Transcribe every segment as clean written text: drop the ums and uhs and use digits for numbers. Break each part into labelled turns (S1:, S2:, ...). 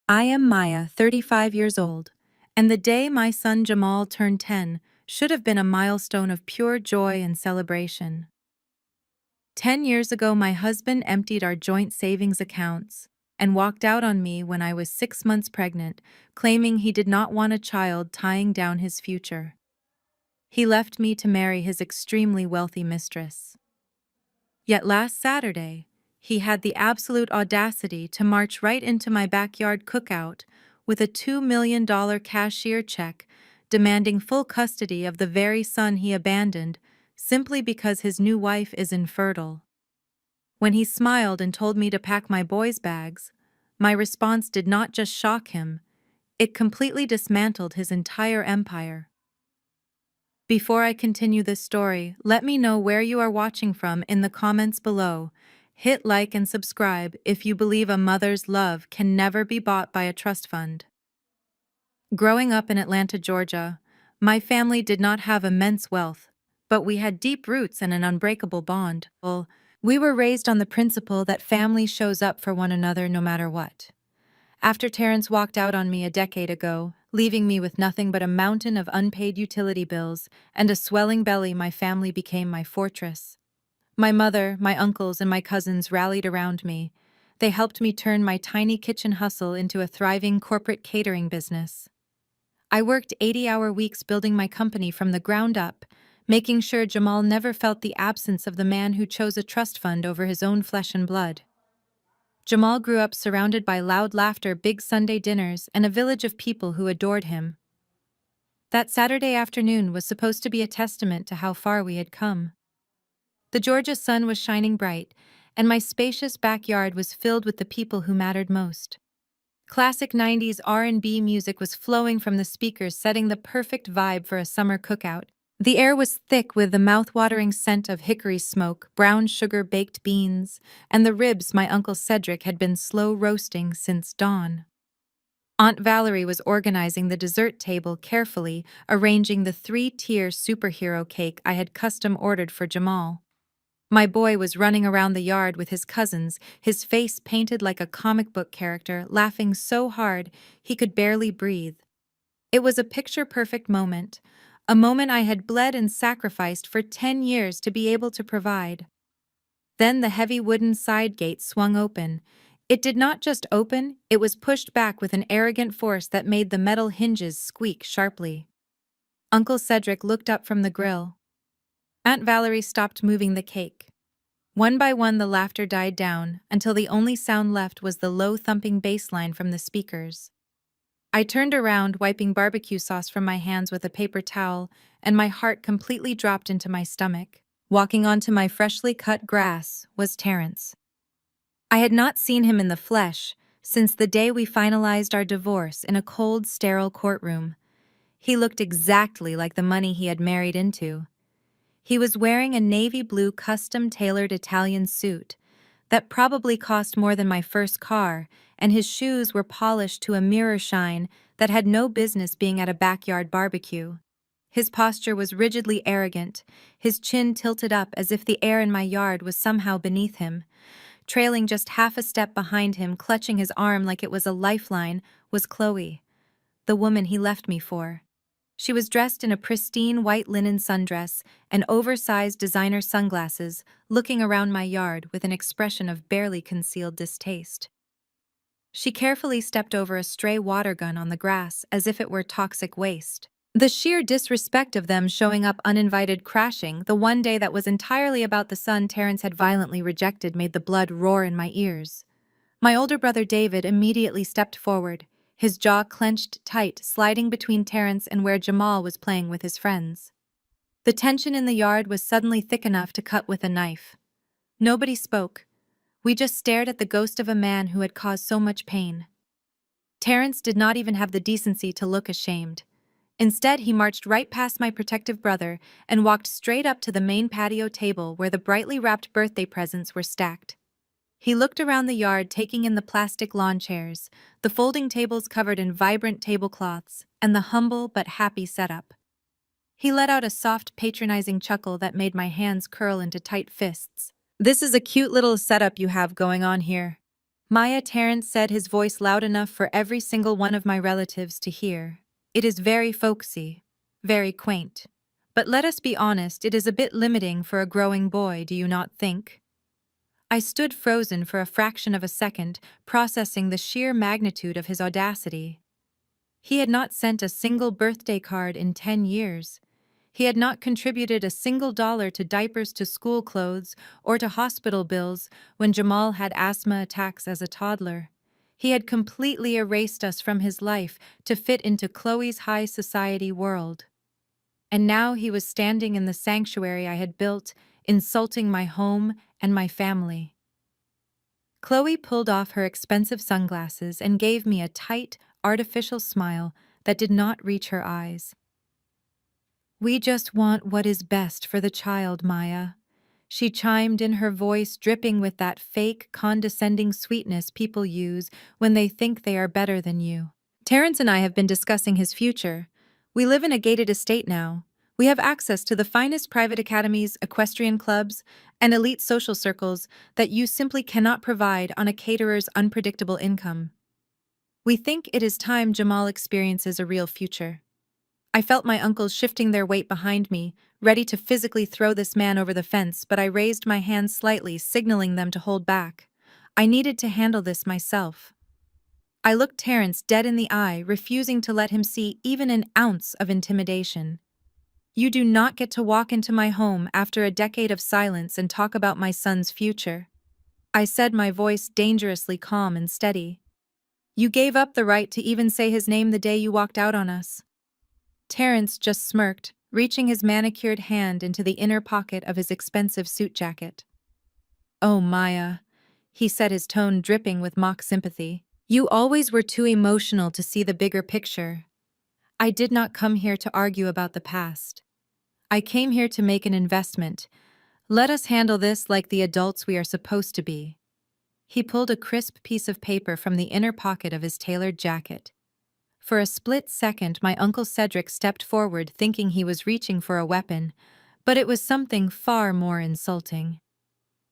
S1: I am Maya, 35 years old, and the day my son Jamal turned 10 should have been a milestone of pure joy and celebration. 10 years ago, my husband emptied our joint savings accounts and walked out on me when I was 6 months pregnant, claiming he did not want a child tying down his future. He left me to marry his extremely wealthy mistress. Yet last Saturday, he had the absolute audacity to march right into my backyard cookout with a $2 million cashier check demanding full custody of the very son he abandoned simply because his new wife is infertile. When he smiled and told me to pack my boys' bags, my response did not just shock him, it completely dismantled his entire empire. Before I continue this story, let me know where you are watching from in the comments below. Hit like and subscribe if you believe a mother's love can never be bought by a trust fund. Growing up in Atlanta, Georgia, my family did not have immense wealth, but we had deep roots and an unbreakable bond. We were raised on the principle that family shows up for one another no matter what. After Terrence walked out on me a decade ago, leaving me with nothing but a mountain of unpaid utility bills and a swelling belly, my family became my fortress. My mother, my uncles, and my cousins rallied around me. They helped me turn my tiny kitchen hustle into a thriving corporate catering business. I worked 80-hour weeks building my company from the ground up, making sure Jamal never felt the absence of the man who chose a trust fund over his own flesh and blood. Jamal grew up surrounded by loud laughter, big Sunday dinners, and a village of people who adored him. That Saturday afternoon was supposed to be a testament to how far we had come. The Georgia sun was shining bright, and my spacious backyard was filled with the people who mattered most. Classic 90s R&B music was flowing from the speakers, setting the perfect vibe for a summer cookout. The air was thick with the mouth-watering scent of hickory smoke, brown sugar baked beans, and the ribs my Uncle Cedric had been slow roasting since dawn. Aunt Valerie was organizing the dessert table carefully, arranging the 3-tier superhero cake I had custom ordered for Jamal. My boy was running around the yard with his cousins, his face painted like a comic book character, laughing so hard he could barely breathe. It was a picture-perfect moment, a moment I had bled and sacrificed for 10 years to be able to provide. Then the heavy wooden side gate swung open. It did not just open, it was pushed back with an arrogant force that made the metal hinges squeak sharply. Uncle Cedric looked up from the grill. Aunt Valerie stopped moving the cake. One by one the laughter died down, until the only sound left was the low thumping bass line from the speakers. I turned around, wiping barbecue sauce from my hands with a paper towel, and my heart completely dropped into my stomach. Walking onto my freshly cut grass was Terrence. I had not seen him in the flesh since the day we finalized our divorce in a cold, sterile courtroom. He looked exactly like the money he had married into. He was wearing a navy blue custom-tailored Italian suit that probably cost more than my first car, and his shoes were polished to a mirror shine that had no business being at a backyard barbecue. His posture was rigidly arrogant, his chin tilted up as if the air in my yard was somehow beneath him. Trailing just half a step behind him, clutching his arm like it was a lifeline, was Chloe, the woman he left me for. She was dressed in a pristine white linen sundress and oversized designer sunglasses, looking around my yard with an expression of barely concealed distaste. She carefully stepped over a stray water gun on the grass as if it were toxic waste. The sheer disrespect of them showing up uninvited, crashing the one day that was entirely about the son Terrence had violently rejected, made the blood roar in my ears. My older brother David immediately stepped forward, his jaw clenched tight, sliding between Terrence and where Jamal was playing with his friends. The tension in the yard was suddenly thick enough to cut with a knife. Nobody spoke. We just stared at the ghost of a man who had caused so much pain. Terrence did not even have the decency to look ashamed. Instead, he marched right past my protective brother and walked straight up to the main patio table where the brightly wrapped birthday presents were stacked. He looked around the yard, taking in the plastic lawn chairs, the folding tables covered in vibrant tablecloths, and the humble but happy setup. He let out a soft, patronizing chuckle that made my hands curl into tight fists. "This is a cute little setup you have going on here." Maya, Terrence said, his voice loud enough for every single one of my relatives to hear. It is very folksy, very quaint. But let us be honest, it is a bit limiting for a growing boy, do you not think? I stood frozen for a fraction of a second, processing the sheer magnitude of his audacity. He had not sent a single birthday card in 10 years. He had not contributed a single dollar to diapers, to school clothes, or to hospital bills when Jamal had asthma attacks as a toddler. He had completely erased us from his life to fit into Chloe's high society world. And now he was standing in the sanctuary I had built, insulting my home and my family. Chloe pulled off her expensive sunglasses and gave me a tight, artificial smile that did not reach her eyes. "We just want what is best for the child, Maya," she chimed in, her voice dripping with that fake, condescending sweetness people use when they think they are better than you. Terrence and I have been discussing his future. We live in a gated estate now. We have access to the finest private academies, equestrian clubs, and elite social circles that you simply cannot provide on a caterer's unpredictable income. We think it is time Jamal experiences a real future. I felt my uncles shifting their weight behind me, ready to physically throw this man over the fence, but I raised my hand slightly, signaling them to hold back. I needed to handle this myself. I looked Terrence dead in the eye, refusing to let him see even an ounce of intimidation. "You do not get to walk into my home after a decade of silence and talk about my son's future," I said, my voice dangerously calm and steady. "You gave up the right to even say his name the day you walked out on us." Terrence just smirked, reaching his manicured hand into the inner pocket of his expensive suit jacket. "Oh, Maya," he said, his tone dripping with mock sympathy. "You always were too emotional to see the bigger picture. I did not come here to argue about the past. I came here to make an investment. Let us handle this like the adults we are supposed to be." He pulled a crisp piece of paper from the inner pocket of his tailored jacket. For a split second, my Uncle Cedric stepped forward, thinking he was reaching for a weapon, but it was something far more insulting.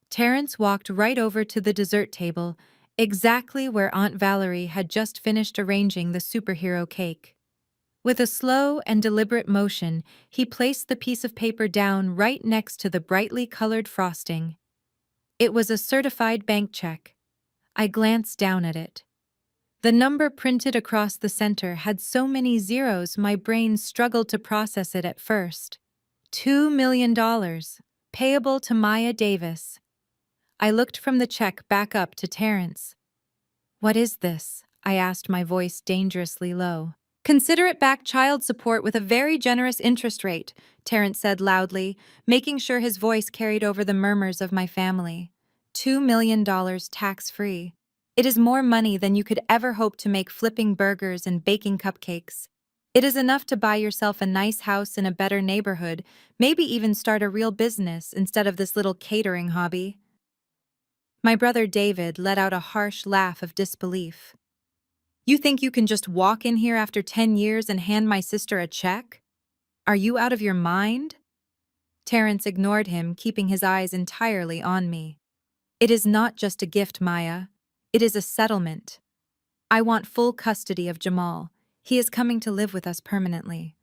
S1: Terrence walked right over to the dessert table, exactly where Aunt Valerie had just finished arranging the superhero cake. With a slow and deliberate motion, he placed the piece of paper down right next to the brightly colored frosting. It was a certified bank check. I glanced down at it. The number printed across the center had so many zeros my brain struggled to process it at first. $2 million, payable to Maya Davis. I looked from the check back up to Terrence. "What is this?" I asked, my voice dangerously low. "Consider it back child support with a very generous interest rate," Terrence said loudly, making sure his voice carried over the murmurs of my family. $2 million tax-free. It is more money than you could ever hope to make flipping burgers and baking cupcakes. It is enough to buy yourself a nice house in a better neighborhood, maybe even start a real business instead of this little catering hobby. My brother David let out a harsh laugh of disbelief. "You think you can just walk in here after 10 years and hand my sister a check? Are you out of your mind?" Terrence ignored him, keeping his eyes entirely on me. "It is not just a gift, Maya. It is a settlement. I want full custody of Jamal. He is coming to live with us permanently."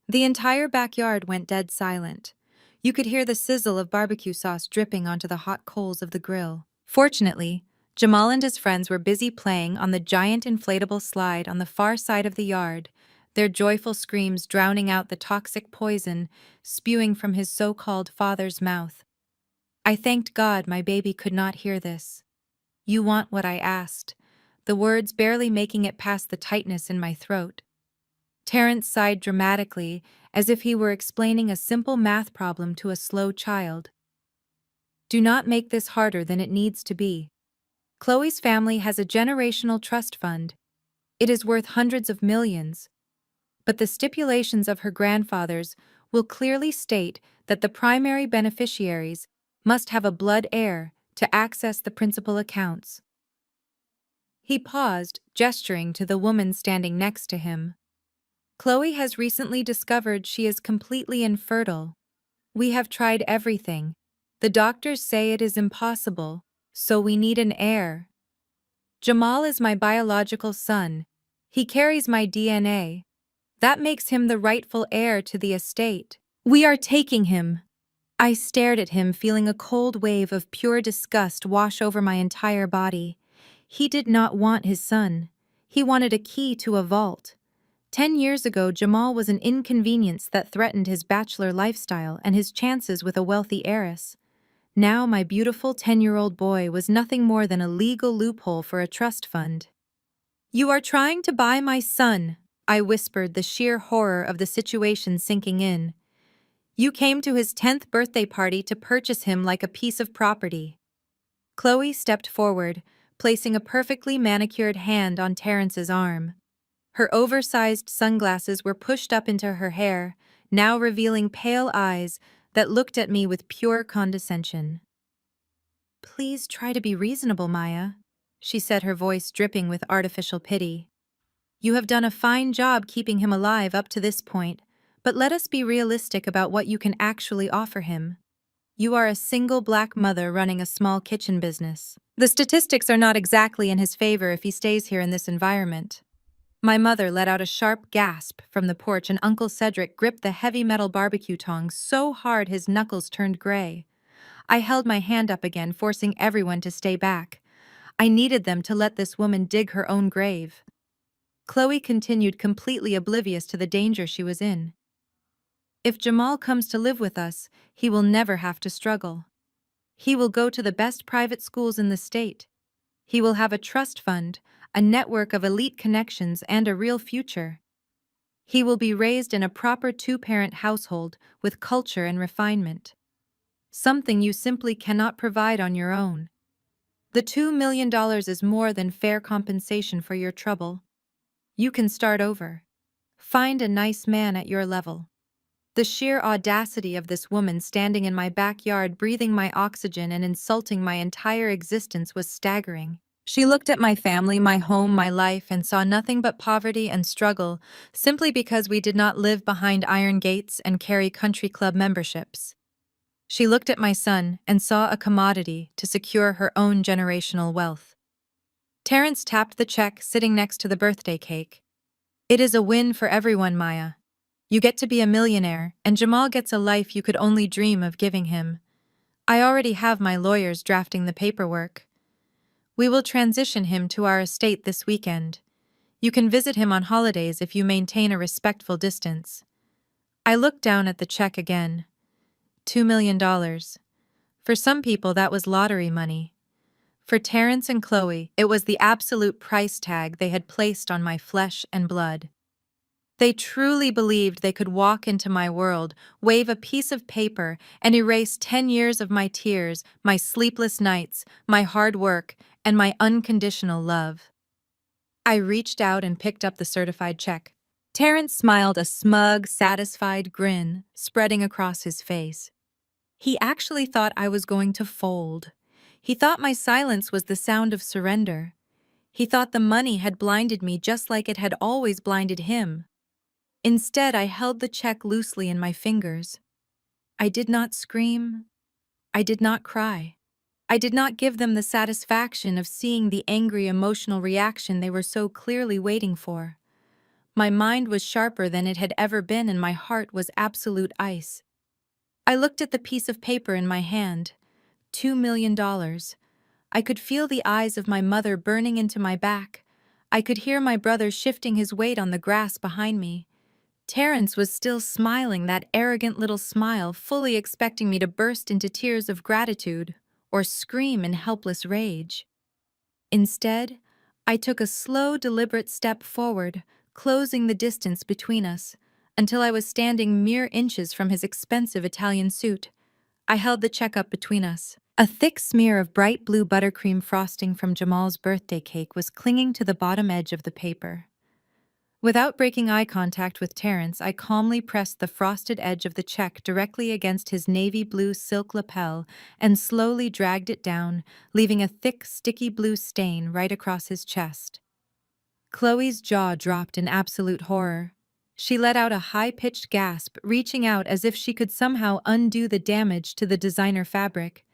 S1: The entire backyard went dead silent. You could hear the sizzle of barbecue sauce dripping onto the hot coals of the grill. Fortunately, Jamal and his friends were busy playing on the giant inflatable slide on the far side of the yard, their joyful screams drowning out the toxic poison spewing from his so-called father's mouth. I thanked God my baby could not hear this. "You want what I asked," the words barely making it past the tightness in my throat. Terrence sighed dramatically, as if he were explaining a simple math problem to a slow child. "Do not make this harder than it needs to be. Chloe's family has a generational trust fund. It is worth hundreds of millions. But the stipulations of her grandfathers will clearly state that the primary beneficiaries must have a blood heir to access the principal accounts." He paused, gesturing to the woman standing next to him. "Chloe has recently discovered she is completely infertile. We have tried everything. The doctors say it is impossible, so we need an heir." Jamal is my biological son. He carries my DNA. That makes him the rightful heir to the estate. We are taking him. I stared at him, feeling a cold wave of pure disgust wash over my entire body. He did not want his son. He wanted a key to a vault. 10 years ago, Jamal was an inconvenience that threatened his bachelor lifestyle and his chances with a wealthy heiress. Now my beautiful 10-year-old boy was nothing more than a legal loophole for a trust fund. "You are trying to buy my son," I whispered, the sheer horror of the situation sinking in. "You came to his 10th birthday party to purchase him like a piece of property." Chloe stepped forward, placing a perfectly manicured hand on Terrence's arm. Her oversized sunglasses were pushed up into her hair, now revealing pale eyes that looked at me with pure condescension. "Please try to be reasonable, Maya," she said, her voice dripping with artificial pity. "You have done a fine job keeping him alive up to this point, but let us be realistic about what you can actually offer him. You are a single black mother running a small kitchen business. The statistics are not exactly in his favor if he stays here in this environment." My mother let out a sharp gasp from the porch, and Uncle Cedric gripped the heavy metal barbecue tongs so hard his knuckles turned gray. I held my hand up again, forcing everyone to stay back. I needed them to let this woman dig her own grave. Chloe continued, completely oblivious to the danger she was in. "If Jamal comes to live with us, he will never have to struggle. He will go to the best private schools in the state. He will have a trust fund, a network of elite connections, and a real future. He will be raised in a proper two-parent household with culture and refinement. Something you simply cannot provide on your own. The $2 million is more than fair compensation for your trouble. You can start over. Find a nice man at your level." The sheer audacity of this woman standing in my backyard, breathing my oxygen and insulting my entire existence, was staggering. She looked at my family, my home, my life, and saw nothing but poverty and struggle, simply because we did not live behind iron gates and carry country club memberships. She looked at my son and saw a commodity to secure her own generational wealth. Terrence tapped the check sitting next to the birthday cake. "It is a win for everyone, Maya. You get to be a millionaire, and Jamal gets a life you could only dream of giving him. I already have my lawyers drafting the paperwork. We will transition him to our estate this weekend. You can visit him on holidays if you maintain a respectful distance." I looked down at the check again. $2 million. For some people, that was lottery money. For Terrence and Chloe, it was the absolute price tag they had placed on my flesh and blood. They truly believed they could walk into my world, wave a piece of paper, and erase 10 years of my tears, my sleepless nights, my hard work, and my unconditional love. I reached out and picked up the certified check. Terrence smiled, a smug, satisfied grin spreading across his face. He actually thought I was going to fold. He thought my silence was the sound of surrender. He thought the money had blinded me just like it had always blinded him. Instead, I held the check loosely in my fingers. I did not scream. I did not cry. I did not give them the satisfaction of seeing the angry, emotional reaction they were so clearly waiting for. My mind was sharper than it had ever been, and my heart was absolute ice. I looked at the piece of paper in my hand. $2 million. I could feel the eyes of my mother burning into my back. I could hear my brother shifting his weight on the grass behind me. Terrence was still smiling, that arrogant little smile, fully expecting me to burst into tears of gratitude or scream in helpless rage. Instead, I took a slow, deliberate step forward, closing the distance between us, until I was standing mere inches from his expensive Italian suit. I held the check up between us. A thick smear of bright blue buttercream frosting from Jamal's birthday cake was clinging to the bottom edge of the paper. Without breaking eye contact with Terrence, I calmly pressed the frosted edge of the check directly against his navy blue silk lapel and slowly dragged it down, leaving a thick, sticky blue stain right across his chest. Chloe's jaw dropped in absolute horror. She let out a high-pitched gasp, reaching out as if she could somehow undo the damage to the designer fabric.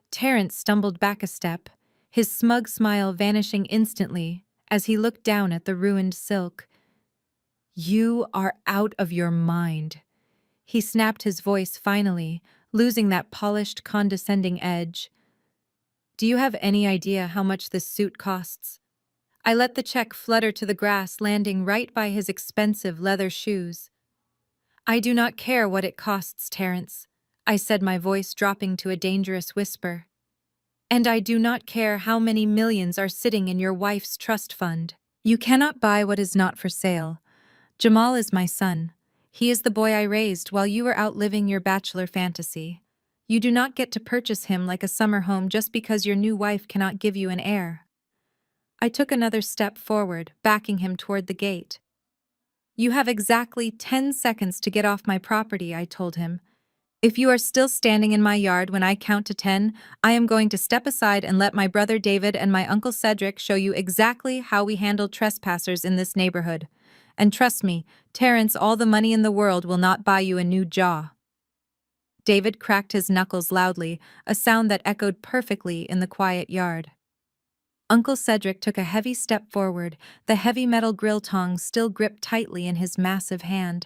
S1: Terrence stumbled back a step, his smug smile vanishing instantly as he looked down at the ruined silk. "You are out of your mind." He snapped, his voice finally, losing that polished, condescending edge. "Do you have any idea how much this suit costs?" I let the check flutter to the grass, landing right by his expensive leather shoes. "I do not care what it costs, Terence," I said, my voice dropping to a dangerous whisper. "And I do not care how many millions are sitting in your wife's trust fund. You cannot buy what is not for sale. Jamal is my son. He is the boy I raised while you were out living your bachelor fantasy. You do not get to purchase him like a summer home just because your new wife cannot give you an heir." I took another step forward, backing him toward the gate. "You have exactly 10 seconds to get off my property," I told him. "If you are still standing in my yard when I count to 10, I am going to step aside and let my brother David and my uncle Cedric show you exactly how we handle trespassers in this neighborhood. And trust me, Terence, all the money in the world will not buy you a new jaw." David cracked his knuckles loudly, a sound that echoed perfectly in the quiet yard. Uncle Cedric took a heavy step forward, the heavy metal grill tongs still gripped tightly in his massive hand.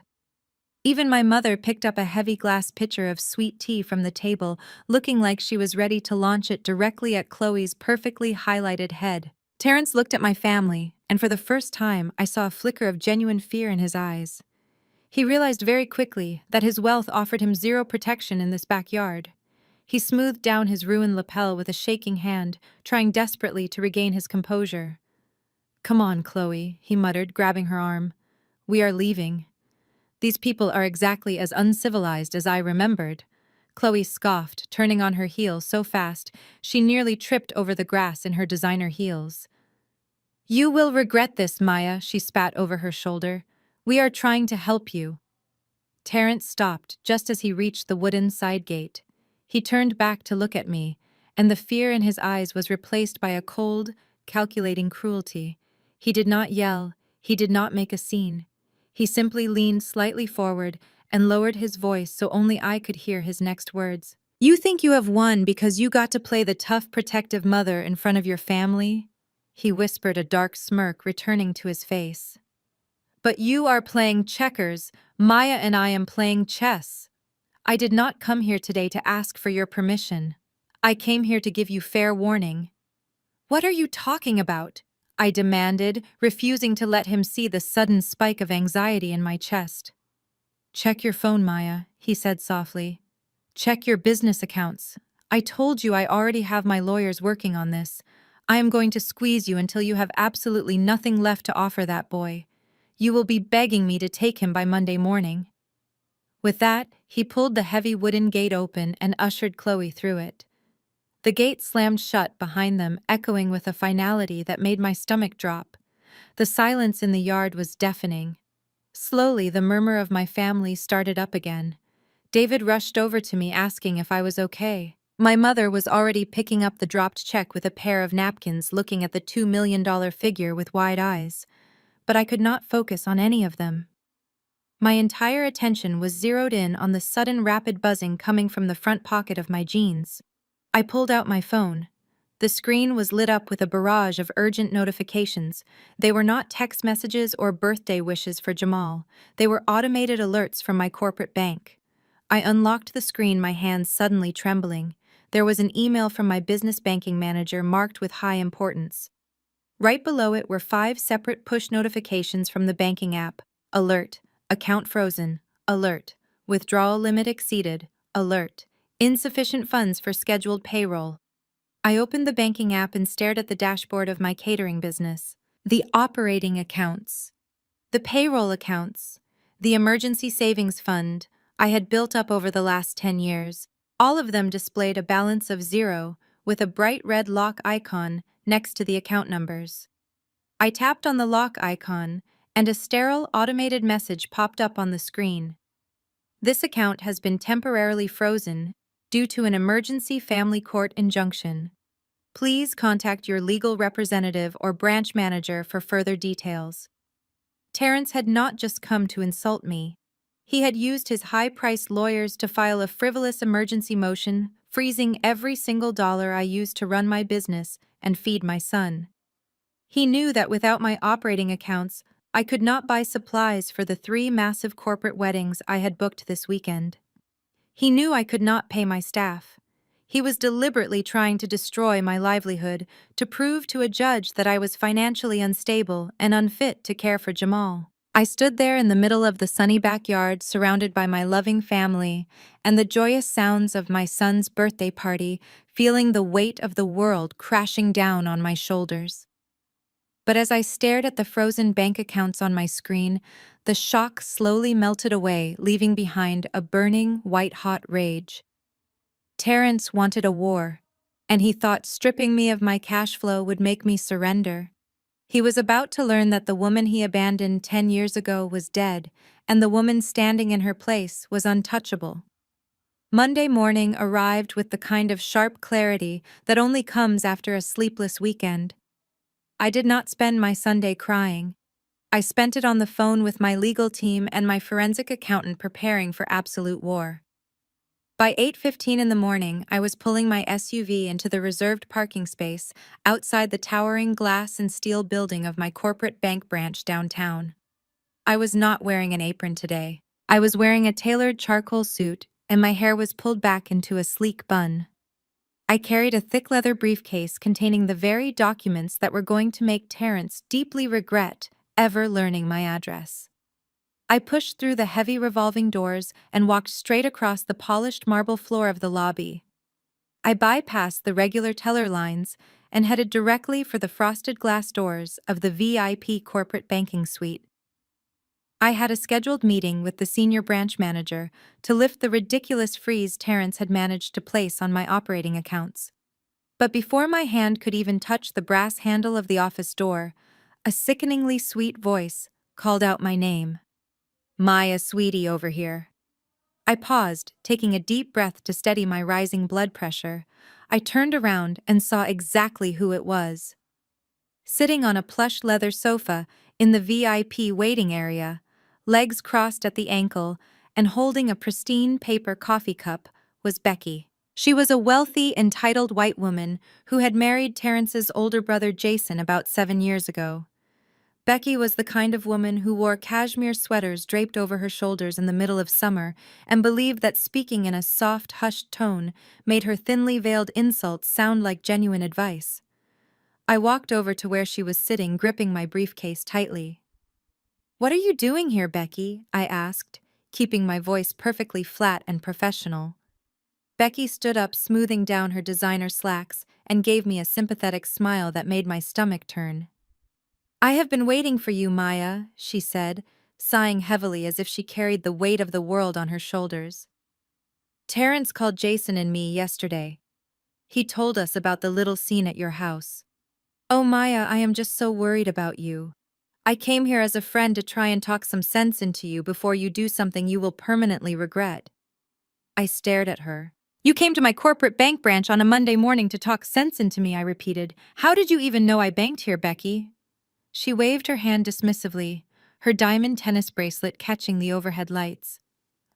S1: Even my mother picked up a heavy glass pitcher of sweet tea from the table, looking like she was ready to launch it directly at Chloe's perfectly highlighted head. Terence looked at my family, and for the first time I saw a flicker of genuine fear in his eyes. He realized very quickly that his wealth offered him zero protection in this backyard. He smoothed down his ruined lapel with a shaking hand, trying desperately to regain his composure. "Come on, Chloe," he muttered, grabbing her arm. "We are leaving. These people are exactly as uncivilized as I remembered." Chloe scoffed, turning on her heel so fast she nearly tripped over the grass in her designer heels. "You will regret this, Maya," she spat over her shoulder. "We are trying to help you." Terence stopped just as he reached the wooden side gate. He turned back to look at me, and the fear in his eyes was replaced by a cold, calculating cruelty. He did not yell, he did not make a scene. He simply leaned slightly forward and lowered his voice so only I could hear his next words. "You think you have won because you got to play the tough, protective mother in front of your family?" He whispered, a dark smirk returning to his face. "But you are playing checkers. Maya and I am playing chess. I did not come here today to ask for your permission. I came here to give you fair warning." "What are you talking about?" I demanded, refusing to let him see the sudden spike of anxiety in my chest. "Check your phone, Maya," he said softly. "Check your business accounts. I told you I already have my lawyers working on this. I am going to squeeze you until you have absolutely nothing left to offer that boy. You will be begging me to take him by Monday morning." With that, he pulled the heavy wooden gate open and ushered Chloe through it. The gate slammed shut behind them, echoing with a finality that made my stomach drop. The silence in the yard was deafening. Slowly, the murmur of my family started up again. David rushed over to me, asking if I was okay. My mother was already picking up the dropped check with a pair of napkins, looking at the $2 million figure with wide eyes. But I could not focus on any of them. My entire attention was zeroed in on the sudden rapid buzzing coming from the front pocket of my jeans. I pulled out my phone. The screen was lit up with a barrage of urgent notifications. They were not text messages or birthday wishes for Jamal. They were automated alerts from my corporate bank. I unlocked the screen, my hands suddenly trembling. There was an email from my business banking manager marked with high importance. Right below it were 5 separate push notifications from the banking app. Alert. Account frozen. Alert. Withdrawal limit exceeded. Alert. Insufficient funds for scheduled payroll. I opened the banking app and stared at the dashboard of my catering business. The operating accounts. The payroll accounts. The emergency savings fund I had built up over the last 10 years. All of them displayed a balance of 0, with a bright red lock icon next to the account numbers. I tapped on the lock icon, and a sterile automated message popped up on the screen. "This account has been temporarily frozen due to an emergency family court injunction. Please contact your legal representative or branch manager for further details." Terence had not just come to insult me. He had used his high-priced lawyers to file a frivolous emergency motion freezing every single dollar I used to run my business and feed my son. He knew that without my operating accounts, I could not buy supplies for the 3 massive corporate weddings I had booked this weekend. He knew I could not pay my staff. He was deliberately trying to destroy my livelihood to prove to a judge that I was financially unstable and unfit to care for Jamal. I stood there in the middle of the sunny backyard surrounded by my loving family and the joyous sounds of my son's birthday party, feeling the weight of the world crashing down on my shoulders. But as I stared at the frozen bank accounts on my screen, the shock slowly melted away, leaving behind a burning, white-hot rage. Terrence wanted a war, and he thought stripping me of my cash flow would make me surrender. He was about to learn that the woman he abandoned 10 years ago was dead, and the woman standing in her place was untouchable. Monday morning arrived with the kind of sharp clarity that only comes after a sleepless weekend. I did not spend my Sunday crying. I spent it on the phone with my legal team and my forensic accountant preparing for absolute war. By 8:15 in the morning, I was pulling my SUV into the reserved parking space outside the towering glass and steel building of my corporate bank branch downtown. I was not wearing an apron today. I was wearing a tailored charcoal suit, and my hair was pulled back into a sleek bun. I carried a thick leather briefcase containing the very documents that were going to make Terrence deeply regret ever learning my address. I pushed through the heavy revolving doors and walked straight across the polished marble floor of the lobby. I bypassed the regular teller lines and headed directly for the frosted glass doors of the VIP corporate banking suite. I had a scheduled meeting with the senior branch manager to lift the ridiculous freeze Terrence had managed to place on my operating accounts. But before my hand could even touch the brass handle of the office door, a sickeningly sweet voice called out my name. Maya, sweetie, over here. I paused, taking a deep breath to steady my rising blood pressure. I turned around and saw exactly who it was. Sitting on a plush leather sofa in the VIP waiting area, legs crossed at the ankle and holding a pristine paper coffee cup, was Becky. She was a wealthy, entitled white woman who had married Terrence's older brother Jason about 7 years ago. Becky was the kind of woman who wore cashmere sweaters draped over her shoulders in the middle of summer and believed that speaking in a soft, hushed tone made her thinly veiled insults sound like genuine advice. I walked over to where she was sitting, gripping my briefcase tightly. "What are you doing here, Becky?" I asked, keeping my voice perfectly flat and professional. Becky stood up, smoothing down her designer slacks, and gave me a sympathetic smile that made my stomach turn. "I have been waiting for you, Maya," she said, sighing heavily as if she carried the weight of the world on her shoulders. "Terrence called Jason and me yesterday. He told us about the little scene at your house. Oh, Maya, I am just so worried about you. I came here as a friend to try and talk some sense into you before you do something you will permanently regret." I stared at her. "You came to my corporate bank branch on a Monday morning to talk sense into me," I repeated. "How did you even know I banked here, Becky?" She waved her hand dismissively, her diamond tennis bracelet catching the overhead lights.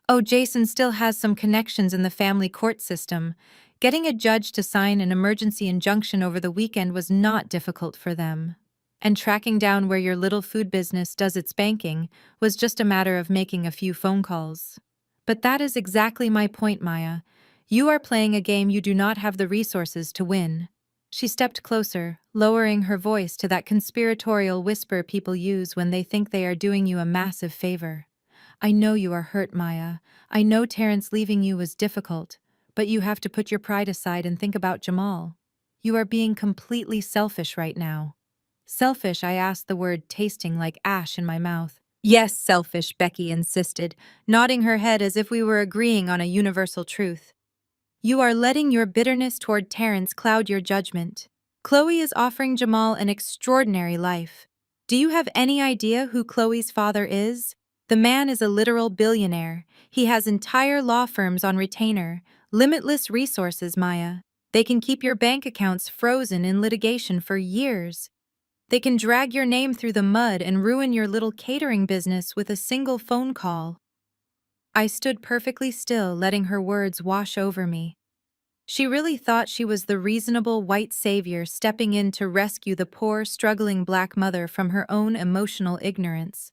S1: "Oh, Jason still has some connections in the family court system. Getting a judge to sign an emergency injunction over the weekend was not difficult for them. And tracking down where your little food business does its banking was just a matter of making a few phone calls. But that is exactly my point, Maya. You are playing a game you do not have the resources to win." She stepped closer, lowering her voice to that conspiratorial whisper people use when they think they are doing you a massive favor. "I know you are hurt, Maya. I know Terrence leaving you was difficult, but you have to put your pride aside and think about Jamal. You are being completely selfish right now." "Selfish?" I asked, the word tasting like ash in my mouth. "Yes, selfish," Becky insisted, nodding her head as if we were agreeing on a universal truth. "You are letting your bitterness toward Terrence cloud your judgment. Chloe is offering Jamal an extraordinary life. Do you have any idea who Chloe's father is? The man is a literal billionaire. He has entire law firms on retainer, limitless resources, Maya. They can keep your bank accounts frozen in litigation for years. They can drag your name through the mud and ruin your little catering business with a single phone call." I stood perfectly still, letting her words wash over me. She really thought she was the reasonable white savior stepping in to rescue the poor, struggling black mother from her own emotional ignorance.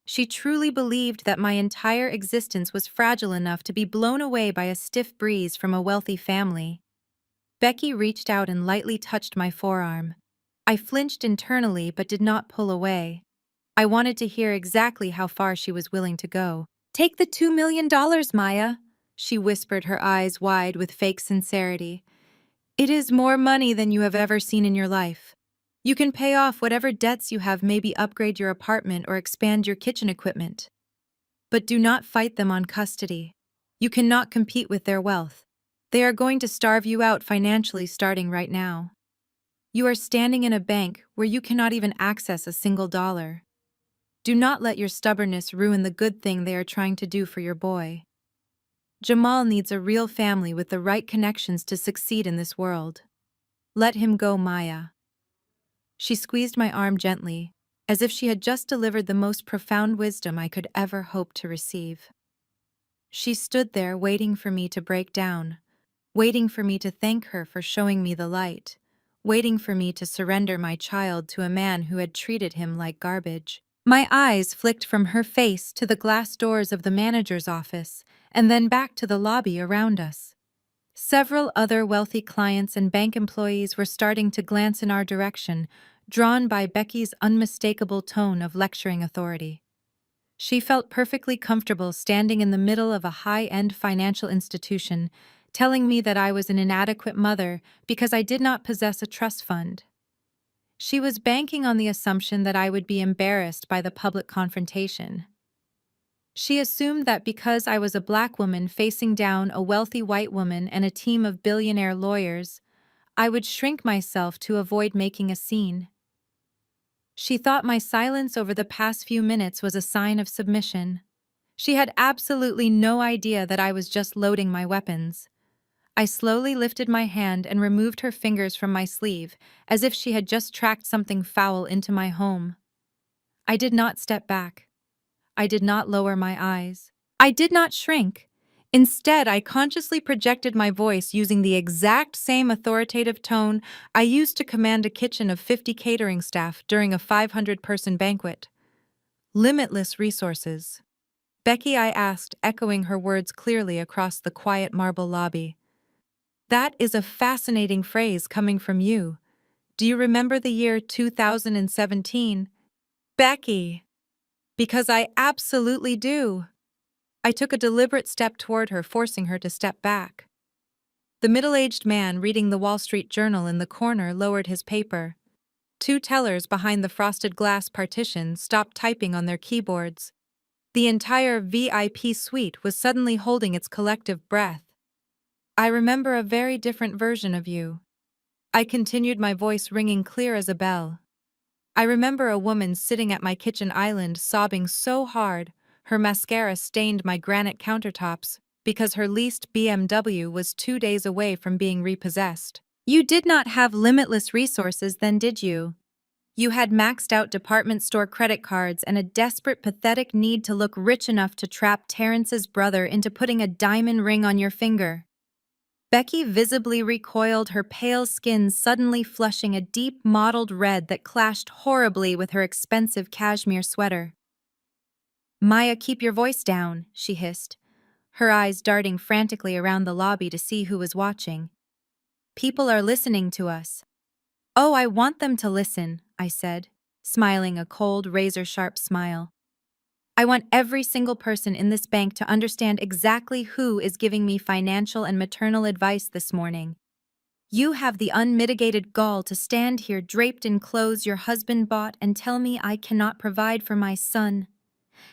S1: She truly believed that my entire existence was fragile enough to be blown away by a stiff breeze from a wealthy family. Becky reached out and lightly touched my forearm. I flinched internally but did not pull away. I wanted to hear exactly how far she was willing to go. "Take the $2 million, Maya," she whispered, her eyes wide with fake sincerity. "It is more money than you have ever seen in your life. You can pay off whatever debts you have, maybe upgrade your apartment or expand your kitchen equipment. But do not fight them on custody. You cannot compete with their wealth. They are going to starve you out financially starting right now. You are standing in a bank where you cannot even access a single dollar. Do not let your stubbornness ruin the good thing they are trying to do for your boy. Jamal needs a real family with the right connections to succeed in this world. Let him go, Maya." She squeezed my arm gently, as if she had just delivered the most profound wisdom I could ever hope to receive. She stood there waiting for me to break down, waiting for me to thank her for showing me the light, waiting for me to surrender my child to a man who had treated him like garbage. My eyes flicked from her face to the glass doors of the manager's office, and then back to the lobby around us. Several other wealthy clients and bank employees were starting to glance in our direction, drawn by Becky's unmistakable tone of lecturing authority. She felt perfectly comfortable standing in the middle of a high-end financial institution, telling me that I was an inadequate mother because I did not possess a trust fund. She was banking on the assumption that I would be embarrassed by the public confrontation. She assumed that because I was a black woman facing down a wealthy white woman and a team of billionaire lawyers, I would shrink myself to avoid making a scene. She thought my silence over the past few minutes was a sign of submission. She had absolutely no idea that I was just loading my weapons. I slowly lifted my hand and removed her fingers from my sleeve, as if she had just tracked something foul into my home. I did not step back. I did not lower my eyes. I did not shrink. Instead, I consciously projected my voice using the exact same authoritative tone I used to command a kitchen of 50 catering staff during a 500-person banquet. "Limitless resources." "Becky," I asked, echoing her words clearly across the quiet marble lobby. "That is a fascinating phrase coming from you. Do you remember the year 2017? "Becky." "Because I absolutely do." I took a deliberate step toward her, forcing her to step back. The middle-aged man reading the Wall Street Journal in the corner lowered his paper. Two tellers behind the frosted glass partition stopped typing on their keyboards. The entire VIP suite was suddenly holding its collective breath. "I remember a very different version of you." I continued, my voice ringing clear as a bell. "I remember a woman sitting at my kitchen island sobbing so hard her mascara stained my granite countertops because her leased BMW was 2 days away from being repossessed." "You did not have limitless resources then, did you? You had maxed out department store credit cards and a desperate, pathetic need to look rich enough to trap Terrence's brother into putting a diamond ring on your finger." Becky visibly recoiled, her pale skin suddenly flushing a deep mottled red that clashed horribly with her expensive cashmere sweater. "Maya, keep your voice down," she hissed, her eyes darting frantically around the lobby to see who was watching. "People are listening to us." "Oh, I want them to listen," I said, smiling a cold, razor-sharp smile. "I want every single person in this bank to understand exactly who is giving me financial and maternal advice this morning. You have the unmitigated gall to stand here draped in clothes your husband bought and tell me I cannot provide for my son.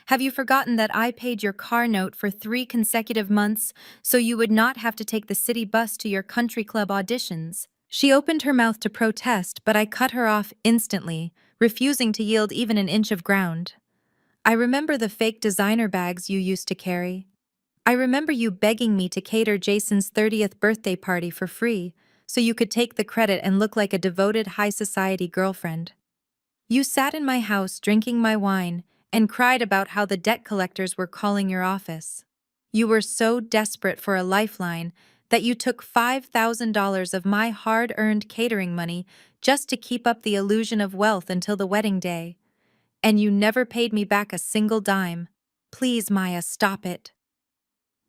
S1: Have you forgotten that I paid your car note for 3 consecutive months so you would not have to take the city bus to your country club auditions?" She opened her mouth to protest, but I cut her off instantly, refusing to yield even an inch of ground. "I remember the fake designer bags you used to carry. I remember you begging me to cater Jason's 30th birthday party for free so you could take the credit and look like a devoted high society girlfriend. You sat in my house drinking my wine and cried about how the debt collectors were calling your office. You were so desperate for a lifeline That you took $5,000 of my hard-earned catering money just to keep up the illusion of wealth until the wedding day. And you never paid me back a single dime. Please, Maya, stop it.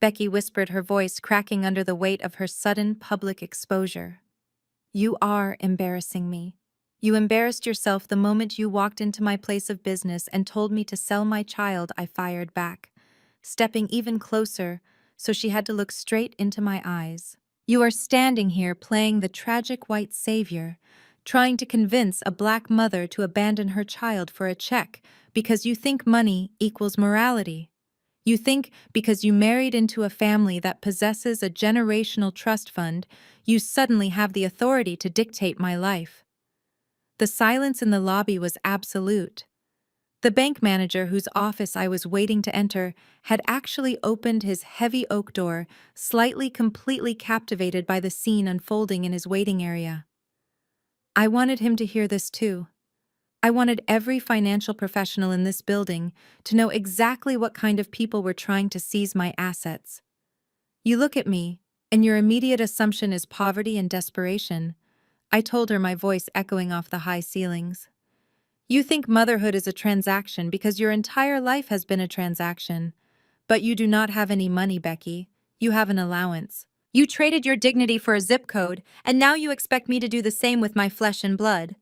S1: Becky whispered, her voice cracking under the weight of her sudden public exposure. You are embarrassing me. You embarrassed yourself the moment you walked into my place of business and told me to sell my child, I fired back, stepping even closer so she had to look straight into my eyes. You are standing here playing the tragic white savior, trying to convince a black mother to abandon her child for a check because you think money equals morality. You think because you married into a family that possesses a generational trust fund, you suddenly have the authority to dictate my life. The silence in the lobby was absolute. The bank manager whose office I was waiting to enter had actually opened his heavy oak door, slightly completely captivated by the scene unfolding in his waiting area. I wanted him to hear this too. I wanted every financial professional in this building to know exactly what kind of people were trying to seize my assets. You look at me, and your immediate assumption is poverty and desperation, I told her, my voice echoing off the high ceilings. You think motherhood is a transaction because your entire life has been a transaction. But you do not have any money, Becky. You have an allowance. You traded your dignity for a zip code, and now you expect me to do the same with my flesh and blood.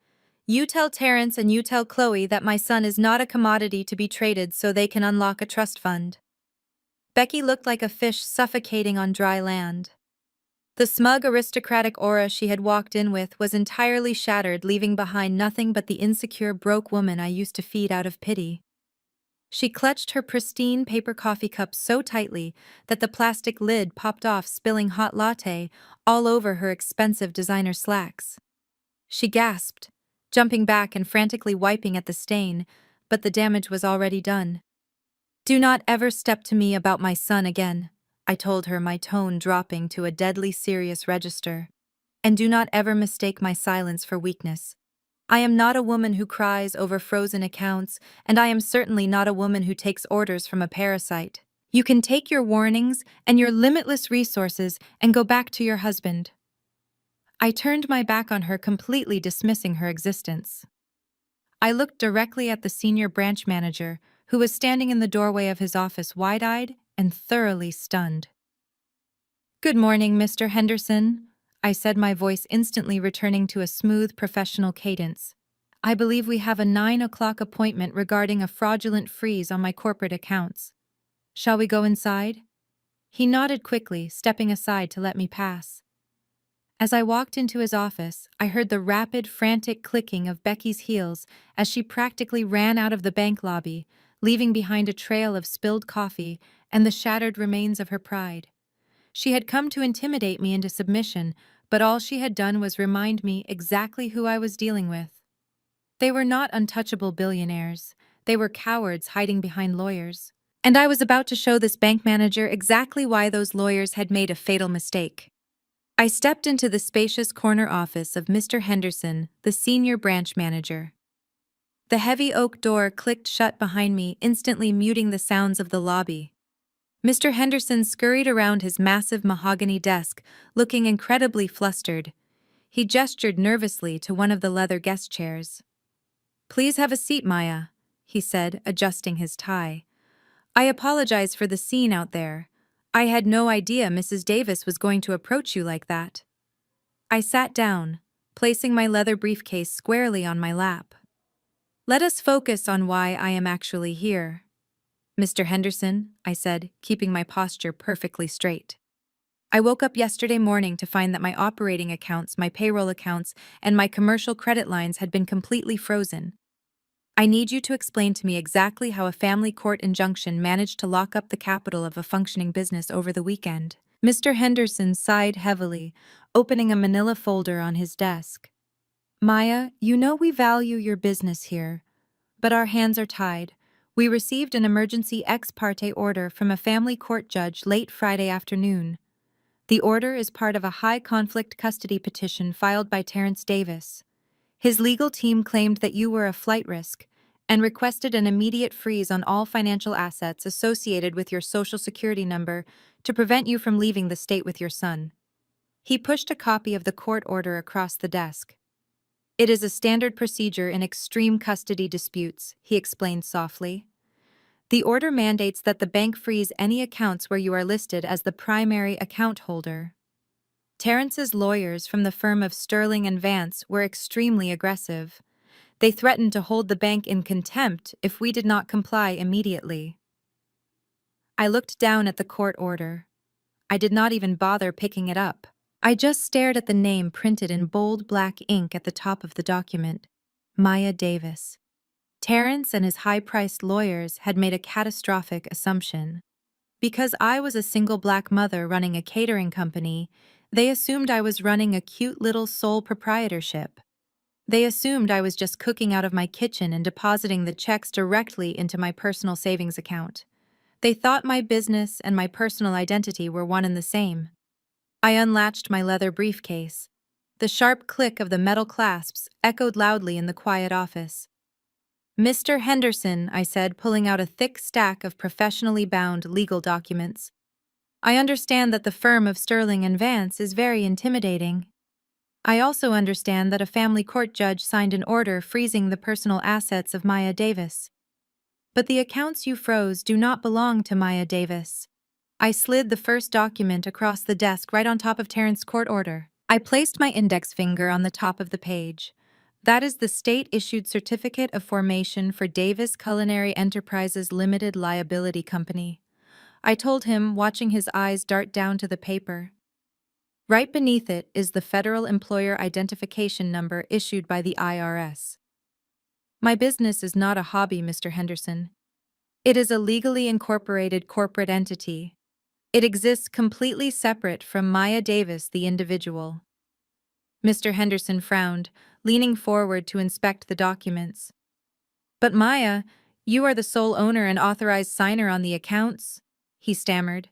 S1: You tell Terrence and you tell Chloe that my son is not a commodity to be traded so they can unlock a trust fund. Becky looked like a fish suffocating on dry land. The smug aristocratic aura she had walked in with was entirely shattered, leaving behind nothing but the insecure broke woman I used to feed out of pity. She clutched her pristine paper coffee cup so tightly that the plastic lid popped off, spilling hot latte all over her expensive designer slacks. She gasped, jumping back and frantically wiping at the stain, but the damage was already done. Do not ever step to me about my son again, I told her, my tone dropping to a deadly serious register. And do not ever mistake my silence for weakness. I am not a woman who cries over frozen accounts, and I am certainly not a woman who takes orders from a parasite. You can take your warnings and your limitless resources and go back to your husband. I turned my back on her, completely dismissing her existence. I looked directly at the senior branch manager, who was standing in the doorway of his office, wide-eyed and thoroughly stunned. Good morning, Mr. Henderson, I said, my voice instantly returning to a smooth, professional cadence. I believe we have a 9 o'clock appointment regarding a fraudulent freeze on my corporate accounts. Shall we go inside? He nodded quickly, stepping aside to let me pass. As I walked into his office, I heard the rapid, frantic clicking of Becky's heels as she practically ran out of the bank lobby, leaving behind a trail of spilled coffee and the shattered remains of her pride. She had come to intimidate me into submission, but all she had done was remind me exactly who I was dealing with. They were not untouchable billionaires. They were cowards hiding behind lawyers. And I was about to show this bank manager exactly why those lawyers had made a fatal mistake. I stepped into the spacious corner office of Mr. Henderson, the senior branch manager. The heavy oak door clicked shut behind me, instantly muting the sounds of the lobby. Mr. Henderson scurried around his massive mahogany desk, looking incredibly flustered. He gestured nervously to one of the leather guest chairs. Please have a seat, Maya, he said, adjusting his tie. I apologize for the scene out there. I had no idea Mrs. Davis was going to approach you like that. I sat down, placing my leather briefcase squarely on my lap. Let us focus on why I am actually here. Mr. Henderson, I said, keeping my posture perfectly straight. I woke up yesterday morning to find that my operating accounts, my payroll accounts, and my commercial credit lines had been completely frozen. I need you to explain to me exactly how a family court injunction managed to lock up the capital of a functioning business over the weekend. Mr. Henderson sighed heavily, opening a manila folder on his desk. Maya, you know we value your business here, but our hands are tied. We received an emergency ex parte order from a family court judge late Friday afternoon. The order is part of a high-conflict custody petition filed by Terrence Davis. His legal team claimed that you were a flight risk and requested an immediate freeze on all financial assets associated with your Social Security number to prevent you from leaving the state with your son. He pushed a copy of the court order across the desk. "It is a standard procedure in extreme custody disputes," he explained softly. "The order mandates that the bank freeze any accounts where you are listed as the primary account holder." Terrence's lawyers from the firm of Sterling and Vance were extremely aggressive. They threatened to hold the bank in contempt if we did not comply immediately. I looked down at the court order. I did not even bother picking it up. I just stared at the name printed in bold black ink at the top of the document: Maya Davis. Terrence and his high-priced lawyers had made a catastrophic assumption. Because I was a single black mother running a catering company, they assumed I was running a cute little sole proprietorship. They assumed I was just cooking out of my kitchen and depositing the checks directly into my personal savings account. They thought my business and my personal identity were one and the same. I unlatched my leather briefcase. The sharp click of the metal clasps echoed loudly in the quiet office. "Mr. Henderson," I said, pulling out a thick stack of professionally bound legal documents. "I understand that the firm of Sterling and Vance is very intimidating. I also understand that a family court judge signed an order freezing the personal assets of Maya Davis. But the accounts you froze do not belong to Maya Davis." I slid the first document across the desk right on top of Terrence's court order. I placed my index finger on the top of the page. "That is the state-issued certificate of formation for Davis Culinary Enterprises Limited Liability Company," I told him, watching his eyes dart down to the paper. "Right beneath it is the Federal Employer Identification Number issued by the IRS. My business is not a hobby, Mr. Henderson. It is a legally incorporated corporate entity. It exists completely separate from Maya Davis, the individual." Mr. Henderson frowned, leaning forward to inspect the documents. "But Maya, you are the sole owner and authorized signer on the accounts," he stammered.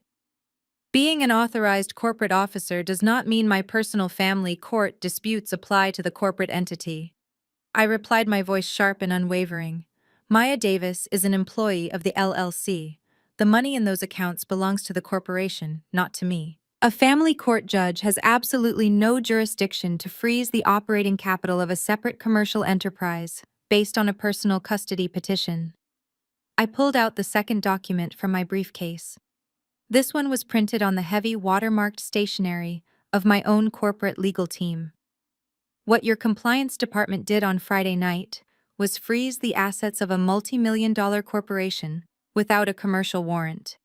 S1: "Being an authorized corporate officer does not mean my personal family court disputes apply to the corporate entity." I replied, my voice sharp and unwavering. "Maya Davis is an employee of the LLC. The money in those accounts belongs to the corporation, not to me. A family court judge has absolutely no jurisdiction to freeze the operating capital of a separate commercial enterprise based on a personal custody petition." I pulled out the second document from my briefcase. This one was printed on the heavy watermarked stationery of my own corporate legal team. "What your compliance department did on Friday night was freeze the assets of a multi-million-dollar corporation without a commercial warrant,"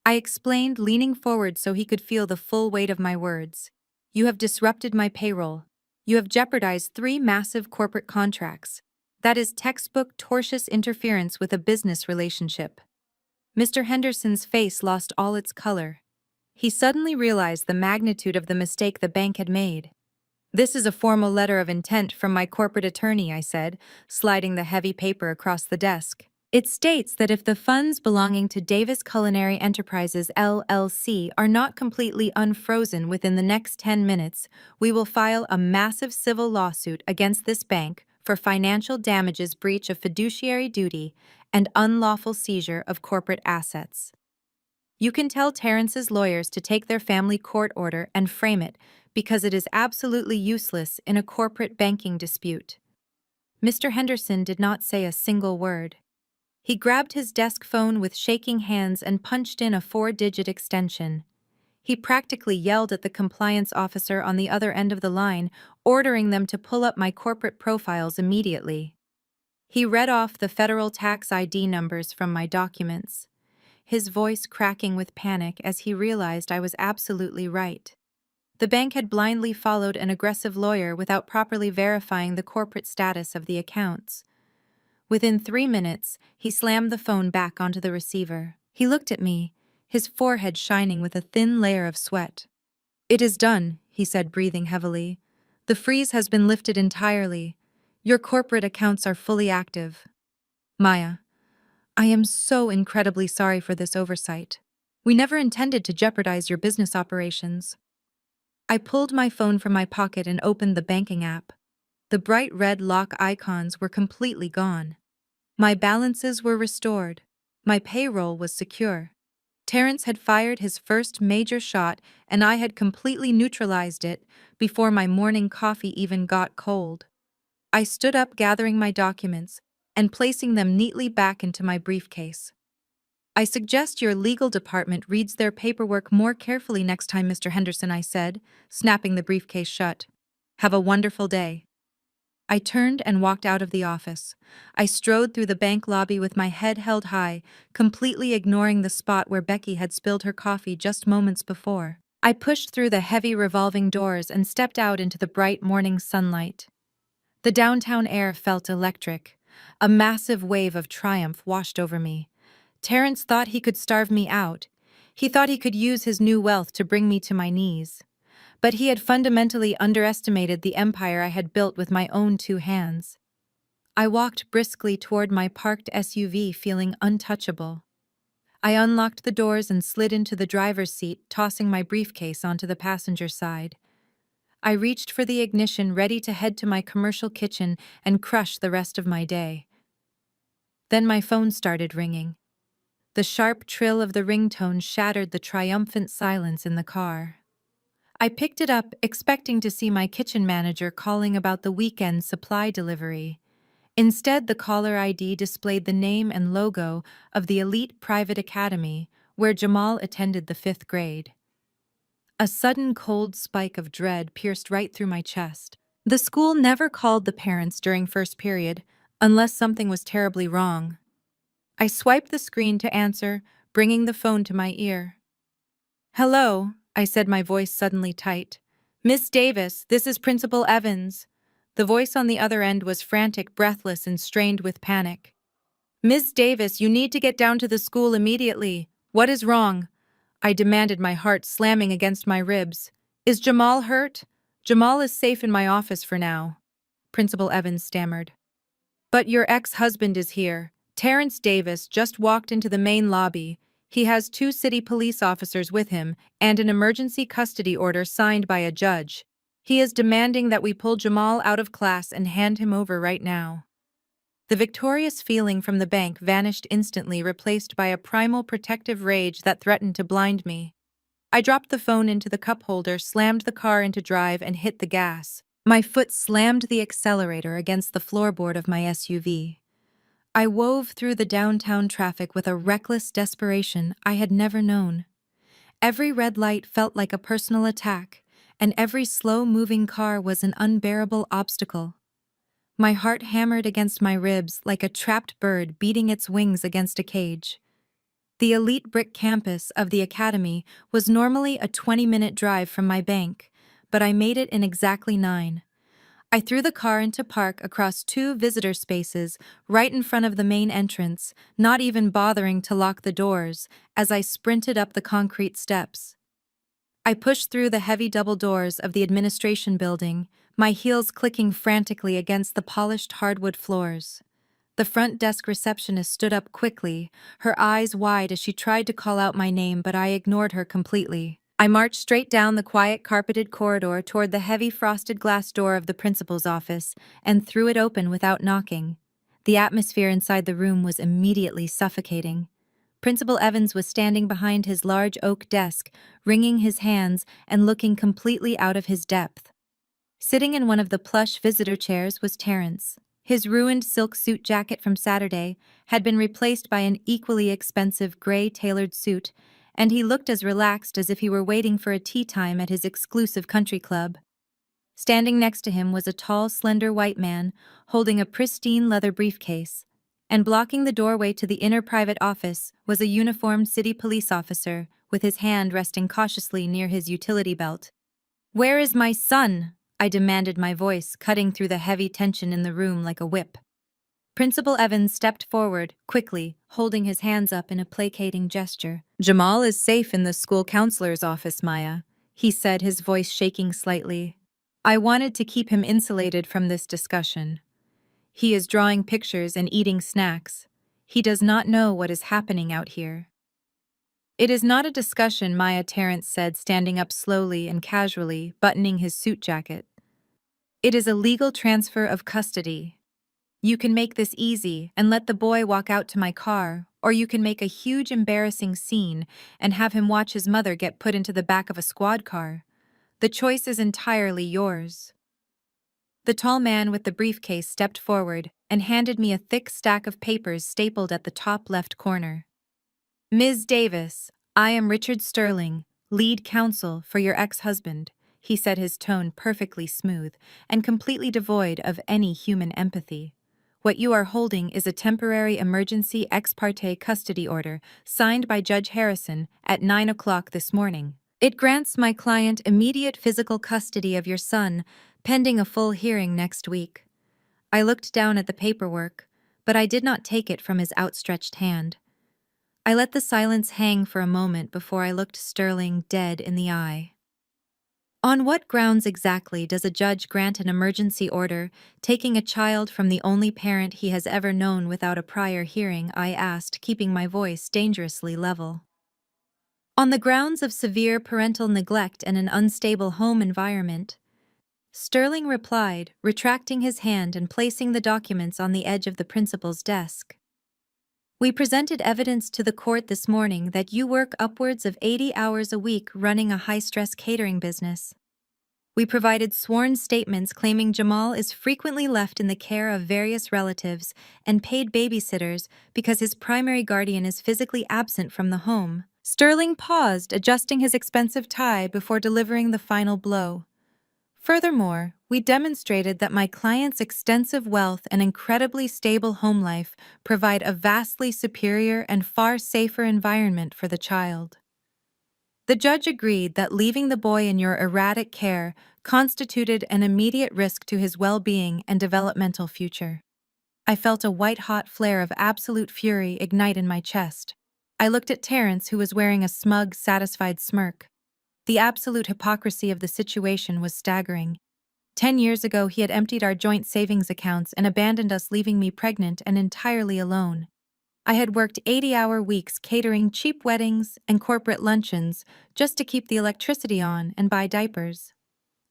S1: I explained, leaning forward so he could feel the full weight of my words. "You have disrupted my payroll. You have jeopardized 3 massive corporate contracts. That is textbook tortious interference with a business relationship." Mr. Henderson's face lost all its color. He suddenly realized the magnitude of the mistake the bank had made. "This is a formal letter of intent from my corporate attorney," I said, sliding the heavy paper across the desk. "It states that if the funds belonging to Davis Culinary Enterprises LLC are not completely unfrozen within the next 10 minutes, we will file a massive civil lawsuit against this bank for financial damages, breach of fiduciary duty, and unlawful seizure of corporate assets. You can tell Terrence's lawyers to take their family court order and frame it, because it is absolutely useless in a corporate banking dispute." Mr. Henderson did not say a single word. He grabbed his desk phone with shaking hands and punched in a 4-digit extension. He practically yelled at the compliance officer on the other end of the line, ordering them to pull up my corporate profiles immediately. He read off the federal tax ID numbers from my documents, his voice cracking with panic as he realized I was absolutely right. The bank had blindly followed an aggressive lawyer without properly verifying the corporate status of the accounts. Within 3 minutes, he slammed the phone back onto the receiver. He looked at me, his forehead shining with a thin layer of sweat. "It is done," he said, breathing heavily. "The freeze has been lifted entirely. Your corporate accounts are fully active." "Maya, I am so incredibly sorry for this oversight. We never intended to jeopardize your business operations." I pulled my phone from my pocket and opened the banking app. The bright red lock icons were completely gone. My balances were restored. My payroll was secure. Terrence had fired his first major shot, and I had completely neutralized it before my morning coffee even got cold. I stood up, gathering my documents and placing them neatly back into my briefcase. I suggest your legal department reads their paperwork more carefully next time, Mr. Henderson, I said, snapping the briefcase shut. Have a wonderful day. I turned and walked out of the office. I strode through the bank lobby with my head held high, completely ignoring the spot where Becky had spilled her coffee just moments before. I pushed through the heavy revolving doors and stepped out into the bright morning sunlight. The downtown air felt electric. A massive wave of triumph washed over me. Terrence thought he could starve me out. He thought he could use his new wealth to bring me to my knees. But he had fundamentally underestimated the empire I had built with my own two hands. I walked briskly toward my parked SUV, feeling untouchable. I unlocked the doors and slid into the driver's seat, tossing my briefcase onto the passenger side. I reached for the ignition, ready to head to my commercial kitchen and crush the rest of my day. Then my phone started ringing. The sharp trill of the ringtone shattered the triumphant silence in the car. I picked it up, expecting to see my kitchen manager calling about the weekend supply delivery. Instead, the caller ID displayed the name and logo of the elite private academy where Jamal attended the 5th grade. A sudden cold spike of dread pierced right through my chest. The school never called the parents during first period, unless something was terribly wrong. I swiped the screen to answer, bringing the phone to my ear. "Hello," I said, my voice suddenly tight. "Miss Davis, this is Principal Evans." The voice on the other end was frantic, breathless, and strained with panic. "Miss Davis, you need to get down to the school immediately. What is wrong?" I demanded, my heart slamming against my ribs. "Is Jamal hurt?" "Jamal is safe in my office for now," Principal Evans stammered. "But your ex-husband is here. Terrence Davis just walked into the main lobby. He has 2 city police officers with him and an emergency custody order signed by a judge. He is demanding that we pull Jamal out of class and hand him over right now." The victorious feeling from the bank vanished instantly, replaced by a primal protective rage that threatened to blind me. I dropped the phone into the cup holder, slammed the car into drive, and hit the gas. My foot slammed the accelerator against the floorboard of my SUV. I wove through the downtown traffic with a reckless desperation I had never known. Every red light felt like a personal attack, and every slow-moving car was an unbearable obstacle. My heart hammered against my ribs like a trapped bird beating its wings against a cage. The elite brick campus of the academy was normally a 20-minute drive from my bank, but I made it in exactly 9. I threw the car into park across 2 visitor spaces right in front of the main entrance, not even bothering to lock the doors as I sprinted up the concrete steps. I pushed through the heavy double doors of the administration building, my heels clicking frantically against the polished hardwood floors. The front desk receptionist stood up quickly, her eyes wide as she tried to call out my name, but I ignored her completely. I marched straight down the quiet carpeted corridor toward the heavy frosted glass door of the principal's office and threw it open without knocking. The atmosphere inside the room was immediately suffocating. Principal Evans was standing behind his large oak desk, wringing his hands and looking completely out of his depth. Sitting in one of the plush visitor chairs was Terrence. His ruined silk suit jacket from Saturday had been replaced by an equally expensive gray tailored suit, and he looked as relaxed as if he were waiting for a tea time at his exclusive country club. Standing next to him was a tall, slender white man holding a pristine leather briefcase, and blocking the doorway to the inner private office was a uniformed city police officer with his hand resting cautiously near his utility belt. "Where is my son?" I demanded, my voice cutting through the heavy tension in the room like a whip. Principal Evans stepped forward, quickly, holding his hands up in a placating gesture. "Jamal is safe in the school counselor's office, Maya," he said, his voice shaking slightly. "I wanted to keep him insulated from this discussion. He is drawing pictures and eating snacks. He does not know what is happening out here." "It is not a discussion," Maya Terrence said, standing up slowly and casually, buttoning his suit jacket. "It is a legal transfer of custody. You can make this easy and let the boy walk out to my car, or you can make a huge embarrassing scene and have him watch his mother get put into the back of a squad car. The choice is entirely yours. The tall man with the briefcase stepped forward and handed me a thick stack of papers stapled at the top left corner. Ms. Davis, I am Richard Sterling, lead counsel for your ex-husband, he said, his tone perfectly smooth and completely devoid of any human empathy. What you are holding is a temporary emergency ex parte custody order signed by Judge Harrison at 9 o'clock this morning. It grants my client immediate physical custody of your son, pending a full hearing next week. I looked down at the paperwork, but I did not take it from his outstretched hand. I let the silence hang for a moment before I looked Sterling dead in the eye. On what grounds exactly does a judge grant an emergency order, taking a child from the only parent he has ever known without a prior hearing? I asked, keeping my voice dangerously level. On the grounds of severe parental neglect and an unstable home environment, Sterling replied, retracting his hand and placing the documents on the edge of the principal's desk. We presented evidence to the court this morning that you work upwards of 80 hours a week running a high-stress catering business. We provided sworn statements claiming Jamal is frequently left in the care of various relatives and paid babysitters because his primary guardian is physically absent from the home. Sterling paused, adjusting his expensive tie before delivering the final blow. Furthermore, we demonstrated that my client's extensive wealth and incredibly stable home life provide a vastly superior and far safer environment for the child. The judge agreed that leaving the boy in your erratic care constituted an immediate risk to his well-being and developmental future. I felt a white-hot flare of absolute fury ignite in my chest. I looked at Terrence, who was wearing a smug, satisfied smirk. The absolute hypocrisy of the situation was staggering. 10 years ago, he had emptied our joint savings accounts and abandoned us, leaving me pregnant and entirely alone. I had worked 80-hour weeks catering cheap weddings and corporate luncheons just to keep the electricity on and buy diapers.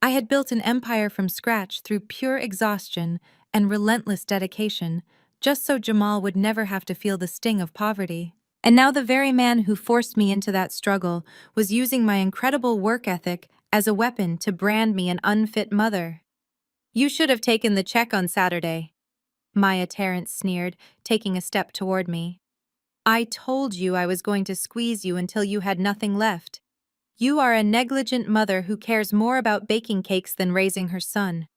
S1: I had built an empire from scratch through pure exhaustion and relentless dedication, just so Jamal would never have to feel the sting of poverty. And now the very man who forced me into that struggle was using my incredible work ethic as a weapon to brand me an unfit mother. You should have taken the check on Saturday, Maya Terrence sneered, taking a step toward me. I told you I was going to squeeze you until you had nothing left. You are a negligent mother who cares more about baking cakes than raising her son.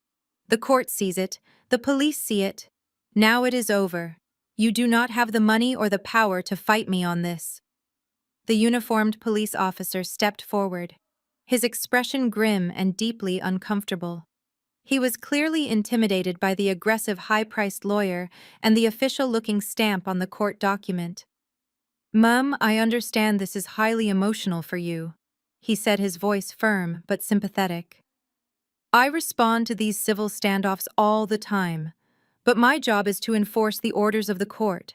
S1: The court sees it, the police see it. Now it is over. You do not have the money or the power to fight me on this. The uniformed police officer stepped forward, his expression grim and deeply uncomfortable. He was clearly intimidated by the aggressive, high-priced lawyer and the official-looking stamp on the court document. "Mum, I understand this is highly emotional for you," he said, his voice firm but sympathetic. "I respond to these civil standoffs all the time, but my job is to enforce the orders of the court."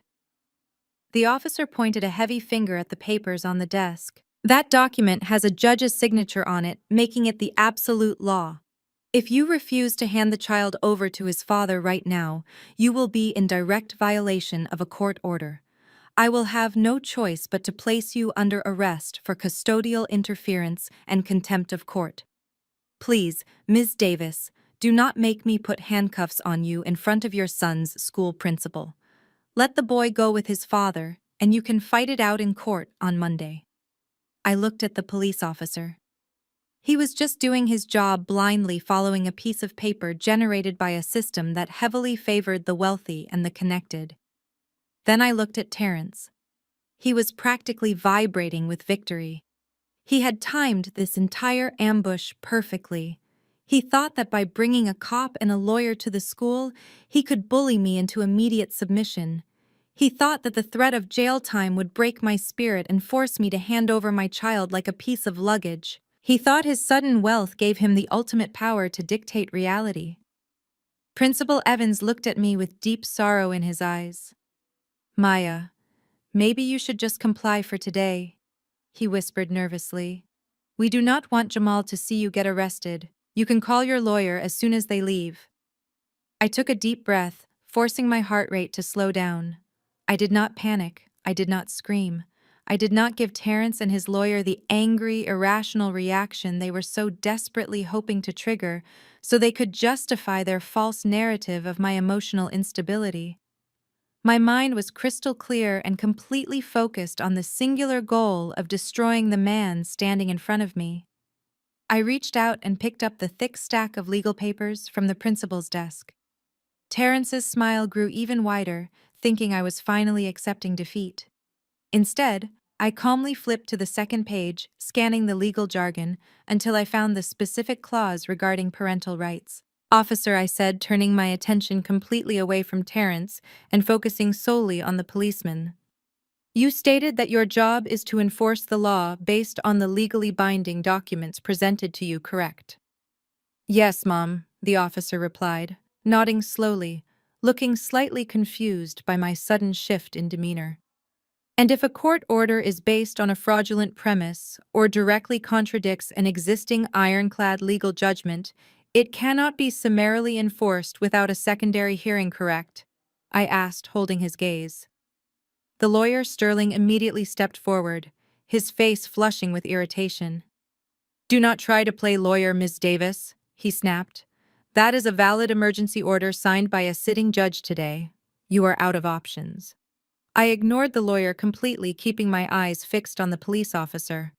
S1: The officer pointed a heavy finger at the papers on the desk. "That document has a judge's signature on it, making it the absolute law. If you refuse to hand the child over to his father right now, you will be in direct violation of a court order. I will have no choice but to place you under arrest for custodial interference and contempt of court. Please, Ms. Davis, do not make me put handcuffs on you in front of your son's school principal. Let the boy go with his father, and you can fight it out in court on Monday." I looked at the police officer. He was just doing his job, blindly following a piece of paper generated by a system that heavily favored the wealthy and the connected. Then I looked at Terrence. He was practically vibrating with victory. He had timed this entire ambush perfectly. He thought that by bringing a cop and a lawyer to the school, he could bully me into immediate submission. He thought that the threat of jail time would break my spirit and force me to hand over my child like a piece of luggage. He thought his sudden wealth gave him the ultimate power to dictate reality. Principal Evans looked at me with deep sorrow in his eyes. "Maya, maybe you should just comply for today," he whispered nervously. "We do not want Jamal to see you get arrested. You can call your lawyer as soon as they leave." I took a deep breath, forcing my heart rate to slow down. I did not panic. I did not scream. I did not give Terrence and his lawyer the angry, irrational reaction they were so desperately hoping to trigger so they could justify their false narrative of my emotional instability. My mind was crystal clear and completely focused on the singular goal of destroying the man standing in front of me. I reached out and picked up the thick stack of legal papers from the principal's desk. Terrence's smile grew even wider, thinking I was finally accepting defeat. Instead, I calmly flipped to the second page, scanning the legal jargon, until I found the specific clause regarding parental rights. "Officer," I said, turning my attention completely away from Terrence and focusing solely on the policeman. "You stated that your job is to enforce the law based on the legally binding documents presented to you, correct?" "Yes, Mom," the officer replied, nodding slowly, looking slightly confused by my sudden shift in demeanor. "And if a court order is based on a fraudulent premise or directly contradicts an existing ironclad legal judgment, it cannot be summarily enforced without a secondary hearing, correct?" I asked, holding his gaze. The lawyer Sterling immediately stepped forward, his face flushing with irritation. "Do not try to play lawyer, Ms. Davis," he snapped. "That is a valid emergency order signed by a sitting judge today. You are out of options." I ignored the lawyer completely, keeping my eyes fixed on the police officer.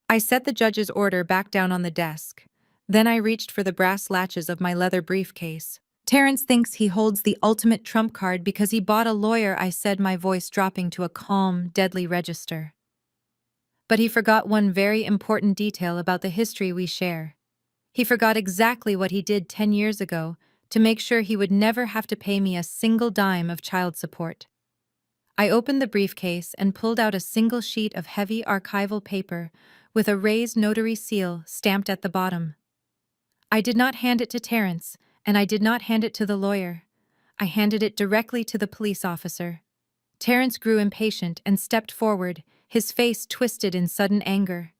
S1: I set the judge's order back down on the desk. Then I reached for the brass latches of my leather briefcase. "Terrence thinks he holds the ultimate trump card because he bought a lawyer," I said, my voice dropping to a calm, deadly register. "But he forgot one very important detail about the history we share. He forgot exactly what he did 10 years ago to make sure he would never have to pay me a single dime of child support." I opened the briefcase and pulled out a single sheet of heavy archival paper with a raised notary seal stamped at the bottom. I did not hand it to Terrence, and I did not hand it to the lawyer. I handed it directly to the police officer. Terrence grew impatient and stepped forward, his face twisted in sudden anger.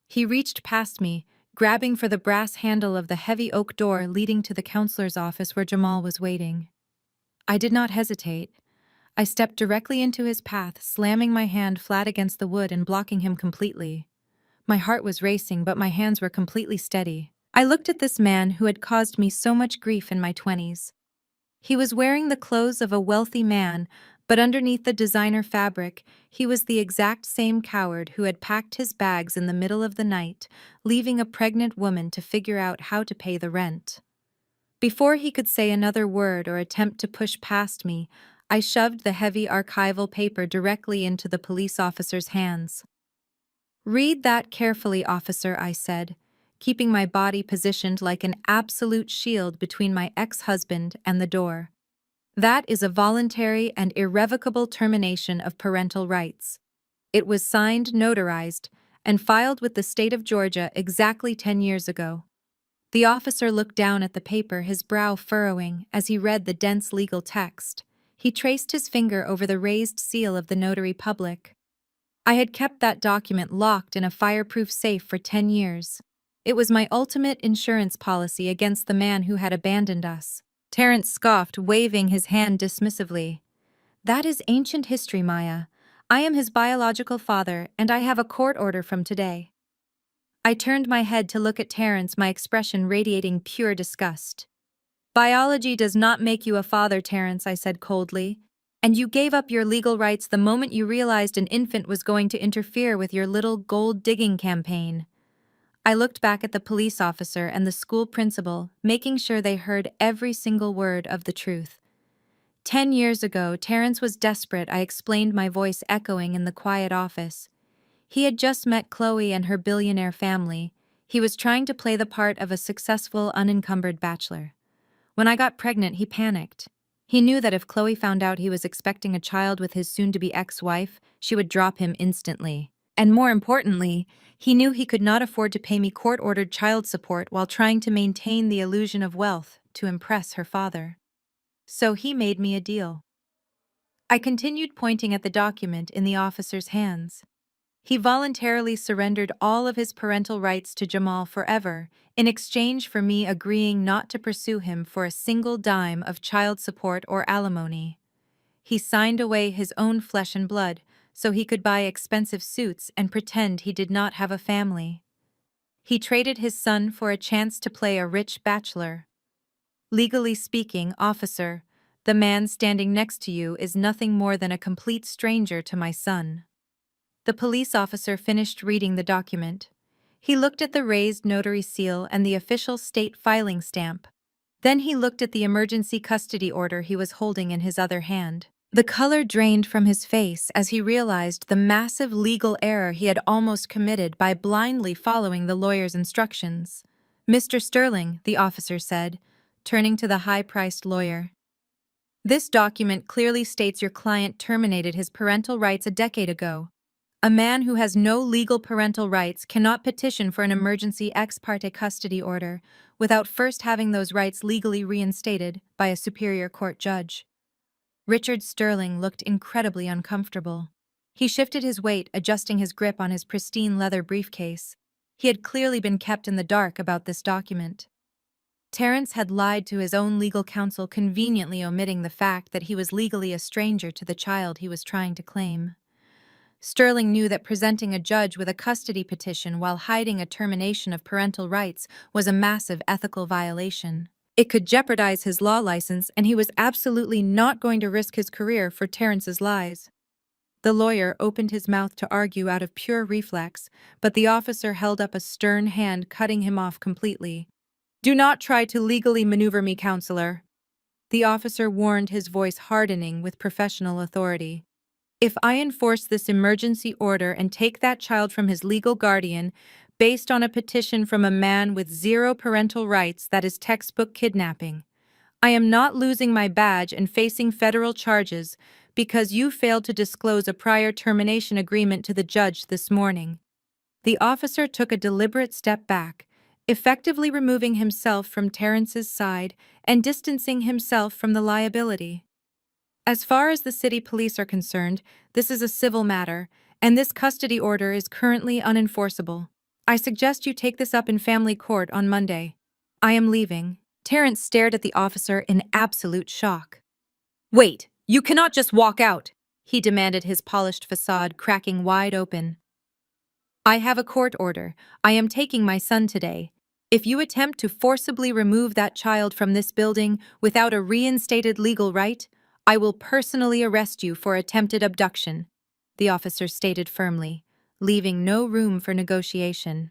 S1: He reached past me, grabbing for the brass handle of the heavy oak door leading to the counselor's office where Jamal was waiting. I did not hesitate. I stepped directly into his path, slamming my hand flat against the wood and blocking him completely. My heart was racing, but my hands were completely steady. I looked at this man who had caused me so much grief in my 20s. He was wearing the clothes of a wealthy man, but underneath the designer fabric, he was the exact same coward who had packed his bags in the middle of the night, leaving a pregnant woman to figure out how to pay the rent. Before he could say another word or attempt to push past me, I shoved the heavy archival paper directly into the police officer's hands. "Read that carefully, officer," I said, keeping my body positioned like an absolute shield between my ex-husband and the door. "That is a voluntary and irrevocable termination of parental rights. It was signed, notarized, and filed with the state of Georgia exactly 10 years ago." The officer looked down at the paper, his brow furrowing as he read the dense legal text. He traced his finger over the raised seal of the notary public. "I had kept that document locked in a fireproof safe for 10 years. It was my ultimate insurance policy against the man who had abandoned us." Terrence scoffed, waving his hand dismissively. "That is ancient history, Maya. I am his biological father, and I have a court order from today." I turned my head to look at Terrence, my expression radiating pure disgust. "Biology does not make you a father, Terrence," I said coldly. "And you gave up your legal rights the moment you realized an infant was going to interfere with your little gold-digging campaign." I looked back at the police officer and the school principal, making sure they heard every single word of the truth. 10 years ago, Terrence was desperate, I explained, my voice echoing in the quiet office. He had just met Chloe and her billionaire family. He was trying to play the part of a successful, unencumbered bachelor. When I got pregnant, he panicked. He knew that if Chloe found out he was expecting a child with his soon-to-be ex-wife, she would drop him instantly. And more importantly, he knew he could not afford to pay me court-ordered child support while trying to maintain the illusion of wealth to impress her father. So he made me a deal. I continued pointing at the document in the officer's hands. He voluntarily surrendered all of his parental rights to Jamal forever, in exchange for me agreeing not to pursue him for a single dime of child support or alimony. He signed away his own flesh and blood, so he could buy expensive suits and pretend he did not have a family. He traded his son for a chance to play a rich bachelor. Legally speaking, officer, the man standing next to you is nothing more than a complete stranger to my son. The police officer finished reading the document. He looked at the raised notary seal and the official state filing stamp. Then he looked at the emergency custody order he was holding in his other hand. The color drained from his face as he realized the massive legal error he had almost committed by blindly following the lawyer's instructions. "Mr. Sterling," the officer said, turning to the high-priced lawyer. "This document clearly states your client terminated his parental rights a decade ago. A man who has no legal parental rights cannot petition for an emergency ex parte custody order without first having those rights legally reinstated by a superior court judge." Richard Sterling looked incredibly uncomfortable. He shifted his weight, adjusting his grip on his pristine leather briefcase. He had clearly been kept in the dark about this document. Terrence had lied to his own legal counsel, conveniently omitting the fact that he was legally a stranger to the child he was trying to claim. Sterling knew that presenting a judge with a custody petition while hiding a termination of parental rights was a massive ethical violation. It could jeopardize his law license, and he was absolutely not going to risk his career for Terrence's lies. The lawyer opened his mouth to argue out of pure reflex, but the officer held up a stern hand, cutting him off completely. "Do not try to legally maneuver me, counselor," the officer warned, his voice hardening with professional authority. "If I enforce this emergency order and take that child from his legal guardian based on a petition from a man with zero parental rights, that is textbook kidnapping. I am not losing my badge and facing federal charges because you failed to disclose a prior termination agreement to the judge this morning." The officer took a deliberate step back, effectively removing himself from Terrence's side and distancing himself from the liability. "As far as the city police are concerned, this is a civil matter, and this custody order is currently unenforceable. I suggest you take this up in family court on Monday. I am leaving." Terrence stared at the officer in absolute shock. "Wait, you cannot just walk out," he demanded, his polished facade cracking wide open. "I have a court order. I am taking my son today. If you attempt to forcibly remove that child from this building without a reinstated legal right, I will personally arrest you for attempted abduction," the officer stated firmly, leaving no room for negotiation.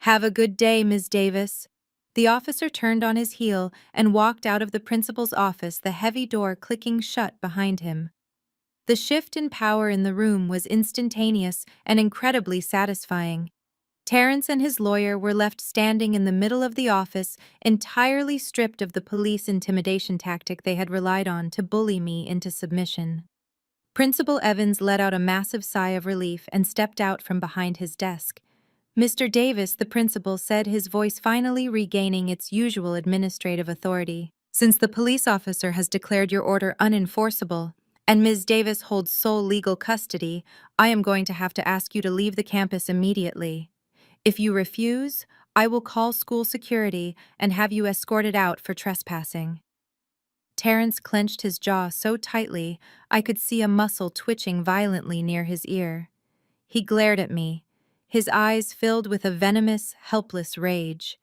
S1: "Have a good day, Ms. Davis." The officer turned on his heel and walked out of the principal's office, the heavy door clicking shut behind him. The shift in power in the room was instantaneous and incredibly satisfying. Terrence and his lawyer were left standing in the middle of the office, entirely stripped of the police intimidation tactic they had relied on to bully me into submission. Principal Evans let out a massive sigh of relief and stepped out from behind his desk. "Mr. Davis," the principal said, his voice finally regaining its usual administrative authority, "since the police officer has declared your order unenforceable, and Ms. Davis holds sole legal custody, I am going to have to ask you to leave the campus immediately. If you refuse, I will call school security and have you escorted out for trespassing." Terrence clenched his jaw so tightly I could see a muscle twitching violently near his ear. He glared at me, his eyes filled with a venomous, helpless rage.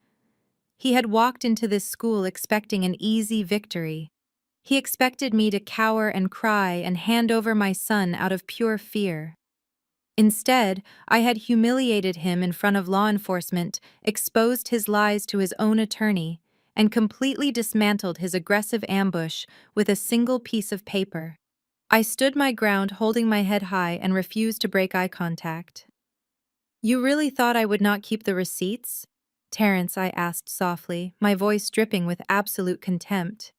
S1: He had walked into this school expecting an easy victory. He expected me to cower and cry and hand over my son out of pure fear. Instead, I had humiliated him in front of law enforcement, exposed his lies to his own attorney, and completely dismantled his aggressive ambush with a single piece of paper. I stood my ground, holding my head high, and refused to break eye contact. "You really thought I would not keep the receipts?" "Terrence," I asked softly, my voice dripping with absolute contempt.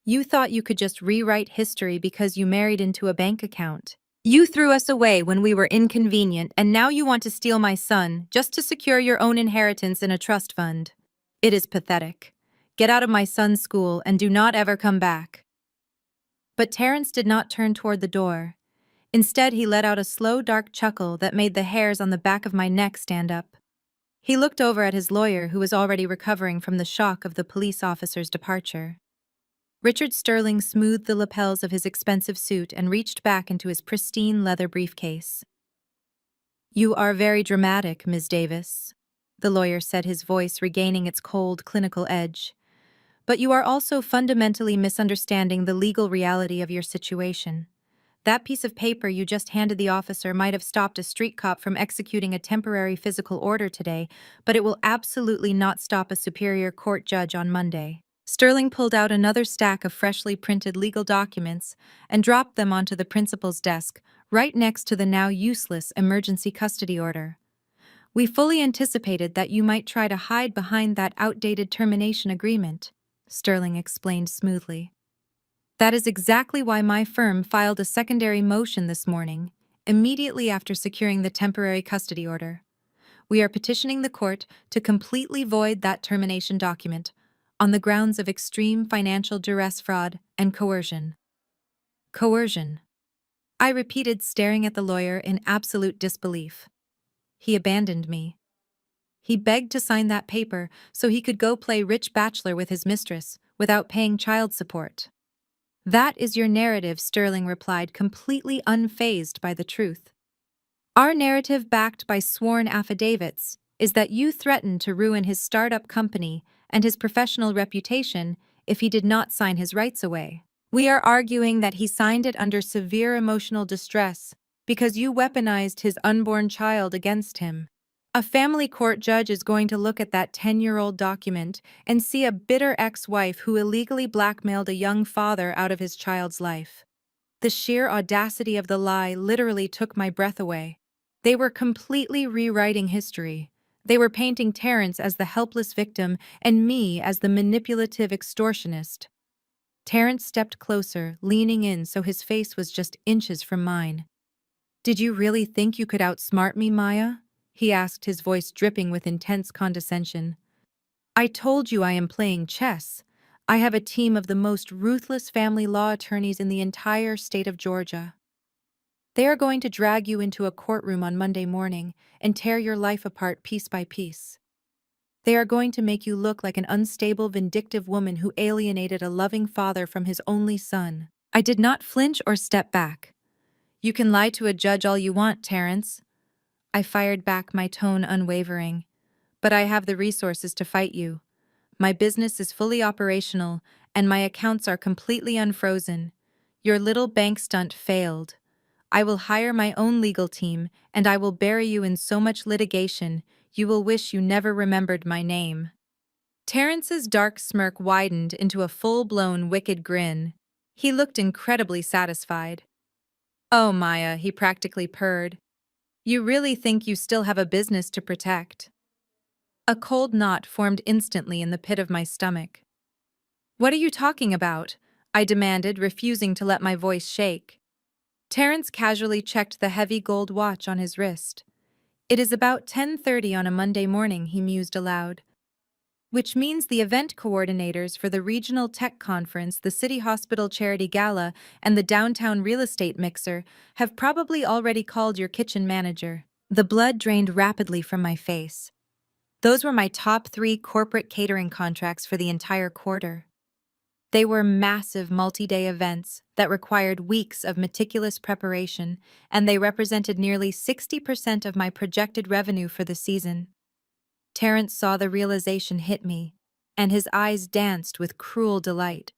S1: "You thought you could just rewrite history because you married into a bank account. You threw us away when we were inconvenient, and now you want to steal my son just to secure your own inheritance in a trust fund. It is pathetic. Get out of my son's school and do not ever come back." But Terrence did not turn toward the door. Instead, he let out a slow, dark chuckle that made the hairs on the back of my neck stand up. He looked over at his lawyer, who was already recovering from the shock of the police officer's departure. Richard Sterling smoothed the lapels of his expensive suit and reached back into his pristine leather briefcase. "You are very dramatic, Ms. Davis," the lawyer said, his voice regaining its cold, clinical edge. "But you are also fundamentally misunderstanding the legal reality of your situation. That piece of paper you just handed the officer might have stopped a street cop from executing a temporary physical order today, but it will absolutely not stop a superior court judge on Monday." Sterling pulled out another stack of freshly printed legal documents and dropped them onto the principal's desk, right next to the now useless emergency custody order. "We fully anticipated that you might try to hide behind that outdated termination agreement," Sterling explained smoothly. "That is exactly why my firm filed a secondary motion this morning, immediately after securing the temporary custody order. We are petitioning the court to completely void that termination document on the grounds of extreme financial duress, fraud, and coercion." Coercion, I repeated, staring at the lawyer in absolute disbelief. "He abandoned me. He begged to sign that paper so he could go play rich bachelor with his mistress without paying child support." "That is your narrative," Sterling replied, completely unfazed by the truth. "Our narrative, backed by sworn affidavits, is that you threatened to ruin his startup company and his professional reputation if he did not sign his rights away. We are arguing that he signed it under severe emotional distress because you weaponized his unborn child against him. A family court judge is going to look at that 10-year-old document and see a bitter ex-wife who illegally blackmailed a young father out of his child's life." The sheer audacity of the lie literally took my breath away. They were completely rewriting history. They were painting Terrence as the helpless victim and me as the manipulative extortionist. Terrence stepped closer, leaning in so his face was just inches from mine. "Did you really think you could outsmart me, Maya?" he asked, his voice dripping with intense condescension. "I told you I am playing chess. I have a team of the most ruthless family law attorneys in the entire state of Georgia. They are going to drag you into a courtroom on Monday morning and tear your life apart piece by piece. They are going to make you look like an unstable, vindictive woman who alienated a loving father from his only son." I did not flinch or step back. "You can lie to a judge all you want, Terrence," I fired back, my tone unwavering. "But I have the resources to fight you. My business is fully operational, and my accounts are completely unfrozen. Your little bank stunt failed. I will hire my own legal team, and I will bury you in so much litigation, you will wish you never remembered my name." Terrence's dark smirk widened into a full-blown wicked grin. He looked incredibly satisfied. "Oh, Maya," he practically purred. "You really think you still have a business to protect?" A cold knot formed instantly in the pit of my stomach. "What are you talking about?" I demanded, refusing to let my voice shake. Terrence casually checked the heavy gold watch on his wrist. "It is about 10:30 on a Monday morning," he mused aloud. "Which means the event coordinators for the Regional Tech Conference, the City Hospital Charity Gala, and the Downtown Real Estate Mixer have probably already called your kitchen manager." The blood drained rapidly from my face. Those were my top 3 corporate catering contracts for the entire quarter. They were massive multi-day events that required weeks of meticulous preparation, and they represented nearly 60% of my projected revenue for the season. Terrence saw the realization hit me, and his eyes danced with cruel delight.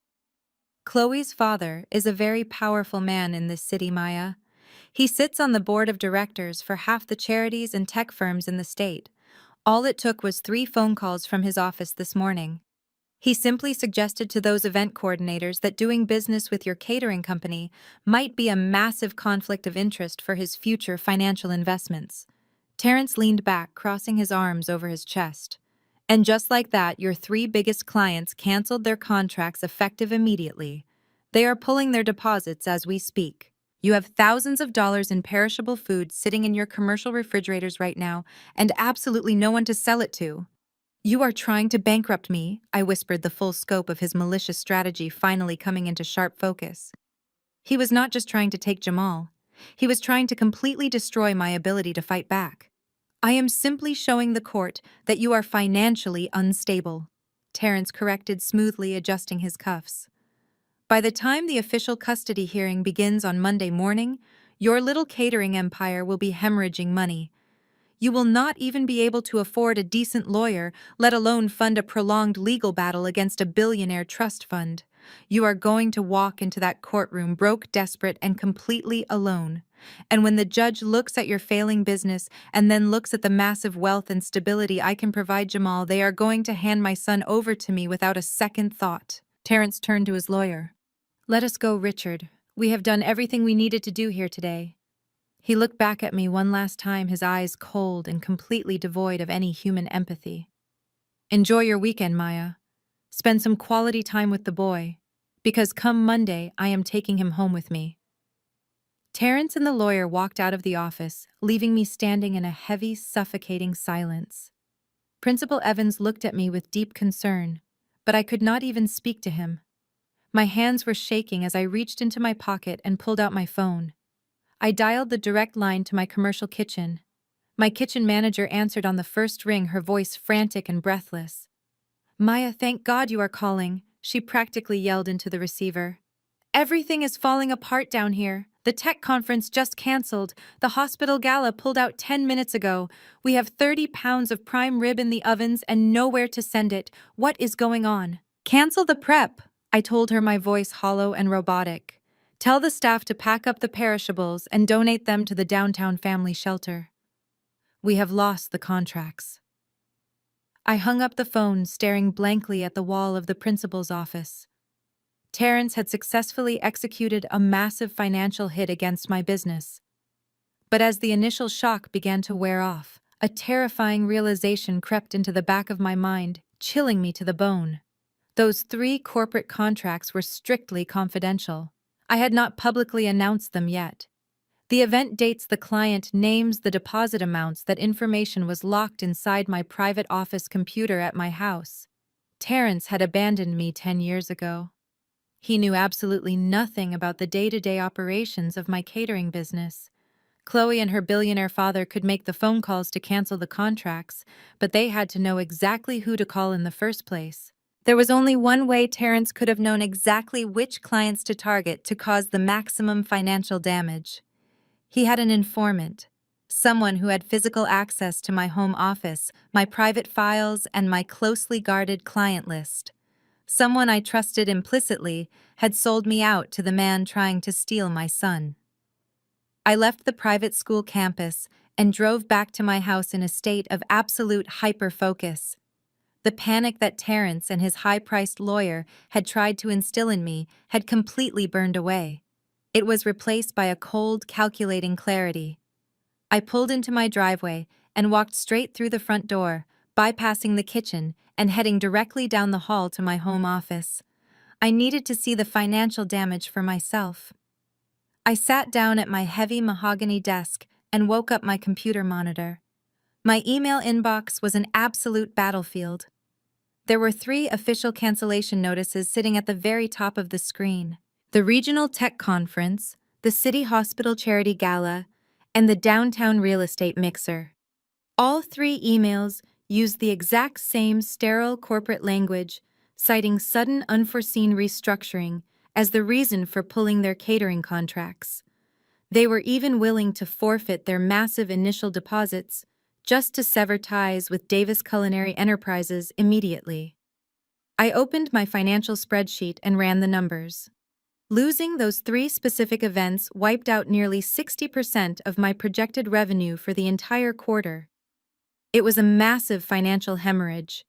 S1: "Chloe's father is a very powerful man in this city, Maya. He sits on the board of directors for half the charities and tech firms in the state. All it took was 3 phone calls from his office this morning. He simply suggested to those event coordinators that doing business with your catering company might be a massive conflict of interest for his future financial investments." Terrence leaned back, crossing his arms over his chest. "And just like that, your 3 biggest clients canceled their contracts effective immediately. They are pulling their deposits as we speak. You have thousands of dollars in perishable food sitting in your commercial refrigerators right now, and absolutely no one to sell it to." "You are trying to bankrupt me," I whispered, the full scope of his malicious strategy finally coming into sharp focus. He was not just trying to take Jamal. He was trying to completely destroy my ability to fight back. "I am simply showing the court that you are financially unstable," Terrence corrected smoothly, adjusting his cuffs. By the time the official custody hearing begins on Monday morning, your little catering empire will be hemorrhaging money. You will not even be able to afford a decent lawyer, let alone fund a prolonged legal battle against a billionaire trust fund. You are going to walk into that courtroom broke, desperate, and completely alone. And when the judge looks at your failing business and then looks at the massive wealth and stability I can provide Jamal, they are going to hand my son over to me without a second thought. Terrence turned to his lawyer. Let us go, Richard. We have done everything we needed to do here today. He looked back at me one last time, his eyes cold and completely devoid of any human empathy. Enjoy your weekend, Maya. Spend some quality time with the boy, because come Monday, I am taking him home with me. Terrence and the lawyer walked out of the office, leaving me standing in a heavy, suffocating silence. Principal Evans looked at me with deep concern, but I could not even speak to him. My hands were shaking as I reached into my pocket and pulled out my phone. I dialed the direct line to my commercial kitchen. My kitchen manager answered on the first ring, her voice frantic and breathless. Maya, thank God you are calling, she practically yelled into the receiver. Everything is falling apart down here. The tech conference just canceled. The hospital gala pulled out 10 minutes ago. We have 30 pounds of prime rib in the ovens and nowhere to send it. What is going on? Cancel the prep, I told her, my voice hollow and robotic. Tell the staff to pack up the perishables and donate them to the downtown family shelter. We have lost the contracts. I hung up the phone, staring blankly at the wall of the principal's office. Terrence had successfully executed a massive financial hit against my business. But as the initial shock began to wear off, a terrifying realization crept into the back of my mind, chilling me to the bone. Those 3 corporate contracts were strictly confidential. I had not publicly announced them yet. The event dates, the client names, the deposit amounts. That information was locked inside my private office computer at my house. Terrence had abandoned me 10 years ago. He knew absolutely nothing about the day-to-day operations of my catering business. Chloe and her billionaire father could make the phone calls to cancel the contracts, but they had to know exactly who to call in the first place. There was only one way Terrence could have known exactly which clients to target to cause the maximum financial damage. He had an informant, someone who had physical access to my home office, my private files, and my closely guarded client list. Someone I trusted implicitly had sold me out to the man trying to steal my son. I left the private school campus and drove back to my house in a state of absolute hyper-focus. The panic that Terrence and his high-priced lawyer had tried to instill in me had completely burned away. It was replaced by a cold, calculating clarity. I pulled into my driveway and walked straight through the front door, bypassing the kitchen and heading directly down the hall to my home office. I needed to see the financial damage for myself. I sat down at my heavy mahogany desk and woke up my computer monitor. My email inbox was an absolute battlefield. There were 3 official cancellation notices sitting at the very top of the screen: the Regional Tech Conference, the City Hospital Charity Gala, and the Downtown Real Estate Mixer. All 3 emails used the exact same sterile corporate language, citing sudden unforeseen restructuring as the reason for pulling their catering contracts. They were even willing to forfeit their massive initial deposits just to sever ties with Davis Culinary Enterprises immediately. I opened my financial spreadsheet and ran the numbers. Losing those 3 specific events wiped out nearly 60% of my projected revenue for the entire quarter. It was a massive financial hemorrhage.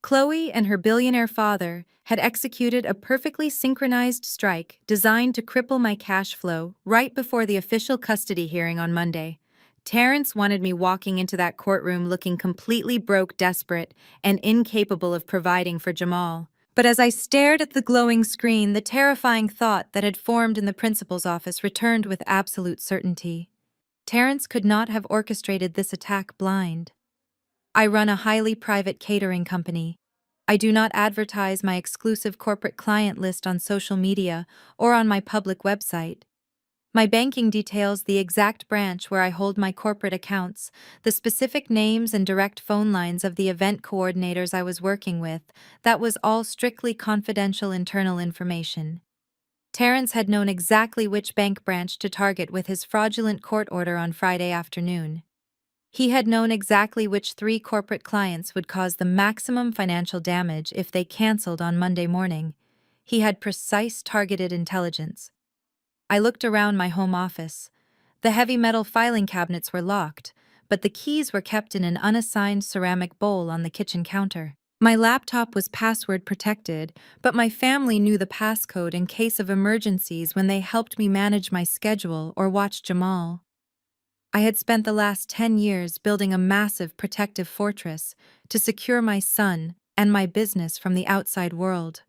S1: Chloe and her billionaire father had executed a perfectly synchronized strike designed to cripple my cash flow right before the official custody hearing on Monday. Terrence wanted me walking into that courtroom looking completely broke, desperate, and incapable of providing for Jamal. But as I stared at the glowing screen, the terrifying thought that had formed in the principal's office returned with absolute certainty. Terrence could not have orchestrated this attack blind. I run a highly private catering company. I do not advertise my exclusive corporate client list on social media or on my public website. My banking details the exact branch where I hold my corporate accounts, the specific names and direct phone lines of the event coordinators I was working with. That was all strictly confidential internal information. Terrence had known exactly which bank branch to target with his fraudulent court order on Friday afternoon. He had known exactly which 3 corporate clients would cause the maximum financial damage if they canceled on Monday morning. He had precise targeted intelligence. I looked around my home office. The heavy metal filing cabinets were locked, but the keys were kept in an unassigned ceramic bowl on the kitchen counter. My laptop was password protected, but my family knew the passcode in case of emergencies when they helped me manage my schedule or watch Jamal. I had spent the last 10 years building a massive protective fortress to secure my son and my business from the outside world.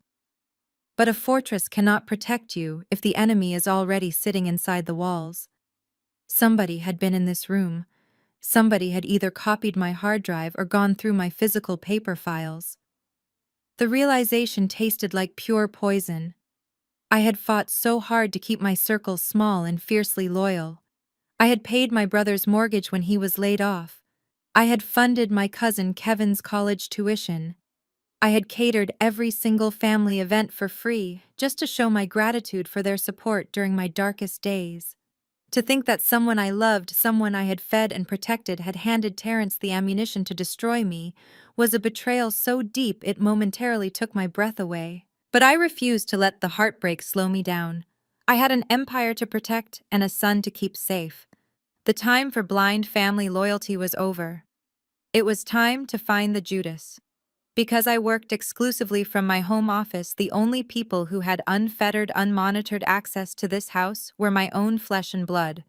S1: But a fortress cannot protect you if the enemy is already sitting inside the walls. Somebody had been in this room. Somebody had either copied my hard drive or gone through my physical paper files. The realization tasted like pure poison. I had fought so hard to keep my circle small and fiercely loyal. I had paid my brother's mortgage when he was laid off. I had funded my cousin Kevin's college tuition. I had catered every single family event for free just to show my gratitude for their support during my darkest days. To think that someone I loved, someone I had fed and protected, had handed Terrence the ammunition to destroy me was a betrayal so deep it momentarily took my breath away. But I refused to let the heartbreak slow me down. I had an empire to protect and a son to keep safe. The time for blind family loyalty was over. It was time to find the Judas. Because I worked exclusively from my home office, the only people who had unfettered, unmonitored access to this house were my own flesh and blood.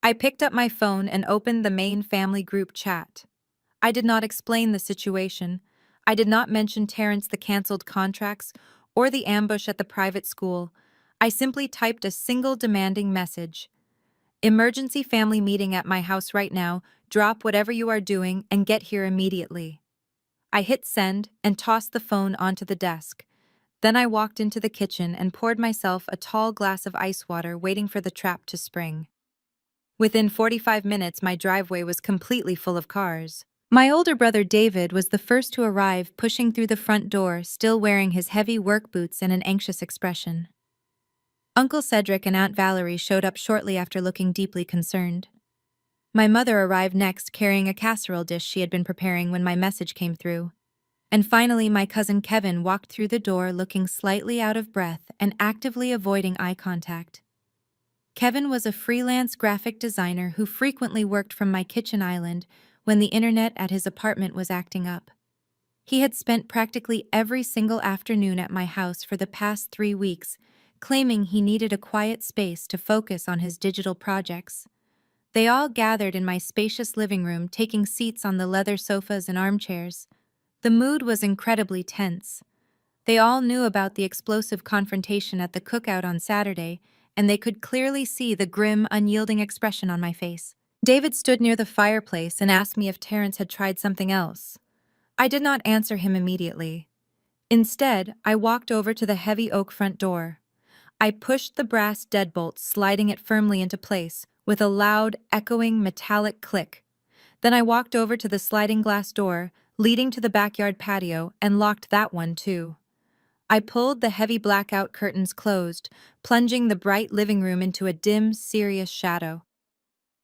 S1: I picked up my phone and opened the main family group chat. I did not explain the situation. I did not mention Terrence, the canceled contracts, or the ambush at the private school. I simply typed a single demanding message. Emergency family meeting at my house right now. Drop whatever you are doing and get here immediately. I hit send and tossed the phone onto the desk. Then I walked into the kitchen and poured myself a tall glass of ice water, waiting for the trap to spring. Within 45 minutes, my driveway was completely full of cars. My older brother David was the first to arrive, pushing through the front door, still wearing his heavy work boots and an anxious expression. Uncle Cedric and Aunt Valerie showed up shortly after, looking deeply concerned. My mother arrived next, carrying a casserole dish she had been preparing when my message came through. And finally, my cousin Kevin walked through the door, looking slightly out of breath and actively avoiding eye contact. Kevin was a freelance graphic designer who frequently worked from my kitchen island when the internet at his apartment was acting up. He had spent practically every single afternoon at my house for the past 3 weeks, claiming he needed a quiet space to focus on his digital projects. They all gathered in my spacious living room, taking seats on the leather sofas and armchairs. The mood was incredibly tense. They all knew about the explosive confrontation at the cookout on Saturday, and they could clearly see the grim, unyielding expression on my face. David stood near the fireplace and asked me if Terrence had tried something else. I did not answer him immediately. Instead, I walked over to the heavy oak front door. I pushed the brass deadbolt, sliding it firmly into place, with a loud, echoing, metallic click. Then I walked over to the sliding glass door, leading to the backyard patio, and locked that one too. I pulled the heavy blackout curtains closed, plunging the bright living room into a dim, serious shadow.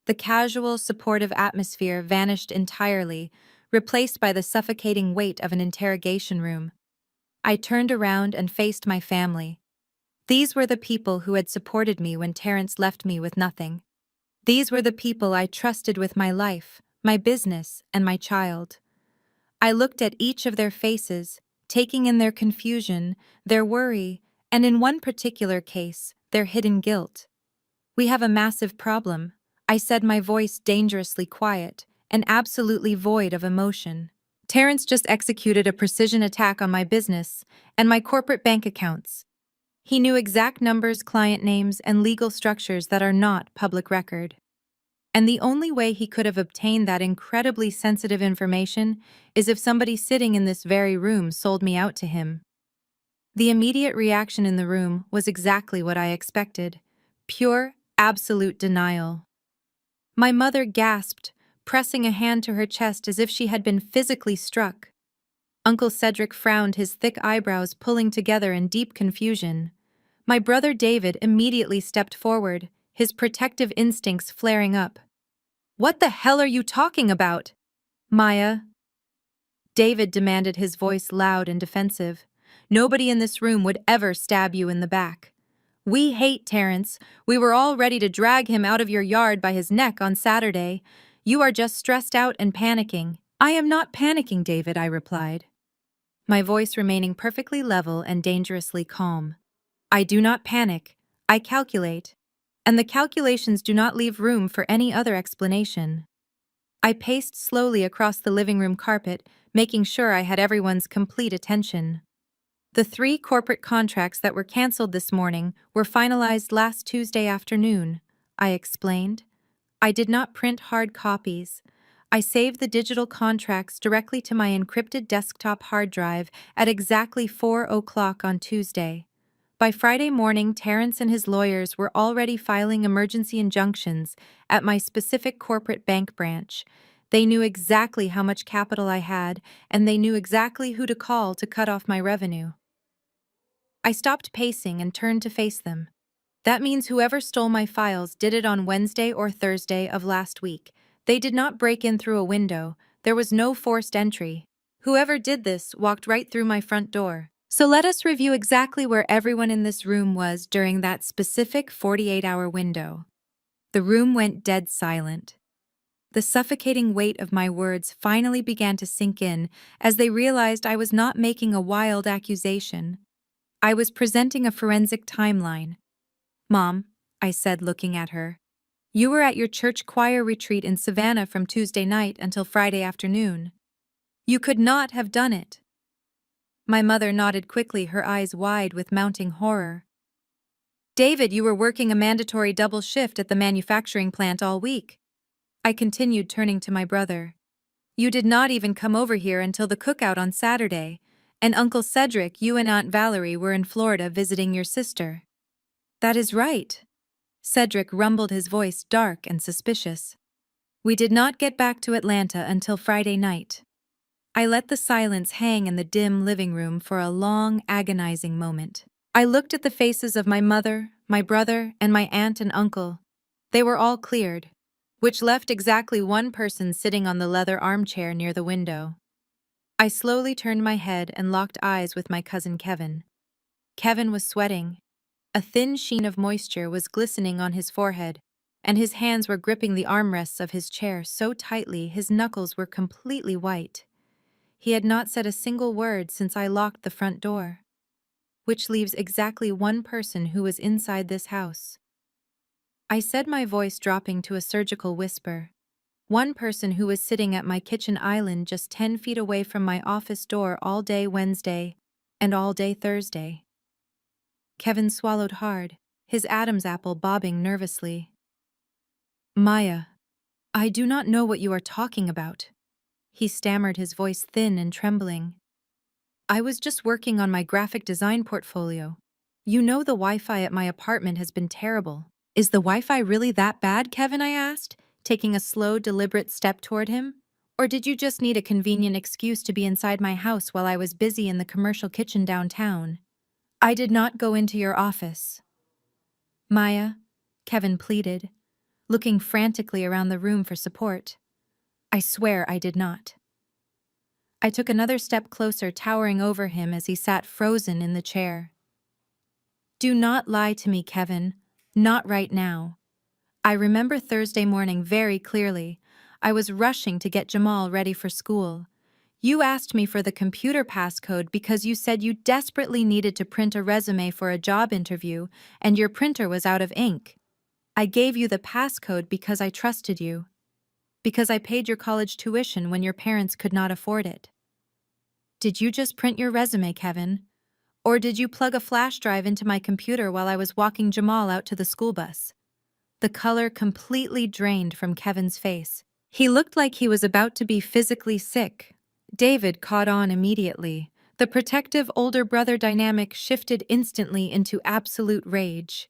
S1: The casual, supportive atmosphere vanished entirely, replaced by the suffocating weight of an interrogation room. I turned around and faced my family. These were the people who had supported me when Terrence left me with nothing. These were the people I trusted with my life, my business, and my child. I looked at each of their faces, taking in their confusion, their worry, and in one particular case, their hidden guilt. "We have a massive problem," I said, my voice dangerously quiet and absolutely void of emotion. "Terrence just executed a precision attack on my business and my corporate bank accounts. He knew exact numbers, client names, and legal structures that are not public record. And the only way he could have obtained that incredibly sensitive information is if somebody sitting in this very room sold me out to him." The immediate reaction in the room was exactly what I expected: pure, absolute denial. My mother gasped, pressing a hand to her chest as if she had been physically struck. Uncle Cedric frowned, his thick eyebrows pulling together in deep confusion. My brother David immediately stepped forward, his protective instincts flaring up. "What the hell are you talking about?" "Maya," David demanded, his voice loud and defensive. "Nobody in this room would ever stab you in the back. We hate Terrence. We were all ready to drag him out of your yard by his neck on Saturday. You are just stressed out and panicking." "I am not panicking, David," I replied, my voice remaining perfectly level and dangerously calm. "I do not panic. I calculate. And the calculations do not leave room for any other explanation." I paced slowly across the living room carpet, making sure I had everyone's complete attention. "The 3 corporate contracts that were canceled this morning were finalized last Tuesday afternoon," I explained. "I did not print hard copies. I saved the digital contracts directly to my encrypted desktop hard drive at exactly 4 o'clock on Tuesday. By Friday morning, Terrence and his lawyers were already filing emergency injunctions at my specific corporate bank branch. They knew exactly how much capital I had, and they knew exactly who to call to cut off my revenue." I stopped pacing and turned to face them. "That means whoever stole my files did it on Wednesday or Thursday of last week. They did not break in through a window. There was no forced entry. Whoever did this walked right through my front door. So let us review exactly where everyone in this room was during that specific 48-hour window." The room went dead silent. The suffocating weight of my words finally began to sink in as they realized I was not making a wild accusation. I was presenting a forensic timeline. "Mom," I said, looking at her, "you were at your church choir retreat in Savannah from Tuesday night until Friday afternoon. You could not have done it." My mother nodded quickly, her eyes wide with mounting horror. "David, you were working a mandatory double shift at the manufacturing plant all week." I continued, turning to my brother. "You did not even come over here until the cookout on Saturday, and Uncle Cedric, you and Aunt Valerie were in Florida visiting your sister." "That is right." Cedric rumbled, his voice dark and suspicious. "We did not get back to Atlanta until Friday night." I let the silence hang in the dim living room for a long, agonizing moment. I looked at the faces of my mother, my brother, and my aunt and uncle. They were all cleared, which left exactly one person sitting on the leather armchair near the window. I slowly turned my head and locked eyes with my cousin Kevin. Kevin was sweating. A thin sheen of moisture was glistening on his forehead, and his hands were gripping the armrests of his chair so tightly his knuckles were completely white. He had not said a single word since I locked the front door, which leaves exactly one person who was inside this house. I said, my voice dropping to a surgical whisper. One person who was sitting at my kitchen island just 10 feet away from my office door all day Wednesday and all day Thursday. Kevin swallowed hard, his Adam's apple bobbing nervously. "Maya, I do not know what you are talking about," he stammered, his voice thin and trembling. "I was just working on my graphic design portfolio. You know the Wi-Fi at my apartment has been terrible." "Is the Wi-Fi really that bad, Kevin?" I asked, taking a slow, deliberate step toward him. "Or did you just need a convenient excuse to be inside my house while I was busy in the commercial kitchen downtown?" "I did not go into your office." "Maya," Kevin pleaded, looking frantically around the room for support. "I swear I did not." I took another step closer, towering over him as he sat frozen in the chair. "Do not lie to me, Kevin. Not right now." I remember Thursday morning very clearly. I was rushing to get Jamal ready for school. You asked me for the computer passcode because you said you desperately needed to print a resume for a job interview and your printer was out of ink. I gave you the passcode because I trusted you. Because I paid your college tuition when your parents could not afford it. Did you just print your resume, Kevin? Or did you plug a flash drive into my computer while I was walking Jamal out to the school bus? The color completely drained from Kevin's face. He looked like he was about to be physically sick. David caught on immediately. The protective older brother dynamic shifted instantly into absolute rage.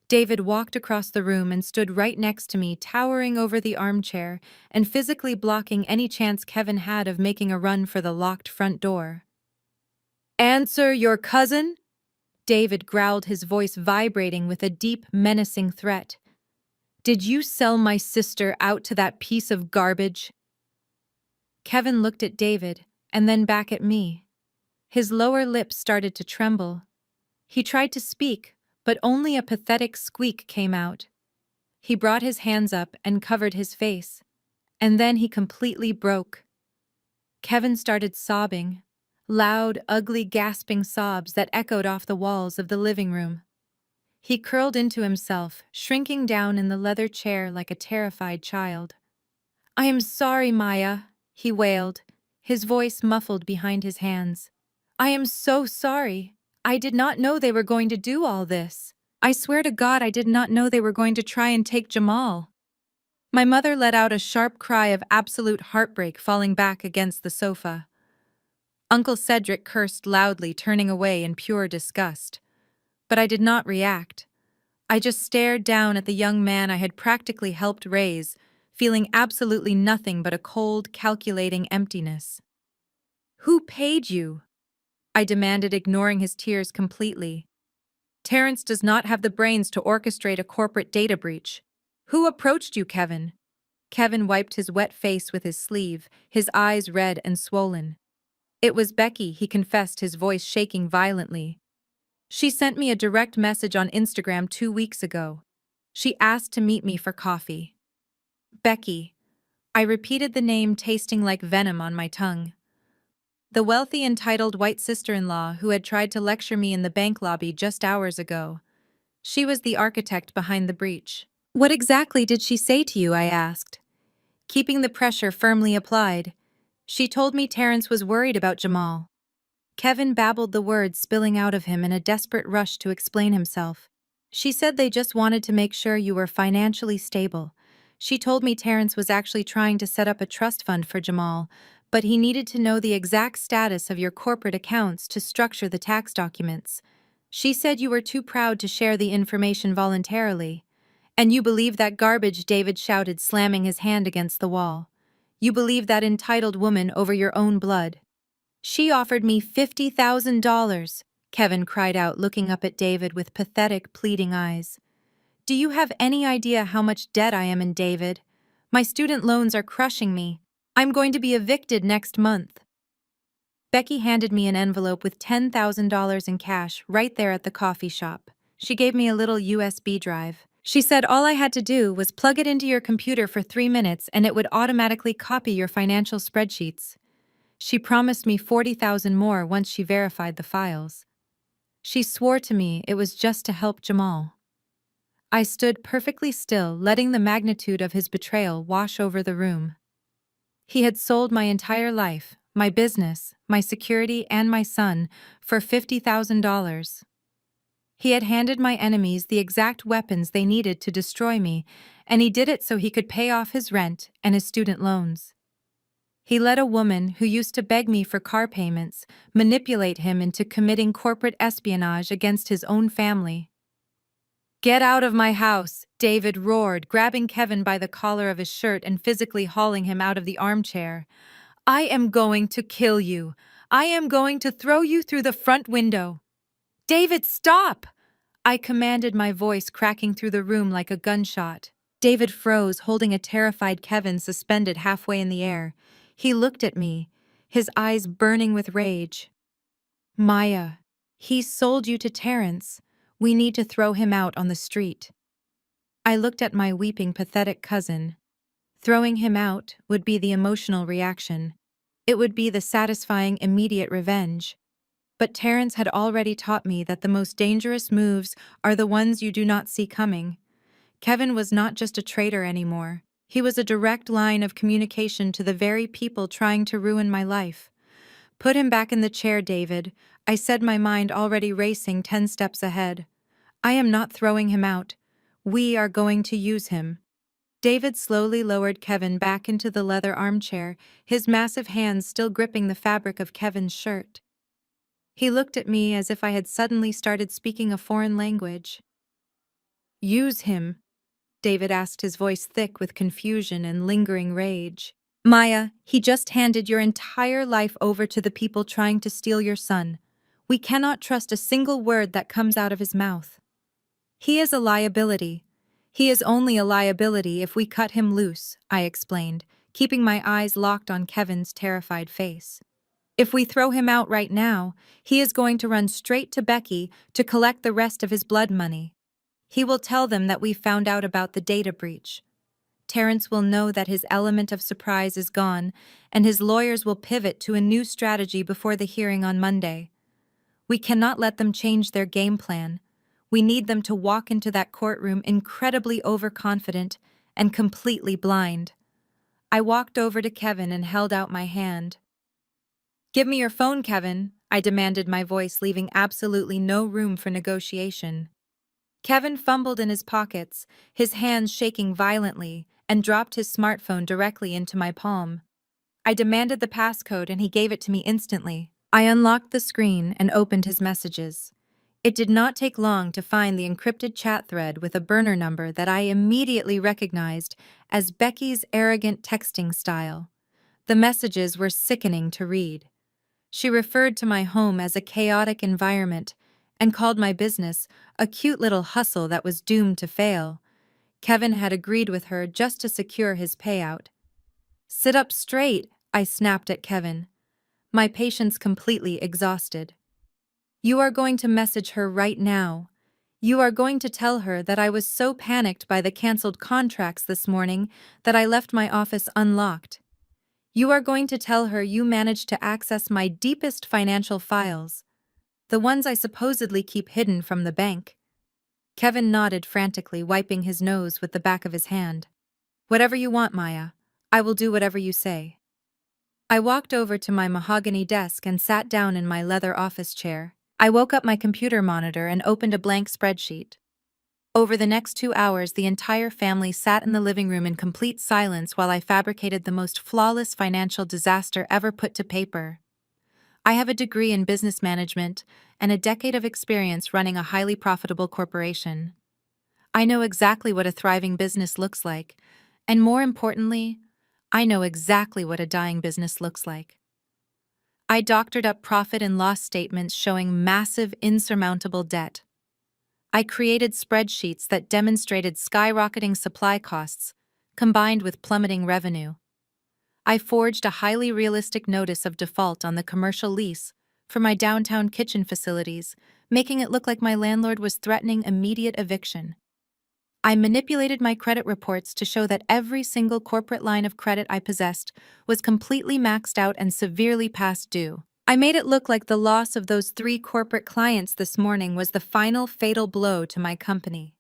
S1: David walked across the room and stood right next to me, towering over the armchair and physically blocking any chance Kevin had of making a run for the locked front door. "Answer your cousin?" David growled, his voice vibrating with a deep, menacing threat. "Did you sell my sister out to that piece of garbage?" Kevin looked at David, and then back at me. His lower lip started to tremble. He tried to speak, but only a pathetic squeak came out. He brought his hands up and covered his face, and then he completely broke. Kevin started sobbing, loud, ugly, gasping sobs that echoed off the walls of the living room. He curled into himself, shrinking down in the leather chair like a terrified child. "I am sorry, Maya," he wailed, his voice muffled behind his hands. "I am so sorry. I did not know they were going to do all this. I swear to God, I did not know they were going to try and take Jamal." My mother let out a sharp cry of absolute heartbreak, falling back against the sofa. Uncle Cedric cursed loudly, turning away in pure disgust. But I did not react. I just stared down at the young man I had practically helped raise, feeling absolutely nothing but a cold, calculating emptiness. "Who paid you?" I demanded, ignoring his tears completely. "Terrence does not have the brains to orchestrate a corporate data breach. Who approached you, Kevin?" Kevin wiped his wet face with his sleeve, his eyes red and swollen. "It was Becky," he confessed, his voice shaking violently. "She sent me a direct message on Instagram 2 weeks ago. She asked to meet me for coffee." Becky. I repeated the name, tasting like venom on my tongue. The wealthy, entitled white sister-in-law who had tried to lecture me in the bank lobby just hours ago. She was the architect behind the breach. "What exactly did she say to you?" I asked, keeping the pressure firmly applied. "She told me Terrence was worried about Jamal." Kevin babbled, the words spilling out of him in a desperate rush to explain himself. "She said they just wanted to make sure you were financially stable. She told me Terrence was actually trying to set up a trust fund for Jamal, but he needed to know the exact status of your corporate accounts to structure the tax documents. She said you were too proud to share the information voluntarily. And you believe that garbage," David shouted, slamming his hand against the wall. "You believe that entitled woman over your own blood." "She offered me $50,000, Kevin cried out, looking up at David with pathetic, pleading eyes. "Do you have any idea how much debt I am in, David? My student loans are crushing me. I'm going to be evicted next month." Becky handed me an envelope with $10,000 in cash right there at the coffee shop. She gave me a little USB drive. She said all I had to do was plug it into your computer for 3 minutes and it would automatically copy your financial spreadsheets. She promised me 40,000 more once she verified the files. She swore to me it was just to help Jamal. I stood perfectly still, letting the magnitude of his betrayal wash over the room. He had sold my entire life, my business, my security, and my son for $50,000. He had handed my enemies the exact weapons they needed to destroy me, and he did it so he could pay off his rent and his student loans. He let a woman who used to beg me for car payments manipulate him into committing corporate espionage against his own family. "Get out of my house," David roared, grabbing Kevin by the collar of his shirt and physically hauling him out of the armchair. "I am going to kill you. I am going to throw you through the front window." "David, stop!" I commanded, my voice cracking through the room like a gunshot. David froze, holding a terrified Kevin suspended halfway in the air. He looked at me, his eyes burning with rage. "Maya, he sold you to Terrence. We need to throw him out on the street." I looked at my weeping, pathetic cousin. Throwing him out would be the emotional reaction. It would be the satisfying, immediate revenge. But Terrence had already taught me that the most dangerous moves are the ones you do not see coming. Kevin was not just a traitor anymore. He was a direct line of communication to the very people trying to ruin my life. "Put him back in the chair, David," I said, my mind already racing 10 steps ahead. "I am not throwing him out. We are going to use him." David slowly lowered Kevin back into the leather armchair, his massive hands still gripping the fabric of Kevin's shirt. He looked at me as if I had suddenly started speaking a foreign language. "Use him?" David asked, his voice thick with confusion and lingering rage. "Maya, he just handed your entire life over to the people trying to steal your son. We cannot trust a single word that comes out of his mouth. He is a liability. He is only a liability if we cut him loose, I explained, keeping my eyes locked on Kevin's terrified face. If we throw him out right now, he is going to run straight to Becky to collect the rest of his blood money. He will tell them that we found out about the data breach. Terrence will know that his element of surprise is gone, and his lawyers will pivot to a new strategy before the hearing on Monday. We cannot let them change their game plan. We need them to walk into that courtroom incredibly overconfident and completely blind. I walked over to Kevin and held out my hand. "Give me your phone, Kevin," I demanded, my voice leaving absolutely no room for negotiation. Kevin fumbled in his pockets, his hands shaking violently, and dropped his smartphone directly into my palm. I demanded the passcode and he gave it to me instantly. I unlocked the screen and opened his messages. It did not take long to find the encrypted chat thread with a burner number that I immediately recognized as Becky's arrogant texting style. The messages were sickening to read. She referred to my home as a chaotic environment and called my business a cute little hustle that was doomed to fail. Kevin had agreed with her just to secure his payout. "Sit up straight," I snapped at Kevin, my patience completely exhausted. "You are going to message her right now. You are going to tell her that I was so panicked by the canceled contracts this morning that I left my office unlocked. You are going to tell her you managed to access my deepest financial files, the ones I supposedly keep hidden from the bank." Kevin nodded frantically, wiping his nose with the back of his hand. "Whatever you want, Maya. I will do whatever you say." I walked over to my mahogany desk and sat down in my leather office chair. I woke up my computer monitor and opened a blank spreadsheet. Over the next 2 hours, the entire family sat in the living room in complete silence while I fabricated the most flawless financial disaster ever put to paper. I have a degree in business management and a decade of experience running a highly profitable corporation. I know exactly what a thriving business looks like, and more importantly, I know exactly what a dying business looks like. I doctored up profit and loss statements showing massive, insurmountable debt. I created spreadsheets that demonstrated skyrocketing supply costs, combined with plummeting revenue. I forged a highly realistic notice of default on the commercial lease for my downtown kitchen facilities, making it look like my landlord was threatening immediate eviction. I manipulated my credit reports to show that every single corporate line of credit I possessed was completely maxed out and severely past due. I made it look like the loss of those 3 corporate clients this morning was the final fatal blow to my company.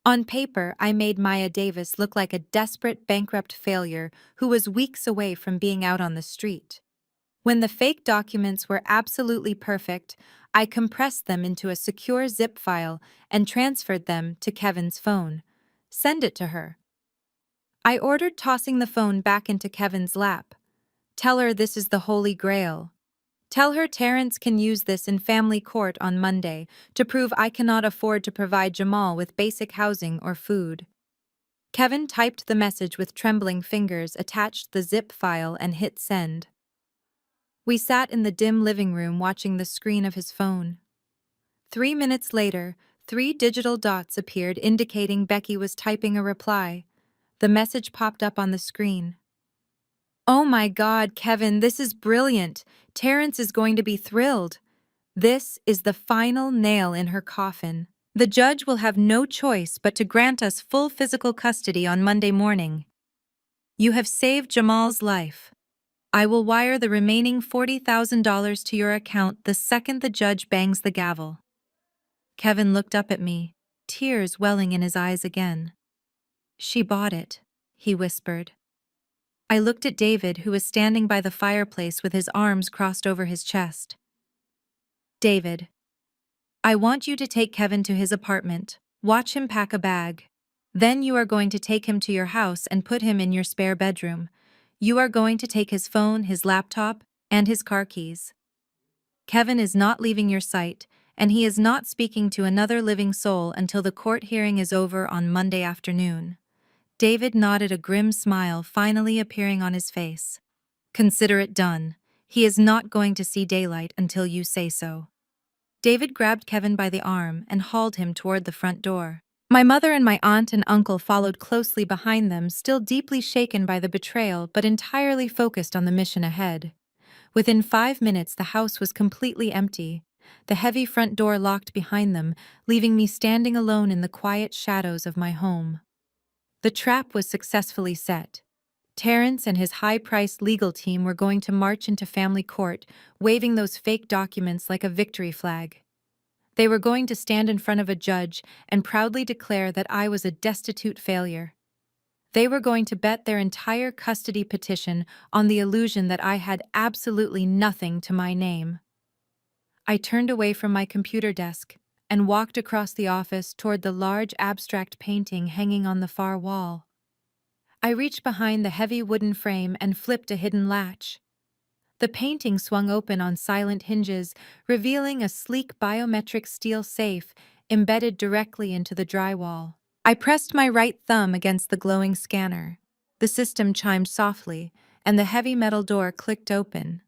S1: On paper, I made Maya Davis look like a desperate, bankrupt failure who was weeks away from being out on the street. When the fake documents were absolutely perfect, I compressed them into a secure zip file and transferred them to Kevin's phone. "Send it to her." I ordered, tossing the phone back into Kevin's lap. "Tell her this is the Holy Grail. Tell her Terrence can use this in family court on Monday to prove I cannot afford to provide Jamal with basic housing or food." Kevin typed the message with trembling fingers, attached the zip file, and hit send. We sat in the dim living room watching the screen of his phone. 3 minutes later, 3 digital dots appeared indicating Becky was typing a reply. The message popped up on the screen. "Oh my God, Kevin, this is brilliant. Terrence is going to be thrilled. This is the final nail in her coffin. The judge will have no choice but to grant us full physical custody on Monday morning. You have saved Jamal's life. I will wire the remaining $40,000 to your account the second the judge bangs the gavel." Kevin looked up at me, tears welling in his eyes again. "She bought it," he whispered. I looked at David, who was standing by the fireplace with his arms crossed over his chest. "David, I want you to take Kevin to his apartment. Watch him pack a bag. Then you are going to take him to your house and put him in your spare bedroom. You are going to take his phone, his laptop, and his car keys. Kevin is not leaving your sight, and he is not speaking to another living soul until the court hearing is over on Monday afternoon." David nodded, a grim smile finally appearing on his face. "Consider it done. He is not going to see daylight until you say so." David grabbed Kevin by the arm and hauled him toward the front door. My mother and my aunt and uncle followed closely behind them, still deeply shaken by the betrayal but entirely focused on the mission ahead. Within 5 minutes, the house was completely empty, the heavy front door locked behind them, leaving me standing alone in the quiet shadows of my home. The trap was successfully set. Terrence and his high-priced legal team were going to march into family court, waving those fake documents like a victory flag. They were going to stand in front of a judge and proudly declare that I was a destitute failure. They were going to bet their entire custody petition on the illusion that I had absolutely nothing to my name. I turned away from my computer desk and walked across the office toward the large abstract painting hanging on the far wall. I reached behind the heavy wooden frame and flipped a hidden latch. The painting swung open on silent hinges, revealing a sleek biometric steel safe embedded directly into the drywall. I pressed my right thumb against the glowing scanner. The system chimed softly, and the heavy metal door clicked open.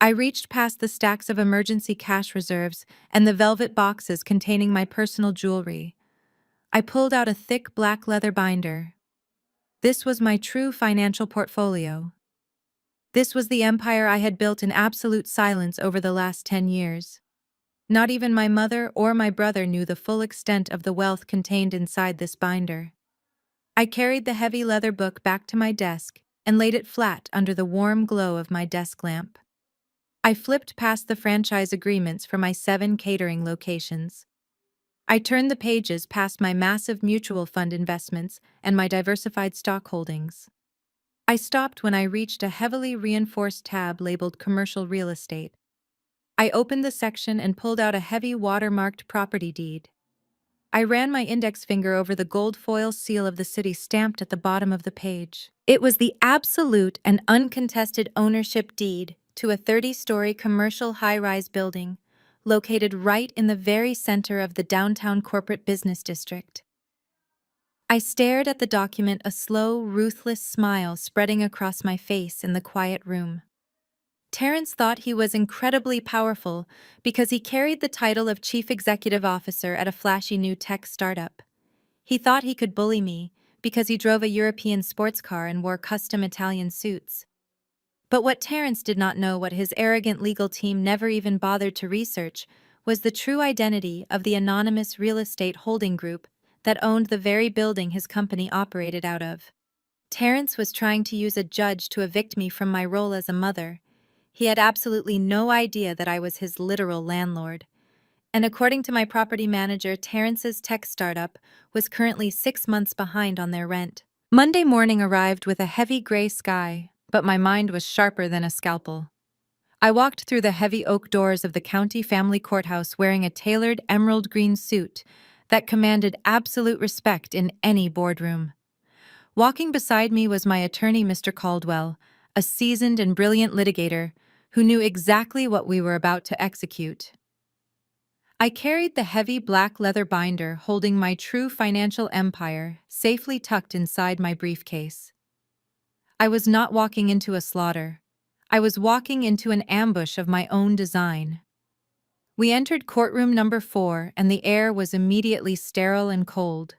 S1: I reached past the stacks of emergency cash reserves and the velvet boxes containing my personal jewelry. I pulled out a thick black leather binder. This was my true financial portfolio. This was the empire I had built in absolute silence over the last 10 years. Not even my mother or my brother knew the full extent of the wealth contained inside this binder. I carried the heavy leather book back to my desk and laid it flat under the warm glow of my desk lamp. I flipped past the franchise agreements for my 7 catering locations. I turned the pages past my massive mutual fund investments and my diversified stock holdings. I stopped when I reached a heavily reinforced tab labeled Commercial Real Estate. I opened the section and pulled out a heavy watermarked property deed. I ran my index finger over the gold foil seal of the city stamped at the bottom of the page. It was the absolute and uncontested ownership deed to a 30-story commercial high-rise building located right in the very center of the downtown corporate business district. I stared at the document, a slow, ruthless smile spreading across my face in the quiet room. Terrence thought he was incredibly powerful because he carried the title of Chief Executive Officer at a flashy new tech startup. He thought he could bully me because he drove a European sports car and wore custom Italian suits. But what Terrence did not know, what his arrogant legal team never even bothered to research, was the true identity of the anonymous real estate holding group that owned the very building his company operated out of. Terrence was trying to use a judge to evict me from my role as a mother. He had absolutely no idea that I was his literal landlord. And according to my property manager, Terrence's tech startup was currently 6 months behind on their rent. Monday morning arrived with a heavy gray sky, but my mind was sharper than a scalpel. I walked through the heavy oak doors of the county family courthouse wearing a tailored emerald green suit that commanded absolute respect in any boardroom. Walking beside me was my attorney, Mr. Caldwell, a seasoned and brilliant litigator who knew exactly what we were about to execute. I carried the heavy black leather binder holding my true financial empire safely tucked inside my briefcase. I was not walking into a slaughter. I was walking into an ambush of my own design. We entered courtroom number 4, and the air was immediately sterile and cold.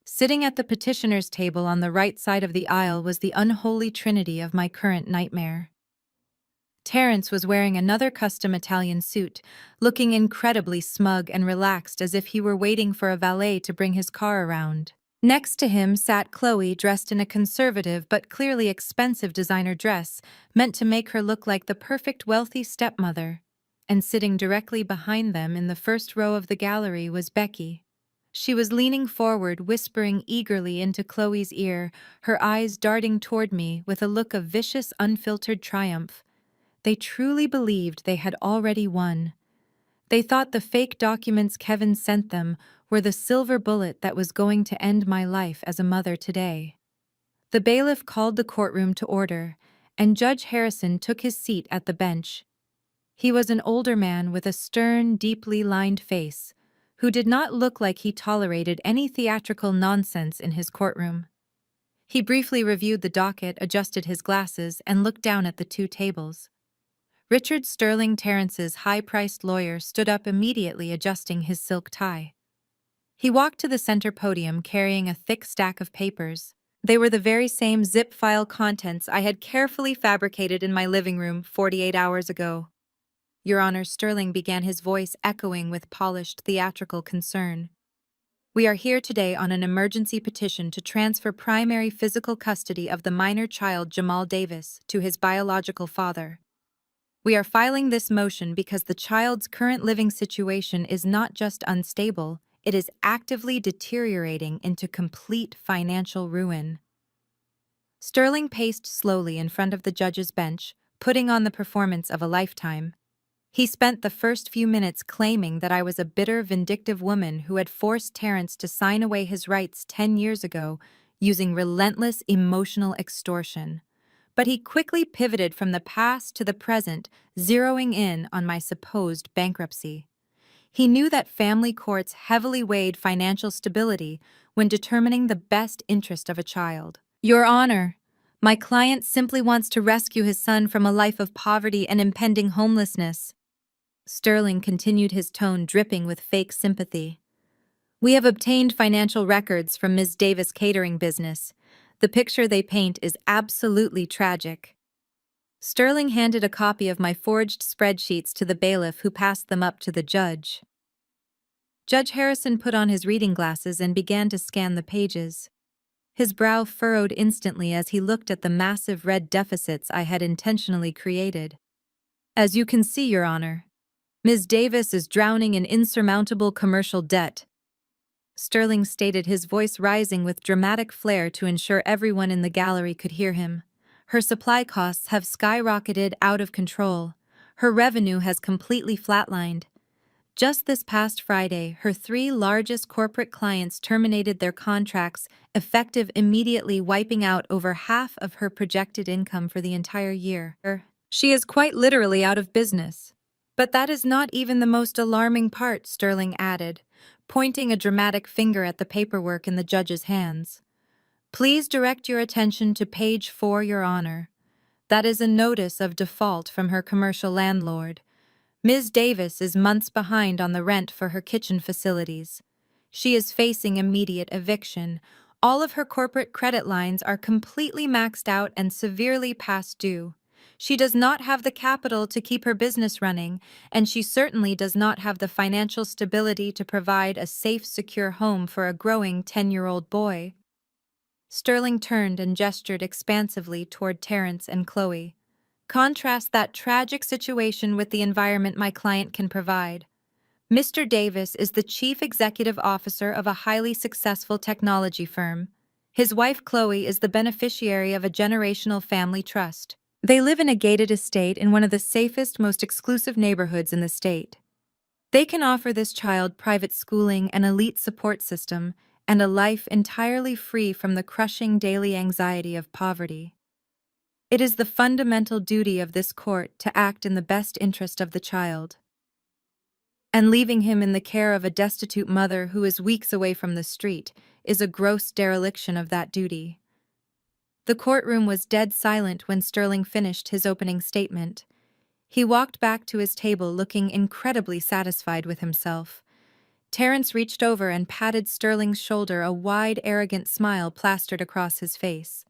S1: Sitting at the petitioner's table on the right side of the aisle was the unholy trinity of my current nightmare. Terrence was wearing another custom Italian suit, looking incredibly smug and relaxed as if he were waiting for a valet to bring his car around. Next to him sat Chloe, dressed in a conservative but clearly expensive designer dress, meant to make her look like the perfect wealthy stepmother. And sitting directly behind them in the first row of the gallery was Becky. She was leaning forward, whispering eagerly into Chloe's ear, her eyes darting toward me with a look of vicious, unfiltered triumph. They truly believed they had already won. They thought the fake documents Kevin sent them were the silver bullet that was going to end my life as a mother today. The bailiff called the courtroom to order, and Judge Harrison took his seat at the bench. He was an older man with a stern, deeply lined face, who did not look like he tolerated any theatrical nonsense in his courtroom. He briefly reviewed the docket, adjusted his glasses, and looked down at the 2 tables. Richard Sterling Terrence's high-priced lawyer stood up immediately, adjusting his silk tie. He walked to the center podium carrying a thick stack of papers. They were the very same zip file contents I had carefully fabricated in my living room 48 hours ago. Your Honor, Sterling began, his voice echoing with polished theatrical concern. We are here today on an emergency petition to transfer primary physical custody of the minor child Jamal Davis to his biological father. We are filing this motion because the child's current living situation is not just unstable, it is actively deteriorating into complete financial ruin. Sterling paced slowly in front of the judge's bench, putting on the performance of a lifetime. He spent the first few minutes claiming that I was a bitter, vindictive woman who had forced Terrence to sign away his rights 10 years ago using relentless emotional extortion. But he quickly pivoted from the past to the present, zeroing in on my supposed bankruptcy. He knew that family courts heavily weighed financial stability when determining the best interest of a child. Your Honor, my client simply wants to rescue his son from a life of poverty and impending homelessness. Sterling continued, his tone dripping with fake sympathy. We have obtained financial records from Ms. Davis' catering business. The picture they paint is absolutely tragic. Sterling handed a copy of my forged spreadsheets to the bailiff, who passed them up to the judge. Judge Harrison put on his reading glasses and began to scan the pages. His brow furrowed instantly as he looked at the massive red deficits I had intentionally created. As you can see, Your Honor, Ms. Davis is drowning in insurmountable commercial debt. Sterling stated, his voice rising with dramatic flair to ensure everyone in the gallery could hear him. Her supply costs have skyrocketed out of control. Her revenue has completely flatlined. Just this past Friday, her 3 largest corporate clients terminated their contracts, effective immediately, wiping out over half of her projected income for the entire year. She is quite literally out of business. But that is not even the most alarming part, Sterling added, pointing a dramatic finger at the paperwork in the judge's hands. Please direct your attention to page 4, Your Honor. That is a notice of default from her commercial landlord. Ms. Davis is months behind on the rent for her kitchen facilities. She is facing immediate eviction. All of her corporate credit lines are completely maxed out and severely past due. She does not have the capital to keep her business running, and she certainly does not have the financial stability to provide a safe, secure home for a growing 10-year-old boy. Sterling turned and gestured expansively toward Terrence and Chloe. Contrast that tragic situation with the environment my client can provide. Mr. Davis is the chief executive officer of a highly successful technology firm. His wife Chloe is the beneficiary of a generational family trust. They live in a gated estate in one of the safest, most exclusive neighborhoods in the state. They can offer this child private schooling, an elite support system, and a life entirely free from the crushing daily anxiety of poverty. It is the fundamental duty of this court to act in the best interest of the child. And leaving him in the care of a destitute mother who is weeks away from the street is a gross dereliction of that duty. The courtroom was dead silent when Sterling finished his opening statement. He walked back to his table looking incredibly satisfied with himself. Terrence reached over and patted Sterling's shoulder, a wide, arrogant smile plastered across his face.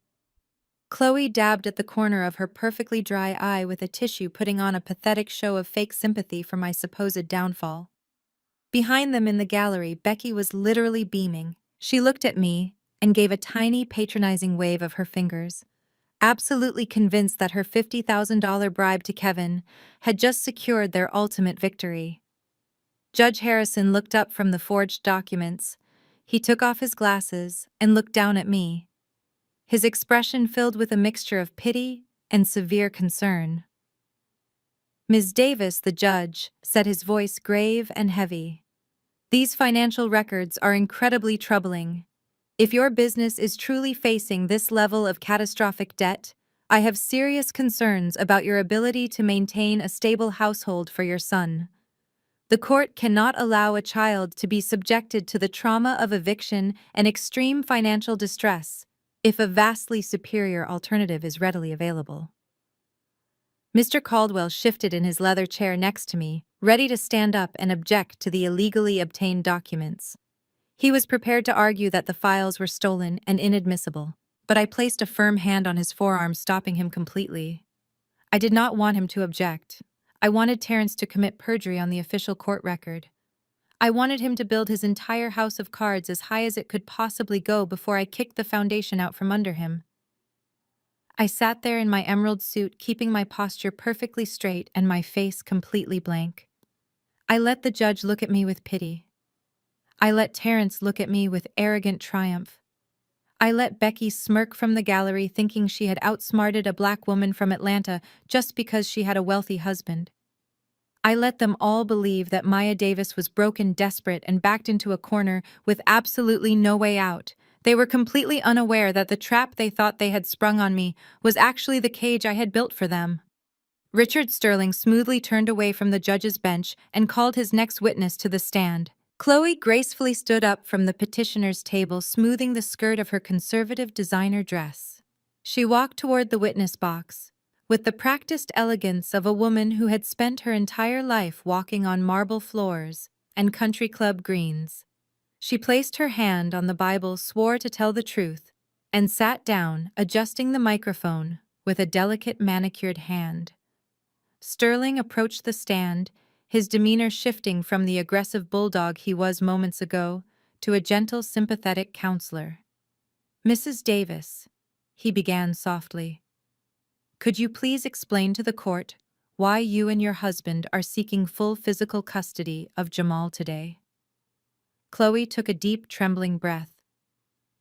S1: Chloe dabbed at the corner of her perfectly dry eye with a tissue, putting on a pathetic show of fake sympathy for my supposed downfall. Behind them in the gallery, Becky was literally beaming. She looked at me and gave a tiny, patronizing wave of her fingers, absolutely convinced that her $50,000 bribe to Kevin had just secured their ultimate victory. Judge Harrison looked up from the forged documents. He took off his glasses and looked down at me, his expression filled with a mixture of pity and severe concern. Ms. Davis, the judge, said, his voice grave and heavy. These financial records are incredibly troubling. If your business is truly facing this level of catastrophic debt, I have serious concerns about your ability to maintain a stable household for your son. The court cannot allow a child to be subjected to the trauma of eviction and extreme financial distress if a vastly superior alternative is readily available. Mr. Caldwell shifted in his leather chair next to me, ready to stand up and object to the illegally obtained documents. He was prepared to argue that the files were stolen and inadmissible, but I placed a firm hand on his forearm, stopping him completely. I did not want him to object. I wanted Terrence to commit perjury on the official court record. I wanted him to build his entire house of cards as high as it could possibly go before I kicked the foundation out from under him. I sat there in my emerald suit, keeping my posture perfectly straight and my face completely blank. I let the judge look at me with pity. I let Terrence look at me with arrogant triumph. I let Becky smirk from the gallery, thinking she had outsmarted a black woman from Atlanta just because she had a wealthy husband. I let them all believe that Maya Davis was broken, desperate, and backed into a corner with absolutely no way out. They were completely unaware that the trap they thought they had sprung on me was actually the cage I had built for them. Richard Sterling smoothly turned away from the judge's bench and called his next witness to the stand. Chloe gracefully stood up from the petitioner's table, smoothing the skirt of her conservative designer dress. She walked toward the witness box, with the practiced elegance of a woman who had spent her entire life walking on marble floors and country club greens. She placed her hand on the Bible, swore to tell the truth, and sat down, adjusting the microphone with a delicate manicured hand. Sterling approached the stand, his demeanor shifting from the aggressive bulldog he was moments ago to a gentle, sympathetic counselor. "Mrs. Davis," he began softly, "could you please explain to the court why you and your husband are seeking full physical custody of Jamal today?" Chloe took a deep, trembling breath.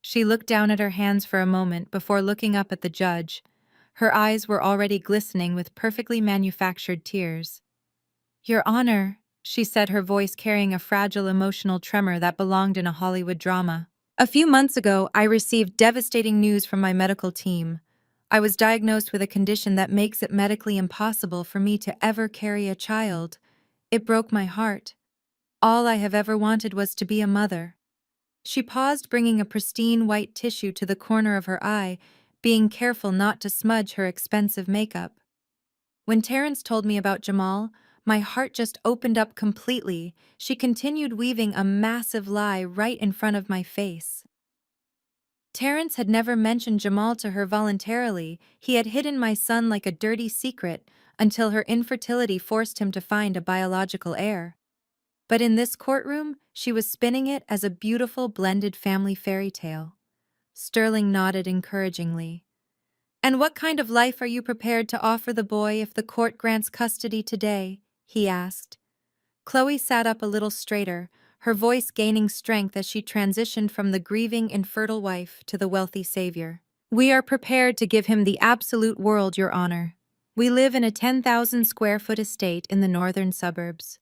S1: She looked down at her hands for a moment before looking up at the judge. Her eyes were already glistening with perfectly manufactured tears. "Your Honor," she said, her voice carrying a fragile emotional tremor that belonged in a Hollywood drama. "A few months ago, I received devastating news from my medical team. I was diagnosed with a condition that makes it medically impossible for me to ever carry a child. It broke my heart. All I have ever wanted was to be a mother." She paused, bringing a pristine white tissue to the corner of her eye, being careful not to smudge her expensive makeup. "When Terrence told me about Jamal, my heart just opened up completely." She continued, weaving a massive lie right in front of my face. "Terrence had never mentioned Jamal to her voluntarily. He had hidden my son like a dirty secret until her infertility forced him to find a biological heir. But in this courtroom, she was spinning it as a beautiful blended family fairy tale." Sterling nodded encouragingly. "And what kind of life are you prepared to offer the boy if the court grants custody today?" he asked. Chloe sat up a little straighter, her voice gaining strength as she transitioned from the grieving, infertile wife to the wealthy savior. "We are prepared to give him the absolute world, Your Honor. We live in a 10,000 square foot estate in the northern suburbs.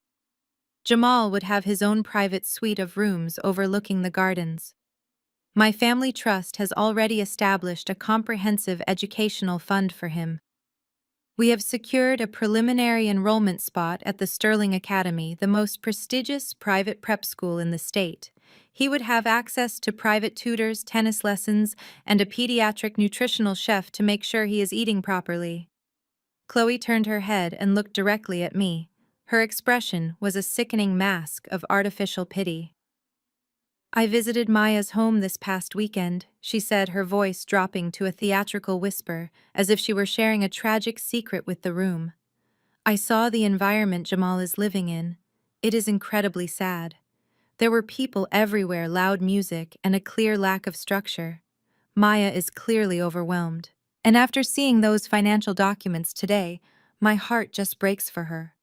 S1: Jamal would have his own private suite of rooms overlooking the gardens. My family trust has already established a comprehensive educational fund for him. We have secured a preliminary enrollment spot at the Sterling Academy, the most prestigious private prep school in the state. He would have access to private tutors, tennis lessons, and a pediatric nutritional chef to make sure he is eating properly." Chloe turned her head and looked directly at me. Her expression was a sickening mask of artificial pity. "I visited Maya's home this past weekend," she said, her voice dropping to a theatrical whisper, as if she were sharing a tragic secret with the room. "I saw the environment Jamal is living in. It is incredibly sad. There were people everywhere, loud music, and a clear lack of structure. Maya is clearly overwhelmed. And after seeing those financial documents today, my heart just breaks for her.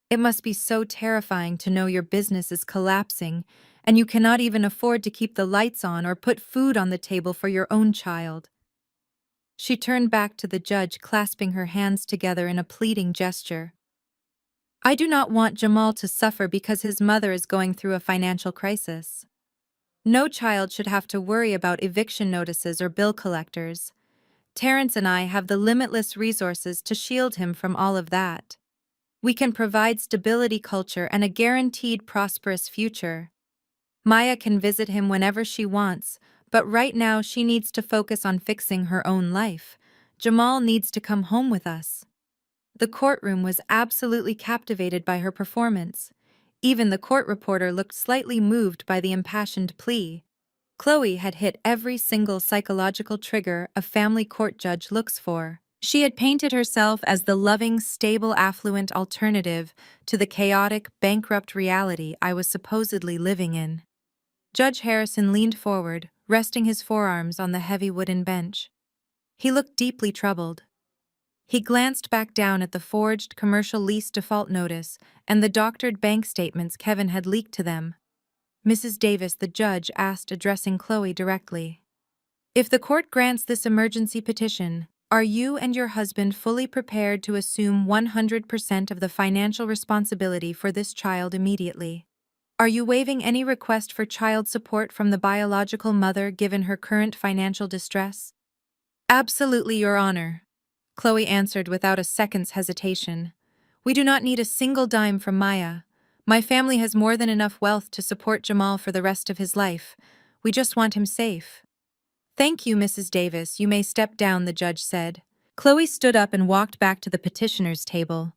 S1: It must be so terrifying to know your business is collapsing and you cannot even afford to keep the lights on or put food on the table for your own child." She turned back to the judge, clasping her hands together in a pleading gesture. "I do not want Jamal to suffer because his mother is going through a financial crisis. No child should have to worry about eviction notices or bill collectors. Terrence and I have the limitless resources to shield him from all of that. We can provide stability, culture, and a guaranteed prosperous future. Maya can visit him whenever she wants, but right now she needs to focus on fixing her own life. Jamal needs to come home with us." The courtroom was absolutely captivated by her performance. Even the court reporter looked slightly moved by the impassioned plea. Chloe had hit every single psychological trigger a family court judge looks for. She had painted herself as the loving, stable, affluent alternative to the chaotic, bankrupt reality I was supposedly living in. Judge Harrison leaned forward, resting his forearms on the heavy wooden bench. He looked deeply troubled. He glanced back down at the forged commercial lease default notice and the doctored bank statements Kevin had leaked to them. Mrs. Davis, the judge, asked, addressing Chloe directly. If the court grants this emergency petition, are you and your husband fully prepared to assume 100% of the financial responsibility for this child immediately? Are you waiving any request for child support from the biological mother given her current financial distress? Absolutely, Your Honor, Chloe answered without a second's hesitation. We do not need a single dime from Maya. My family has more than enough wealth to support Jamal for the rest of his life. We just want him safe. Thank you, Mrs. Davis. You may step down, the judge said. Chloe stood up and walked back to the petitioner's table.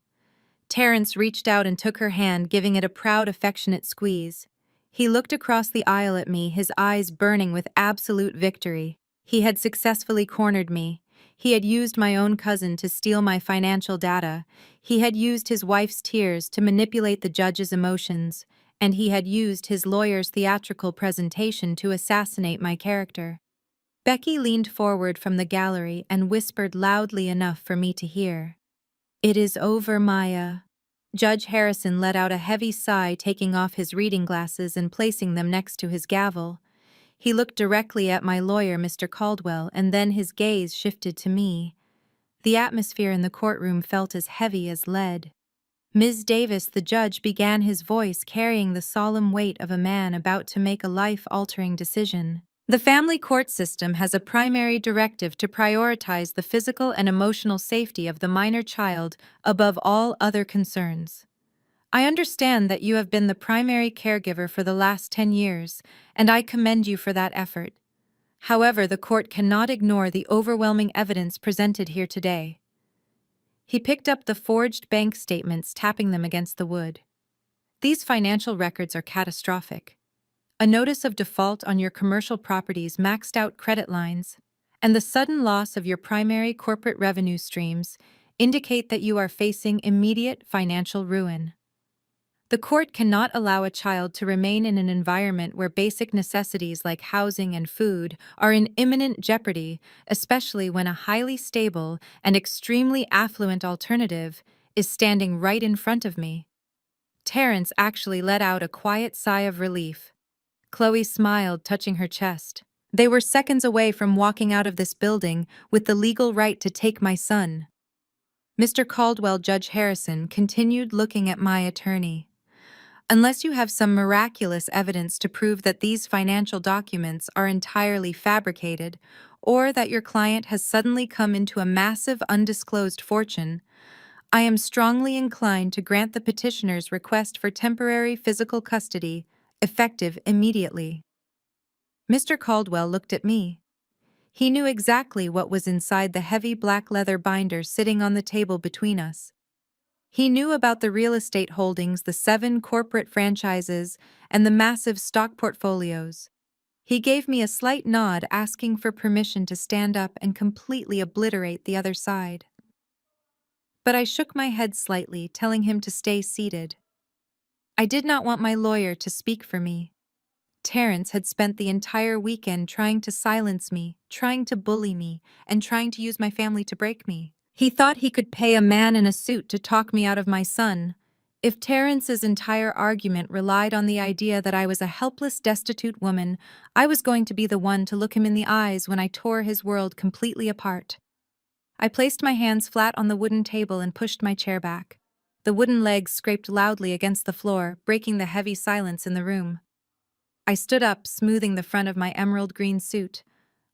S1: Terrence reached out and took her hand, giving it a proud, affectionate squeeze. He looked across the aisle at me, his eyes burning with absolute victory. He had successfully cornered me. He had used my own cousin to steal my financial data. He had used his wife's tears to manipulate the judge's emotions. And he had used his lawyer's theatrical presentation to assassinate my character. Becky leaned forward from the gallery and whispered loudly enough for me to hear. It is over, Maya. Judge Harrison let out a heavy sigh, taking off his reading glasses and placing them next to his gavel. He looked directly at my lawyer, Mr. Caldwell, and then his gaze shifted to me. The atmosphere in the courtroom felt as heavy as lead. Ms. Davis, the judge, began, his voice carrying the solemn weight of a man about to make a life-altering decision. The family court system has a primary directive to prioritize the physical and emotional safety of the minor child above all other concerns. I understand that you have been the primary caregiver for the last 10 years, and I commend you for that effort. However, the court cannot ignore the overwhelming evidence presented here today. He picked up the forged bank statements, tapping them against the wood. These financial records are catastrophic. A notice of default on your commercial properties, maxed out credit lines, and the sudden loss of your primary corporate revenue streams indicate that you are facing immediate financial ruin. The court cannot allow a child to remain in an environment where basic necessities like housing and food are in imminent jeopardy, especially when a highly stable and extremely affluent alternative is standing right in front of me. Terrence actually let out a quiet sigh of relief. Chloe smiled, touching her chest. They were seconds away from walking out of this building with the legal right to take my son. Mr. Caldwell, Judge Harrison, continued, looking at my attorney. Unless you have some miraculous evidence to prove that these financial documents are entirely fabricated, or that your client has suddenly come into a massive undisclosed fortune, I am strongly inclined to grant the petitioner's request for temporary physical custody, effective immediately. Mr. Caldwell looked at me. He knew exactly what was inside the heavy black leather binder sitting on the table between us. He knew about the real estate holdings, the 7 corporate franchises, and the massive stock portfolios. He gave me a slight nod, asking for permission to stand up and completely obliterate the other side. But I shook my head slightly, telling him to stay seated. I did not want my lawyer to speak for me. Terrence had spent the entire weekend trying to silence me, trying to bully me, and trying to use my family to break me. He thought he could pay a man in a suit to talk me out of my son. If Terrence's entire argument relied on the idea that I was a helpless, destitute woman, I was going to be the one to look him in the eyes when I tore his world completely apart. I placed my hands flat on the wooden table and pushed my chair back. The wooden legs scraped loudly against the floor, breaking the heavy silence in the room. I stood up, smoothing the front of my emerald green suit.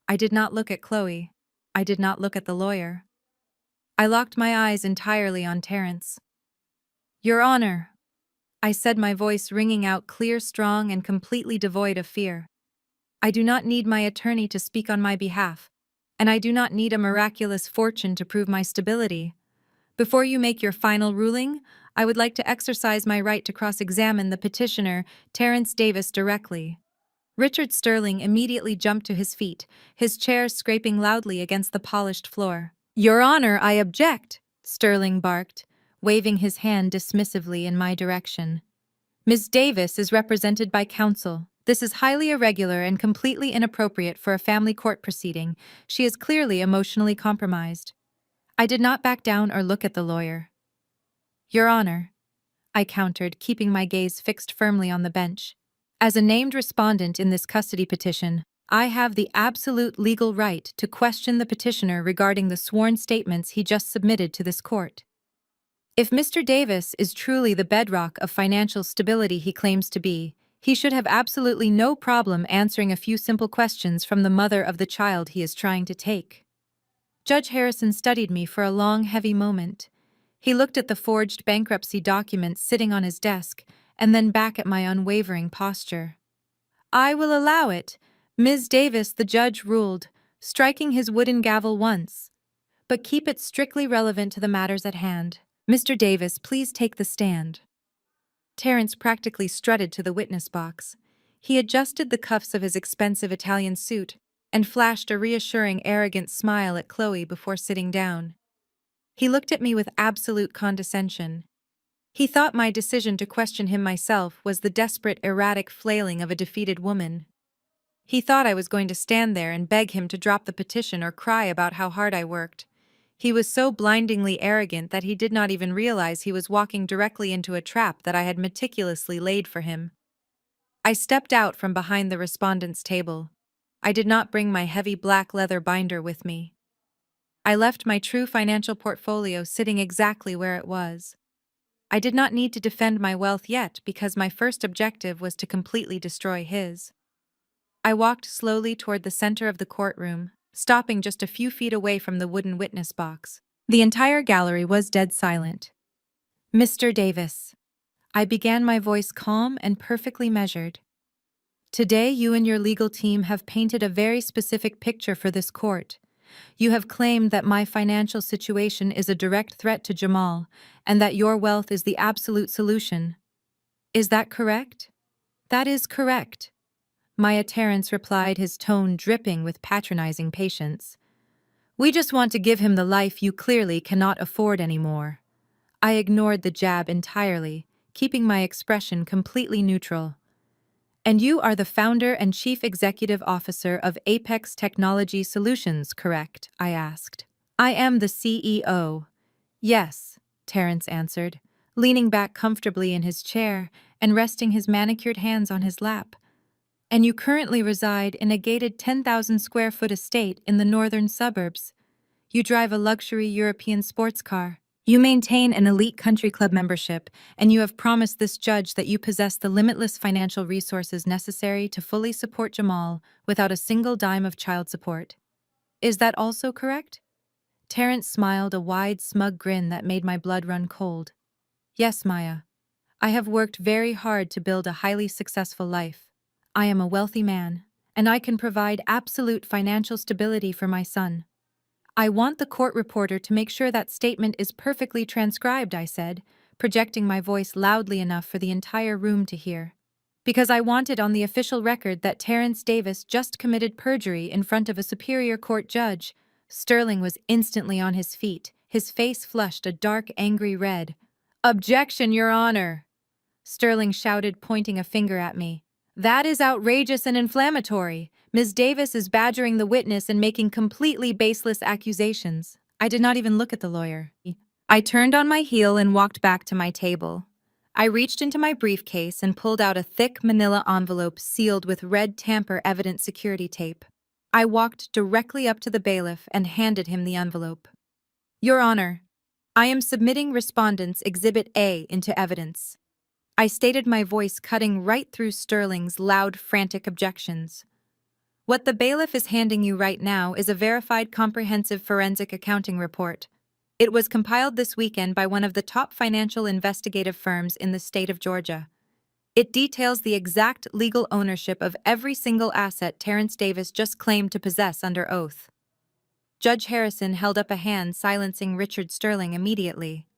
S1: I did not look at Chloe. I did not look at the lawyer. I locked my eyes entirely on Terrence. Your Honor, I said, my voice ringing out clear, strong, and completely devoid of fear. I do not need my attorney to speak on my behalf, and I do not need a miraculous fortune to prove my stability. Before you make your final ruling, I would like to exercise my right to cross-examine the petitioner, Terrence Davis, directly. Richard Sterling immediately jumped to his feet, his chair scraping loudly against the polished floor. "Your Honor, I object," Sterling barked, waving his hand dismissively in my direction. "Ms. Davis is represented by counsel. This is highly irregular and completely inappropriate for a family court proceeding. She is clearly emotionally compromised." I did not back down or look at the lawyer. "Your Honor," I countered, keeping my gaze fixed firmly on the bench. "As a named respondent in this custody petition, I have the absolute legal right to question the petitioner regarding the sworn statements he just submitted to this court. If Mr. Davis is truly the bedrock of financial stability he claims to be, he should have absolutely no problem answering a few simple questions from the mother of the child he is trying to take." Judge Harrison studied me for a long, heavy moment. He looked at the forged bankruptcy documents sitting on his desk, and then back at my unwavering posture. "I will allow it, Ms. Davis," the judge ruled, striking his wooden gavel once. "But keep it strictly relevant to the matters at hand. Mr. Davis, please take the stand." Terrence practically strutted to the witness box. He adjusted the cuffs of his expensive Italian suit and flashed a reassuring, arrogant smile at Chloe before sitting down. He looked at me with absolute condescension. He thought my decision to question him myself was the desperate, erratic flailing of a defeated woman. He thought I was going to stand there and beg him to drop the petition or cry about how hard I worked. He was so blindingly arrogant that he did not even realize he was walking directly into a trap that I had meticulously laid for him. I stepped out from behind the respondent's table. I did not bring my heavy black leather binder with me. I left my true financial portfolio sitting exactly where it was. I did not need to defend my wealth yet because my first objective was to completely destroy his. I walked slowly toward the center of the courtroom, stopping just a few feet away from the wooden witness box. The entire gallery was dead silent. "Mr. Davis," I began, my voice calm and perfectly measured. "Today you and your legal team have painted a very specific picture for this court. You have claimed that my financial situation is a direct threat to Jamal, and that your wealth is the absolute solution. Is that correct?" "That is correct," Maya Terrence replied, his tone dripping with patronizing patience. "We just want to give him the life you clearly cannot afford anymore." I ignored the jab entirely, keeping my expression completely neutral. "And you are the founder and chief executive officer of Apex Technology Solutions, correct?" I asked. "I am the CEO. "Yes," Terrence answered, leaning back comfortably in his chair and resting his manicured hands on his lap. "And you currently reside in a gated 10,000 square foot estate in the northern suburbs. You drive a luxury European sports car. You maintain an elite country club membership, and you have promised this judge that you possess the limitless financial resources necessary to fully support Jamal without a single dime of child support. Is that also correct?" Terrence smiled, a wide, smug grin that made my blood run cold. "Yes, Maya. I have worked very hard to build a highly successful life. I am a wealthy man, and I can provide absolute financial stability for my son." "I want the court reporter to make sure that statement is perfectly transcribed," I said, projecting my voice loudly enough for the entire room to hear. "Because I want it on the official record that Terrence Davis just committed perjury in front of a superior court judge." Sterling was instantly on his feet, his face flushed a dark, angry red. "Objection, Your Honor!" Sterling shouted, pointing a finger at me. "That is outrageous and inflammatory. Ms. Davis is badgering the witness and making completely baseless accusations." I did not even look at the lawyer. I turned on my heel and walked back to my table. I reached into my briefcase and pulled out a thick manila envelope sealed with red tamper evidence security tape. I walked directly up to the bailiff and handed him the envelope. "Your Honor, I am submitting Respondent's Exhibit A into evidence." I stated, my voice cutting right through Sterling's loud, frantic objections. "What the bailiff is handing you right now is a verified comprehensive forensic accounting report. It was compiled this weekend by one of the top financial investigative firms in the state of Georgia. It details the exact legal ownership of every single asset Terrence Davis just claimed to possess under oath." Judge Harrison held up a hand, silencing Richard Sterling immediately.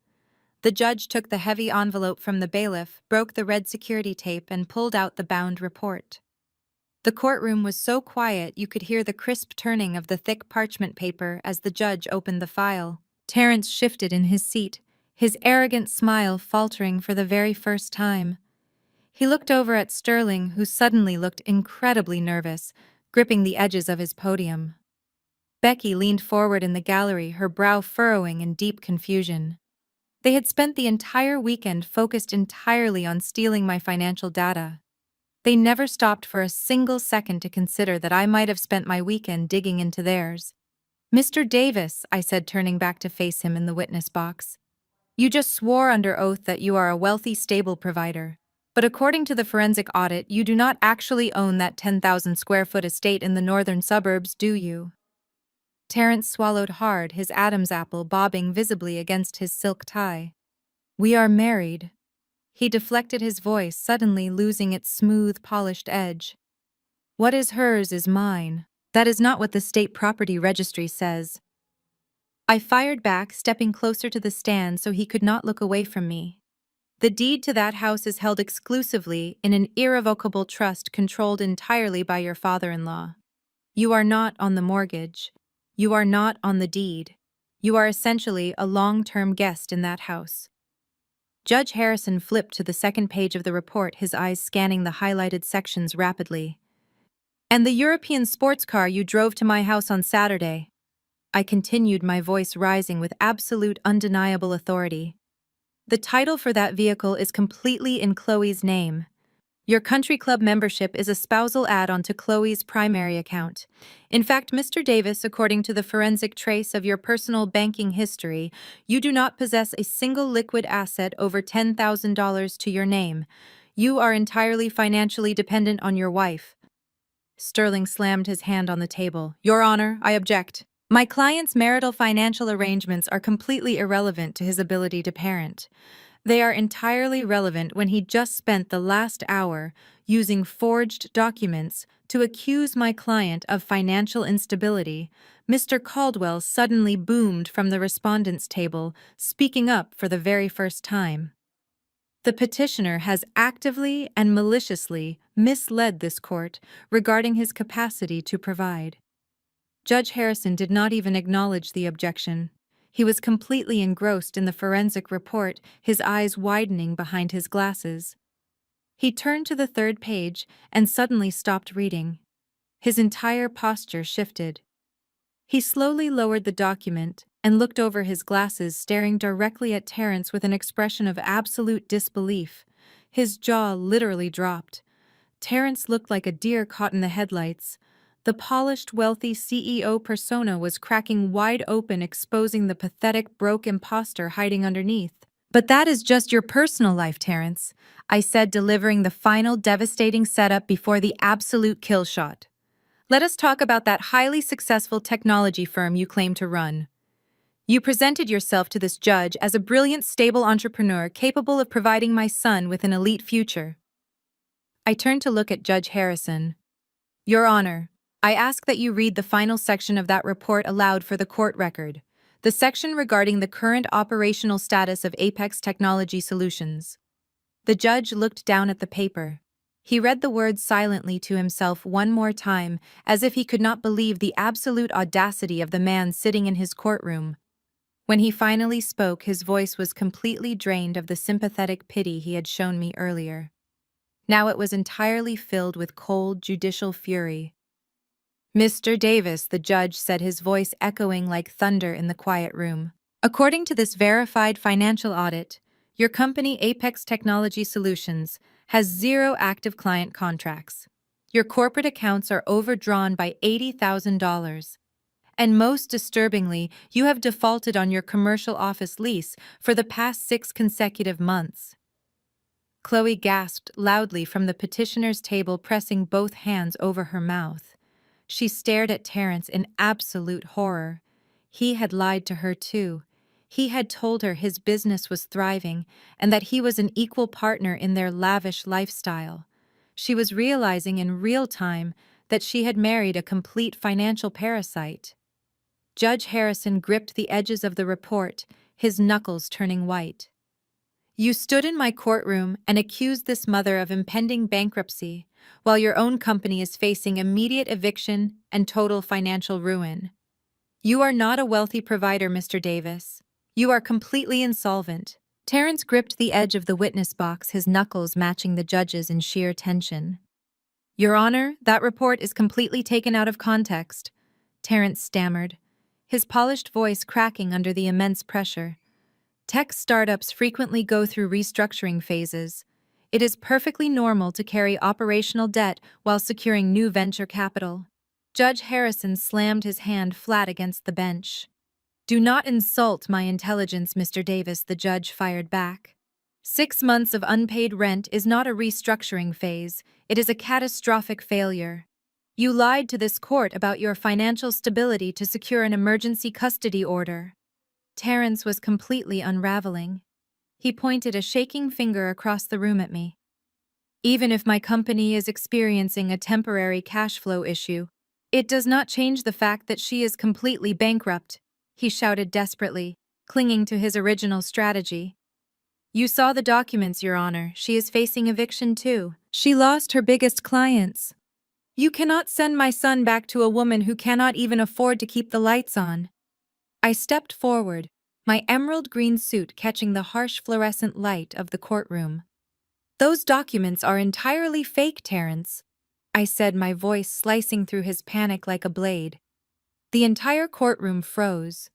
S1: The judge took the heavy envelope from the bailiff, broke the red security tape, and pulled out the bound report. The courtroom was so quiet you could hear the crisp turning of the thick parchment paper as the judge opened the file. Terence shifted in his seat, his arrogant smile faltering for the very first time. He looked over at Sterling, who suddenly looked incredibly nervous, gripping the edges of his podium. Becky leaned forward in the gallery, her brow furrowing in deep confusion. They had spent the entire weekend focused entirely on stealing my financial data. They never stopped for a single second to consider that I might have spent my weekend digging into theirs. "Mr. Davis," I said, turning back to face him in the witness box, "you just swore under oath that you are a wealthy, stable provider. But according to the forensic audit, you do not actually own that 10,000 square foot estate in the northern suburbs, do you?" Terence swallowed hard, his Adam's apple bobbing visibly against his silk tie. "We are married." He deflected his voice, suddenly losing its smooth, polished edge. "What is hers is mine. That is not what the state property registry says." I fired back, stepping closer to the stand so he could not look away from me. "The deed to that house is held exclusively in an irrevocable trust controlled entirely by your father-in-law. You are not on the mortgage. You are not on the deed. You are essentially a long-term guest in that house." Judge Harrison flipped to the second page of the report, his eyes scanning the highlighted sections rapidly. "And the European sports car you drove to my house on Saturday," I continued, my voice rising with absolute, undeniable authority. "The title for that vehicle is completely in Chloe's name. Your country club membership is a spousal add-on to Chloe's primary account. In fact, Mr. Davis, according to the forensic trace of your personal banking history, you do not possess a single liquid asset over $10,000 to your name. You are entirely financially dependent on your wife." Sterling slammed his hand on the table. "Your Honor, I object. My client's marital financial arrangements are completely irrelevant to his ability to parent. They are entirely relevant when he just spent the last hour using forged documents to accuse my client of financial instability." Mr. Caldwell suddenly boomed from the respondents' table, speaking up for the very first time. "The petitioner has actively and maliciously misled this court regarding his capacity to provide." Judge Harrison did not even acknowledge the objection. He was completely engrossed in the forensic report, his eyes widening behind his glasses. He turned to the third page and suddenly stopped reading. His entire posture shifted. He slowly lowered the document and looked over his glasses, staring directly at Terence with an expression of absolute disbelief. His jaw literally dropped. Terence looked like a deer caught in the headlights. The polished, wealthy CEO persona was cracking wide open, exposing the pathetic, broke imposter hiding underneath. "But that is just your personal life, Terence," I said, delivering the final devastating setup before the absolute kill shot. "Let us talk about that highly successful technology firm you claim to run. You presented yourself to this judge as a brilliant, stable entrepreneur capable of providing my son with an elite future." I turned to look at Judge Harrison. "Your Honor, I ask that you read the final section of that report aloud for the court record, the section regarding the current operational status of Apex Technology Solutions." The judge looked down at the paper. He read the words silently to himself one more time, as if he could not believe the absolute audacity of the man sitting in his courtroom. When he finally spoke, his voice was completely drained of the sympathetic pity he had shown me earlier. Now it was entirely filled with cold, judicial fury. "Mr. Davis," the judge said, his voice echoing like thunder in the quiet room, "according to this verified financial audit, your company Apex Technology Solutions has 0 active client contracts. Your corporate accounts are overdrawn by $80,000. And most disturbingly, you have defaulted on your commercial office lease for the past 6 consecutive months." Chloe gasped loudly from the petitioner's table, pressing both hands over her mouth. She stared at Terence in absolute horror. He had lied to her too. He had told her his business was thriving and that he was an equal partner in their lavish lifestyle. She was realizing in real time that she had married a complete financial parasite. Judge Harrison gripped the edges of the report, his knuckles turning white. You stood in my courtroom and accused this mother of impending bankruptcy, while your own company is facing immediate eviction and total financial ruin. You are not a wealthy provider, Mr. Davis. You are completely insolvent. Terrence gripped the edge of the witness box, his knuckles matching the judge's in sheer tension. Your Honor, that report is completely taken out of context, Terrence stammered, his polished voice cracking under the immense pressure. Tech startups frequently go through restructuring phases. It is perfectly normal to carry operational debt while securing new venture capital. Judge Harrison slammed his hand flat against the bench. Do not insult my intelligence, Mr. Davis, the judge fired back. 6 months of unpaid rent is not a restructuring phase, it is a catastrophic failure. You lied to this court about your financial stability to secure an emergency custody order. Terrence was completely unraveling. He pointed a shaking finger across the room at me. Even if my company is experiencing a temporary cash flow issue, it does not change the fact that she is completely bankrupt, he shouted desperately, clinging to his original strategy. You saw the documents, Your Honor. She is facing eviction too. She lost her biggest clients. You cannot send my son back to a woman who cannot even afford to keep the lights on. I stepped forward, my emerald green suit catching the harsh fluorescent light of the courtroom. Those documents are entirely fake, Terrence, I said, my voice slicing through his panic like a blade. The entire courtroom froze.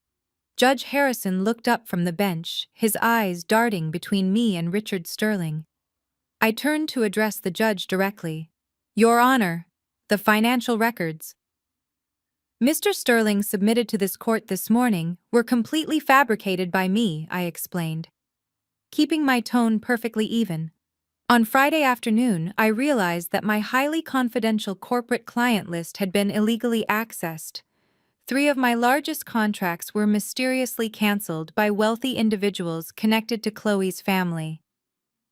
S1: Judge Harrison looked up from the bench, his eyes darting between me and Richard Sterling. I turned to address the judge directly. Your Honor, the financial records Mr. Sterling submitted to this court this morning were completely fabricated by me, I explained, keeping my tone perfectly even. On Friday afternoon, I realized that my highly confidential corporate client list had been illegally accessed. 3 of my largest contracts were mysteriously canceled by wealthy individuals connected to Chloe's family.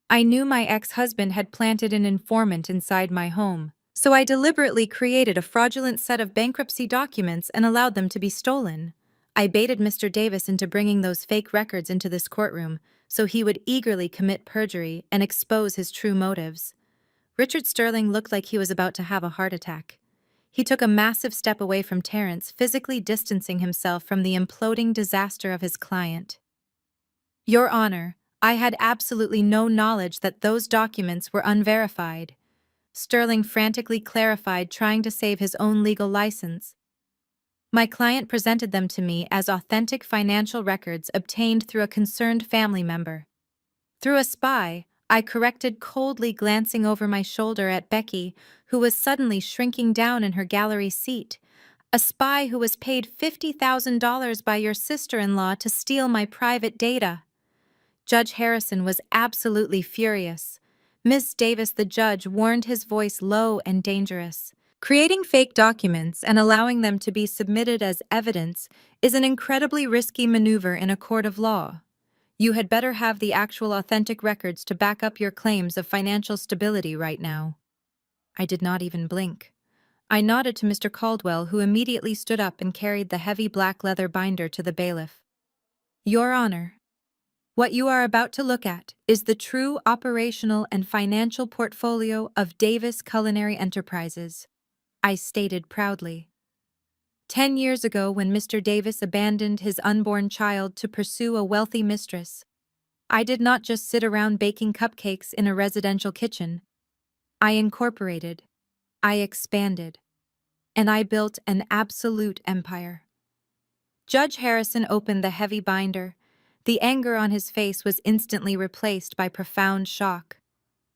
S1: I knew my ex-husband had planted an informant inside my home, so I deliberately created a fraudulent set of bankruptcy documents and allowed them to be stolen. I baited Mr. Davis into bringing those fake records into this courtroom so he would eagerly commit perjury and expose his true motives. Richard Sterling looked like he was about to have a heart attack. He took a massive step away from Terrence, physically distancing himself from the imploding disaster of his client. Your Honor, I had absolutely no knowledge that those documents were unverified. Sterling frantically clarified, trying to save his own legal license. My client presented them to me as authentic financial records obtained through a concerned family member. Through a spy, I corrected, coldly glancing over my shoulder at Becky, who was suddenly shrinking down in her gallery seat. A spy who was paid $50,000 by your sister-in-law to steal my private data. Judge Harrison was absolutely furious. Miss Davis, the judge, warned, his voice low and dangerous. Creating fake documents and allowing them to be submitted as evidence is an incredibly risky maneuver in a court of law. You had better have the actual authentic records to back up your claims of financial stability right now. I did not even blink. I nodded to Mr. Caldwell, who immediately stood up and carried the heavy black leather binder to the bailiff. Your Honor, what you are about to look at is the true operational and financial portfolio of Davis Culinary Enterprises, I stated proudly. 10 years ago, when Mr. Davis abandoned his unborn child to pursue a wealthy mistress, I did not just sit around baking cupcakes in a residential kitchen. I incorporated, I expanded, and I built an absolute empire. Judge Harrison opened the heavy binder. The anger on his face was instantly replaced by profound shock.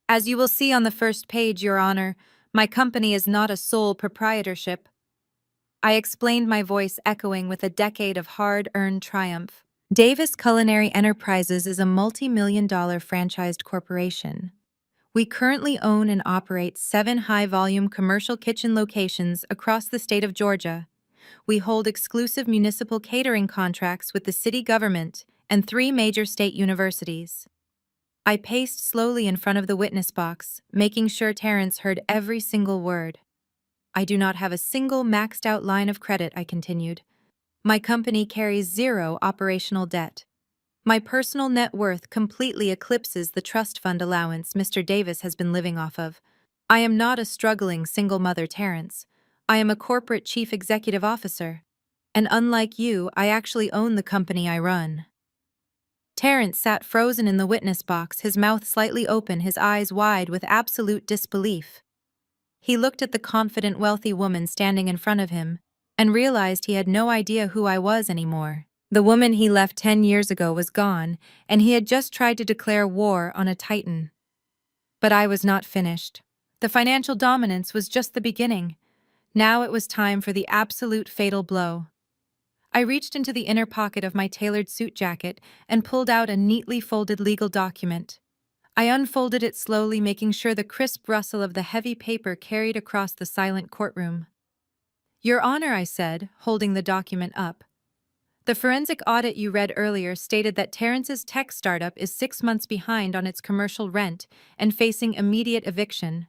S1: As you will see on the first page, Your Honor, my company is not a sole proprietorship. I explained, my voice echoing with a decade of hard-earned triumph. Davis Culinary Enterprises is a multi-million-dollar franchised corporation. We currently own and operate 7 high-volume commercial kitchen locations across the state of Georgia. We hold exclusive municipal catering contracts with the city government and 3 major state universities. I paced slowly in front of the witness box, making sure Terrence heard every single word. I do not have a single maxed-out line of credit, I continued. My company carries zero operational debt. My personal net worth completely eclipses the trust fund allowance Mr. Davis has been living off of. I am not a struggling single mother, Terrence. I am a corporate chief executive officer. And unlike you, I actually own the company I run. Terrence sat frozen in the witness box, his mouth slightly open, his eyes wide with absolute disbelief. He looked at the confident, wealthy woman standing in front of him and realized he had no idea who I was anymore. The woman he left 10 years ago was gone, and he had just tried to declare war on a titan. But I was not finished. The financial dominance was just the beginning. Now it was time for the absolute fatal blow. I reached into the inner pocket of my tailored suit jacket and pulled out a neatly folded legal document. I unfolded it slowly, making sure the crisp rustle of the heavy paper carried across the silent courtroom. "Your Honor," I said, holding the document up. "The forensic audit you read earlier stated that Terrence's tech startup is 6 months behind on its commercial rent and facing immediate eviction.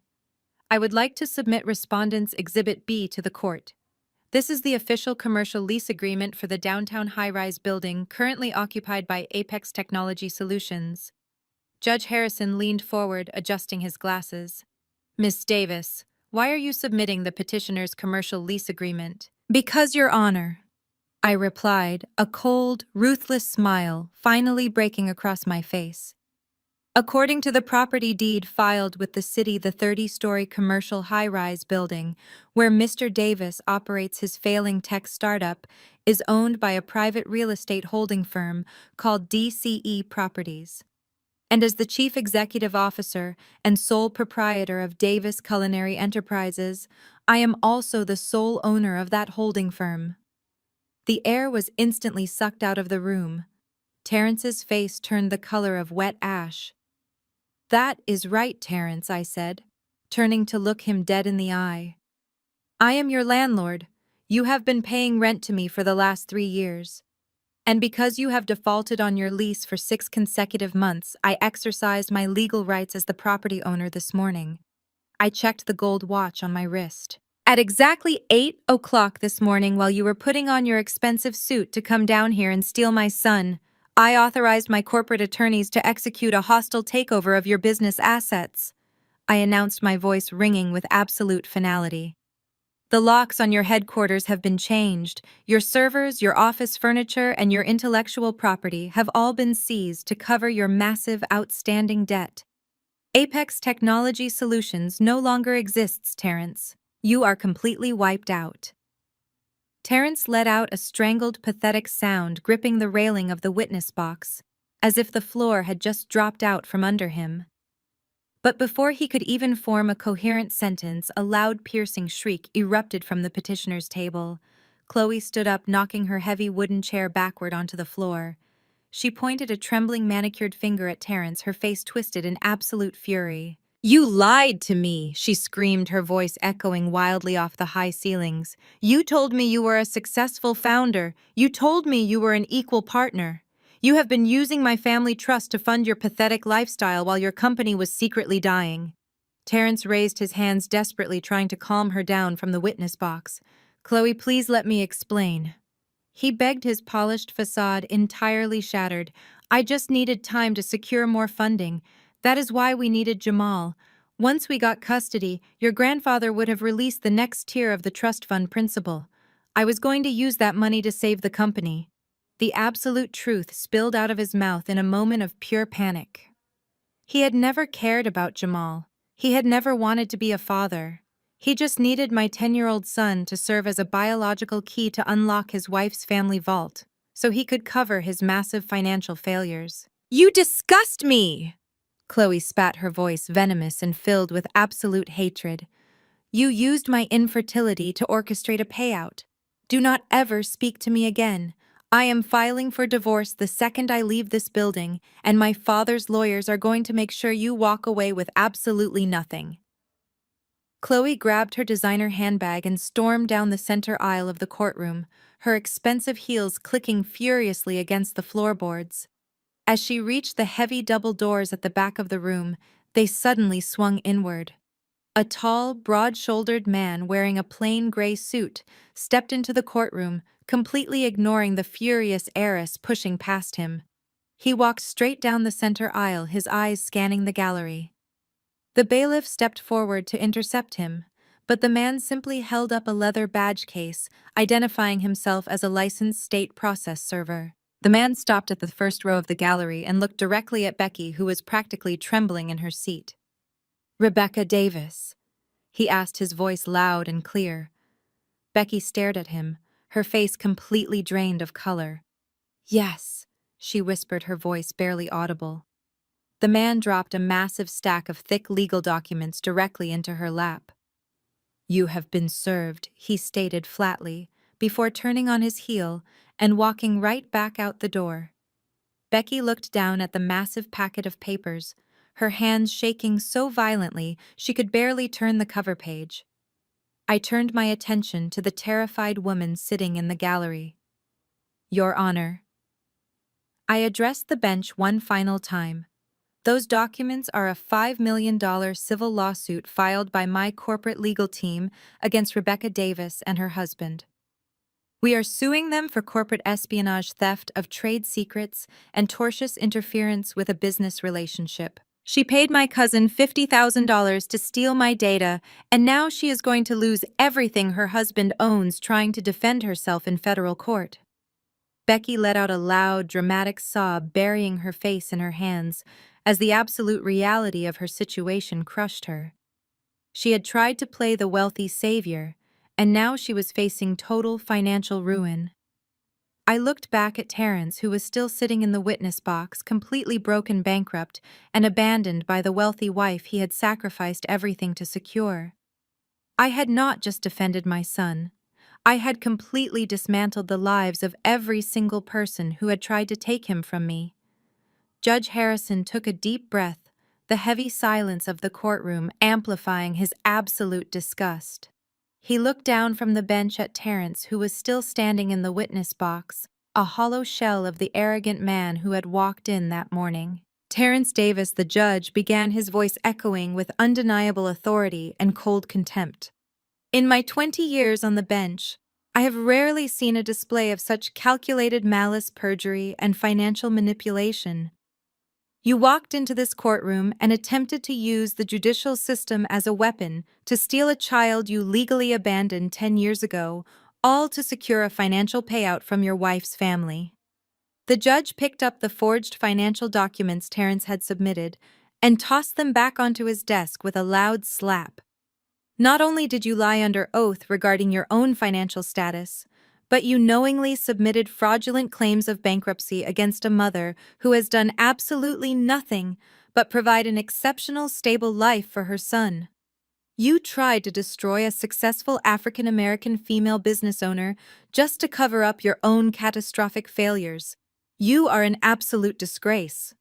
S1: I would like to submit Respondent's Exhibit B to the court. This is the official commercial lease agreement for the downtown high-rise building currently occupied by Apex Technology Solutions." Judge Harrison leaned forward, adjusting his glasses. "Miss Davis, why are you submitting the petitioner's commercial lease agreement?" "Because, Your Honor," I replied, a cold, ruthless smile finally breaking across my face. "According to the property deed filed with the city, the 30-story commercial high-rise building, where Mr. Davis operates his failing tech startup, is owned by a private real estate holding firm called DCE Properties. And as the chief executive officer and sole proprietor of Davis Culinary Enterprises, I am also the sole owner of that holding firm." The air was instantly sucked out of the room. Terrence's face turned the color of wet ash. "That is right, Terrence," I said, turning to look him dead in the eye. "I am your landlord. You have been paying rent to me for the last 3 years. And because you have defaulted on your lease for 6 consecutive months, I exercised my legal rights as the property owner this morning." I checked the gold watch on my wrist. "At exactly 8 o'clock this morning, while you were putting on your expensive suit to come down here and steal my son, I authorized my corporate attorneys to execute a hostile takeover of your business assets," I announced, my voice ringing with absolute finality. "The locks on your headquarters have been changed. Your servers, your office furniture, and your intellectual property have all been seized to cover your massive outstanding debt. Apex Technology Solutions no longer exists, Terrence. You are completely wiped out." Terrence let out a strangled, pathetic sound, gripping the railing of the witness box, as if the floor had just dropped out from under him. But before he could even form a coherent sentence, a loud, piercing shriek erupted from the petitioner's table. Chloe stood up, knocking her heavy wooden chair backward onto the floor. She pointed a trembling, manicured finger at Terrence, her face twisted in absolute fury. "You lied to me," she screamed, her voice echoing wildly off the high ceilings. "You told me you were a successful founder. You told me you were an equal partner. You have been using my family trust to fund your pathetic lifestyle while your company was secretly dying." Terrence raised his hands desperately, trying to calm her down from the witness box. "Chloe, please let me explain." He begged, his polished facade entirely shattered. "I just needed time to secure more funding. That is why we needed Jamal. Once we got custody, your grandfather would have released the next tier of the trust fund principal. I was going to use that money to save the company." The absolute truth spilled out of his mouth in a moment of pure panic. He had never cared about Jamal. He had never wanted to be a father. He just needed my 10-year-old son to serve as a biological key to unlock his wife's family vault, so he could cover his massive financial failures. "You disgust me!" Chloe spat, her voice venomous and filled with absolute hatred. "You used my infertility to orchestrate a payout. Do not ever speak to me again. I am filing for divorce the second I leave this building, and my father's lawyers are going to make sure you walk away with absolutely nothing." Chloe grabbed her designer handbag and stormed down the center aisle of the courtroom, her expensive heels clicking furiously against the floorboards. As she reached the heavy double doors at the back of the room, they suddenly swung inward. A tall, broad-shouldered man wearing a plain gray suit stepped into the courtroom, completely ignoring the furious heiress pushing past him. He walked straight down the center aisle, his eyes scanning the gallery. The bailiff stepped forward to intercept him, but the man simply held up a leather badge case, identifying himself as a licensed state process server. The man stopped at the first row of the gallery and looked directly at Becky, who was practically trembling in her seat. "Rebecca Davis," he asked, his voice loud and clear. Becky stared at him, her face completely drained of color. "Yes," she whispered, her voice barely audible. The man dropped a massive stack of thick legal documents directly into her lap. "You have been served," he stated flatly, before turning on his heel and walking right back out the door. Becky looked down at the massive packet of papers, her hands shaking so violently she could barely turn the cover page. I turned my attention to the terrified woman sitting in the gallery. "Your Honor." I addressed the bench one final time. "Those documents are a $5 million civil lawsuit filed by my corporate legal team against Rebecca Davis and her husband. We are suing them for corporate espionage, theft of trade secrets, and tortious interference with a business relationship. She paid my cousin $50,000 to steal my data, and now she is going to lose everything her husband owns trying to defend herself in federal court." Becky let out a loud, dramatic sob, burying her face in her hands, as the absolute reality of her situation crushed her. She had tried to play the wealthy savior, and now she was facing total financial ruin. I looked back at Terrence, who was still sitting in the witness box, completely broken, bankrupt, and abandoned by the wealthy wife he had sacrificed everything to secure. I had not just defended my son. I had completely dismantled the lives of every single person who had tried to take him from me. Judge Harrison took a deep breath, the heavy silence of the courtroom amplifying his absolute disgust. He looked down from the bench at Terrence, who was still standing in the witness box, a hollow shell of the arrogant man who had walked in that morning. Terrence Davis, the judge, began, his voice echoing with undeniable authority and cold contempt. "In my 20 years on the bench, I have rarely seen a display of such calculated malice, perjury, and financial manipulation. You walked into this courtroom and attempted to use the judicial system as a weapon to steal a child you legally abandoned 10 years ago, all to secure a financial payout from your wife's family." The judge picked up the forged financial documents Terrence had submitted and tossed them back onto his desk with a loud slap. "Not only did you lie under oath regarding your own financial status, but you knowingly submitted fraudulent claims of bankruptcy against a mother who has done absolutely nothing but provide an exceptional, stable life for her son. You tried to destroy a successful African American female business owner just to cover up your own catastrophic failures. You are an absolute disgrace."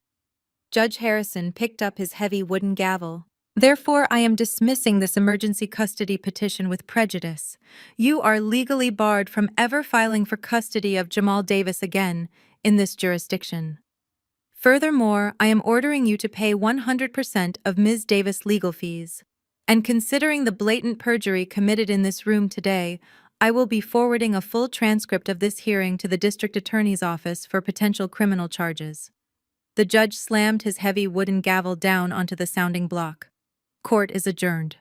S1: Judge Harrison picked up his heavy wooden gavel. "Therefore, I am dismissing this emergency custody petition with prejudice. You are legally barred from ever filing for custody of Jamal Davis again in this jurisdiction. Furthermore, I am ordering you to pay 100% of Ms. Davis' legal fees. And considering the blatant perjury committed in this room today, I will be forwarding a full transcript of this hearing to the district attorney's office for potential criminal charges." The judge slammed his heavy wooden gavel down onto the sounding block. "Court is adjourned."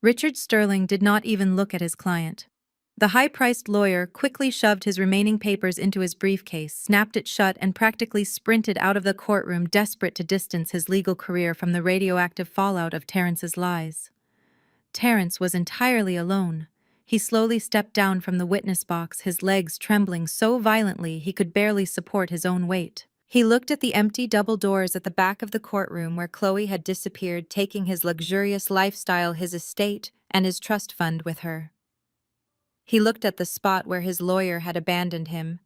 S1: Richard Sterling did not even look at his client. The high-priced lawyer quickly shoved his remaining papers into his briefcase, snapped it shut, and practically sprinted out of the courtroom, desperate to distance his legal career from the radioactive fallout of Terrence's lies. Terrence was entirely alone. He slowly stepped down from the witness box, his legs trembling so violently he could barely support his own weight. He looked at the empty double doors at the back of the courtroom where Chloe had disappeared, taking his luxurious lifestyle, his estate, and his trust fund with her. He looked at the spot where his lawyer had abandoned him.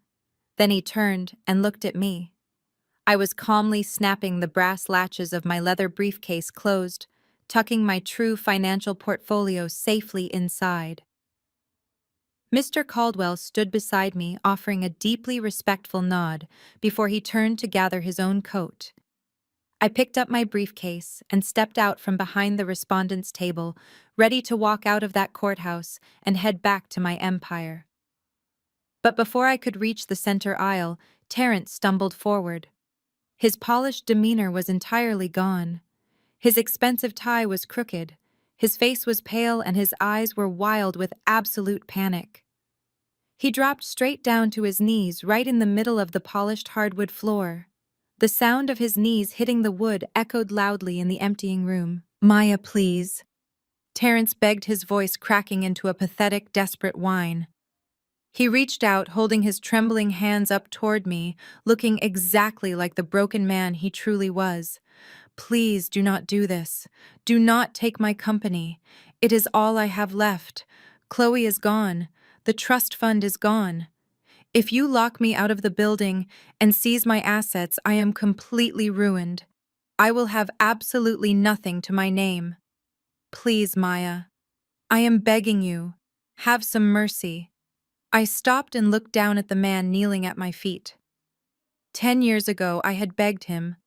S1: Then he turned and looked at me. I was calmly snapping the brass latches of my leather briefcase closed, tucking my true financial portfolio safely inside. Mr. Caldwell stood beside me, offering a deeply respectful nod before he turned to gather his own coat. I picked up my briefcase and stepped out from behind the respondent's table, ready to walk out of that courthouse and head back to my empire. But before I could reach the center aisle, Terrence stumbled forward. His polished demeanor was entirely gone. His expensive tie was crooked, his face was pale, and his eyes were wild with absolute panic. He dropped straight down to his knees right in the middle of the polished hardwood floor. The sound of his knees hitting the wood echoed loudly in the emptying room. "Maya, please." Terrence begged, his voice cracking into a pathetic, desperate whine. He reached out, holding his trembling hands up toward me, looking exactly like the broken man he truly was. "Please do not do this. Do not take my company. It is all I have left. Chloe is gone. The trust fund is gone. If you lock me out of the building and seize my assets, I am completely ruined. I will have absolutely nothing to my name. Please, Maya. I am begging you. Have some mercy." I stopped and looked down at the man kneeling at my feet. 10 years ago, I had begged him.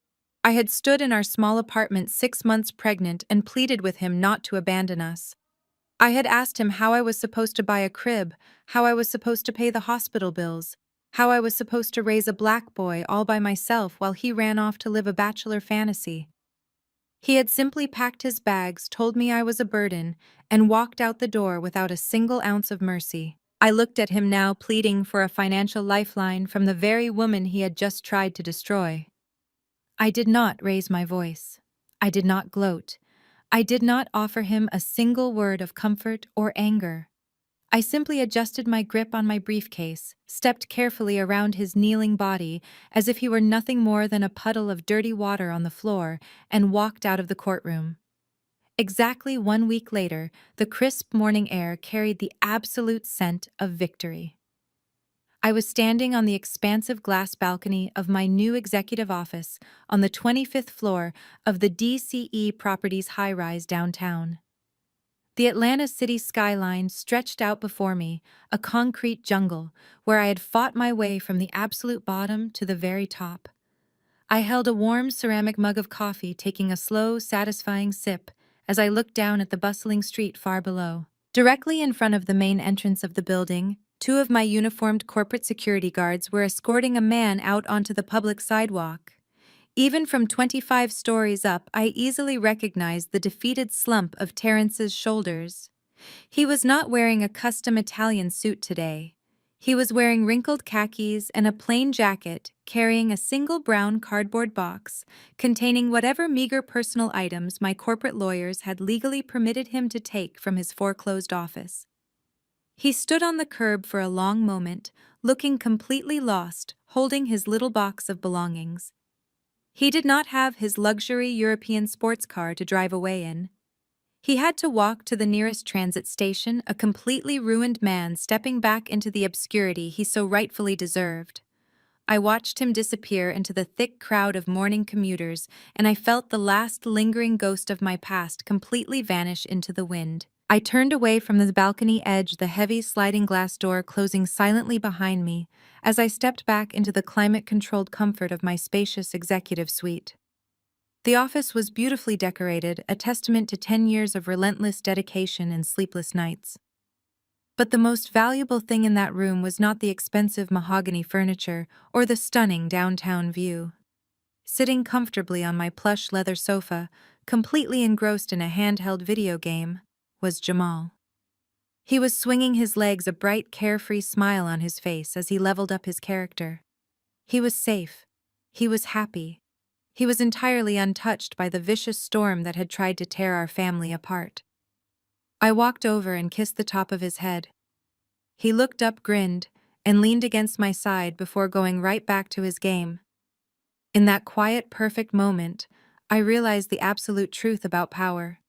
S1: I had stood in our small apartment 6 months pregnant and pleaded with him not to abandon us. I had asked him how I was supposed to buy a crib, how I was supposed to pay the hospital bills, how I was supposed to raise a black boy all by myself while he ran off to live a bachelor fantasy. He had simply packed his bags, told me I was a burden, and walked out the door without a single ounce of mercy. I looked at him now, pleading for a financial lifeline from the very woman he had just tried to destroy. I did not raise my voice. I did not gloat. I did not offer him a single word of comfort or anger. I simply adjusted my grip on my briefcase, stepped carefully around his kneeling body as if he were nothing more than a puddle of dirty water on the floor, and walked out of the courtroom. Exactly 1 week later, the crisp morning air carried the absolute scent of victory. I was standing on the expansive glass balcony of my new executive office on the 25th floor of the DCE Properties high-rise downtown. The Atlanta city skyline stretched out before me, a concrete jungle where I had fought my way from the absolute bottom to the very top. I held a warm ceramic mug of coffee, taking a slow, satisfying sip as I looked down at the bustling street far below. Directly in front of the main entrance of the building, two of my uniformed corporate security guards were escorting a man out onto the public sidewalk. Even from 25 stories up, I easily recognized the defeated slump of Terrence's shoulders. He was not wearing a custom Italian suit today. He was wearing wrinkled khakis and a plain jacket, carrying a single brown cardboard box containing whatever meager personal items my corporate lawyers had legally permitted him to take from his foreclosed office. He stood on the curb for a long moment, looking completely lost, holding his little box of belongings. He did not have his luxury European sports car to drive away in. He had to walk to the nearest transit station, a completely ruined man stepping back into the obscurity he so rightfully deserved. I watched him disappear into the thick crowd of morning commuters, and I felt the last lingering ghost of my past completely vanish into the wind. I turned away from the balcony edge, the heavy sliding glass door closing silently behind me as I stepped back into the climate-controlled comfort of my spacious executive suite. The office was beautifully decorated, a testament to 10 years of relentless dedication and sleepless nights. But the most valuable thing in that room was not the expensive mahogany furniture or the stunning downtown view. Sitting comfortably on my plush leather sofa, completely engrossed in a handheld video game, was Jamal. He was swinging his legs, a bright, carefree smile on his face as he leveled up his character. He was safe. He was happy. He was entirely untouched by the vicious storm that had tried to tear our family apart. I walked over and kissed the top of his head. He looked up, grinned, and leaned against my side before going right back to his game. In that quiet, perfect moment, I realized the absolute truth about power.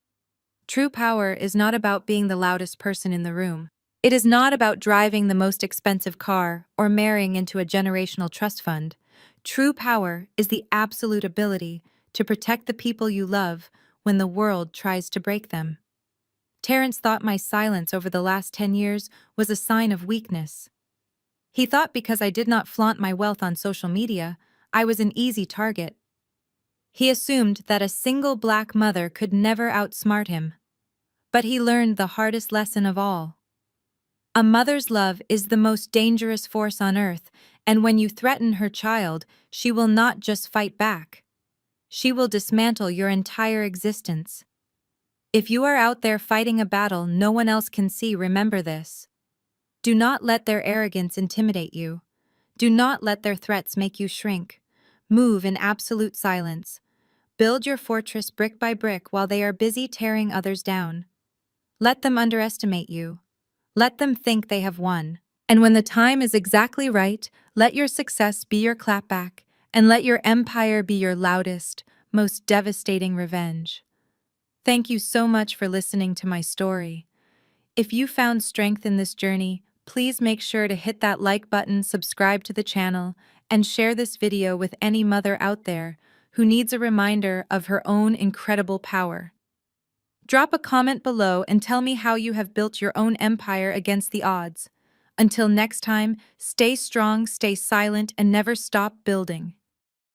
S1: True power is not about being the loudest person in the room. It is not about driving the most expensive car or marrying into a generational trust fund. True power is the absolute ability to protect the people you love when the world tries to break them. Terrence thought my silence over the last 10 years was a sign of weakness. He thought because I did not flaunt my wealth on social media, I was an easy target. He assumed that a single black mother could never outsmart him. But he learned the hardest lesson of all. A mother's love is the most dangerous force on earth, and when you threaten her child, she will not just fight back. She will dismantle your entire existence. If you are out there fighting a battle no one else can see, remember this. Do not let their arrogance intimidate you. Do not let their threats make you shrink. Move in absolute silence. Build your fortress brick by brick while they are busy tearing others down. Let them underestimate you. Let them think they have won. And when the time is exactly right, let your success be your clapback, and let your empire be your loudest, most devastating revenge. Thank you so much for listening to my story. If you found strength in this journey, please make sure to hit that like button, subscribe to the channel, and share this video with any mother out there who needs a reminder of her own incredible power. Drop a comment below and tell me how you have built your own empire against the odds. Until next time, stay strong, stay silent, and never stop building.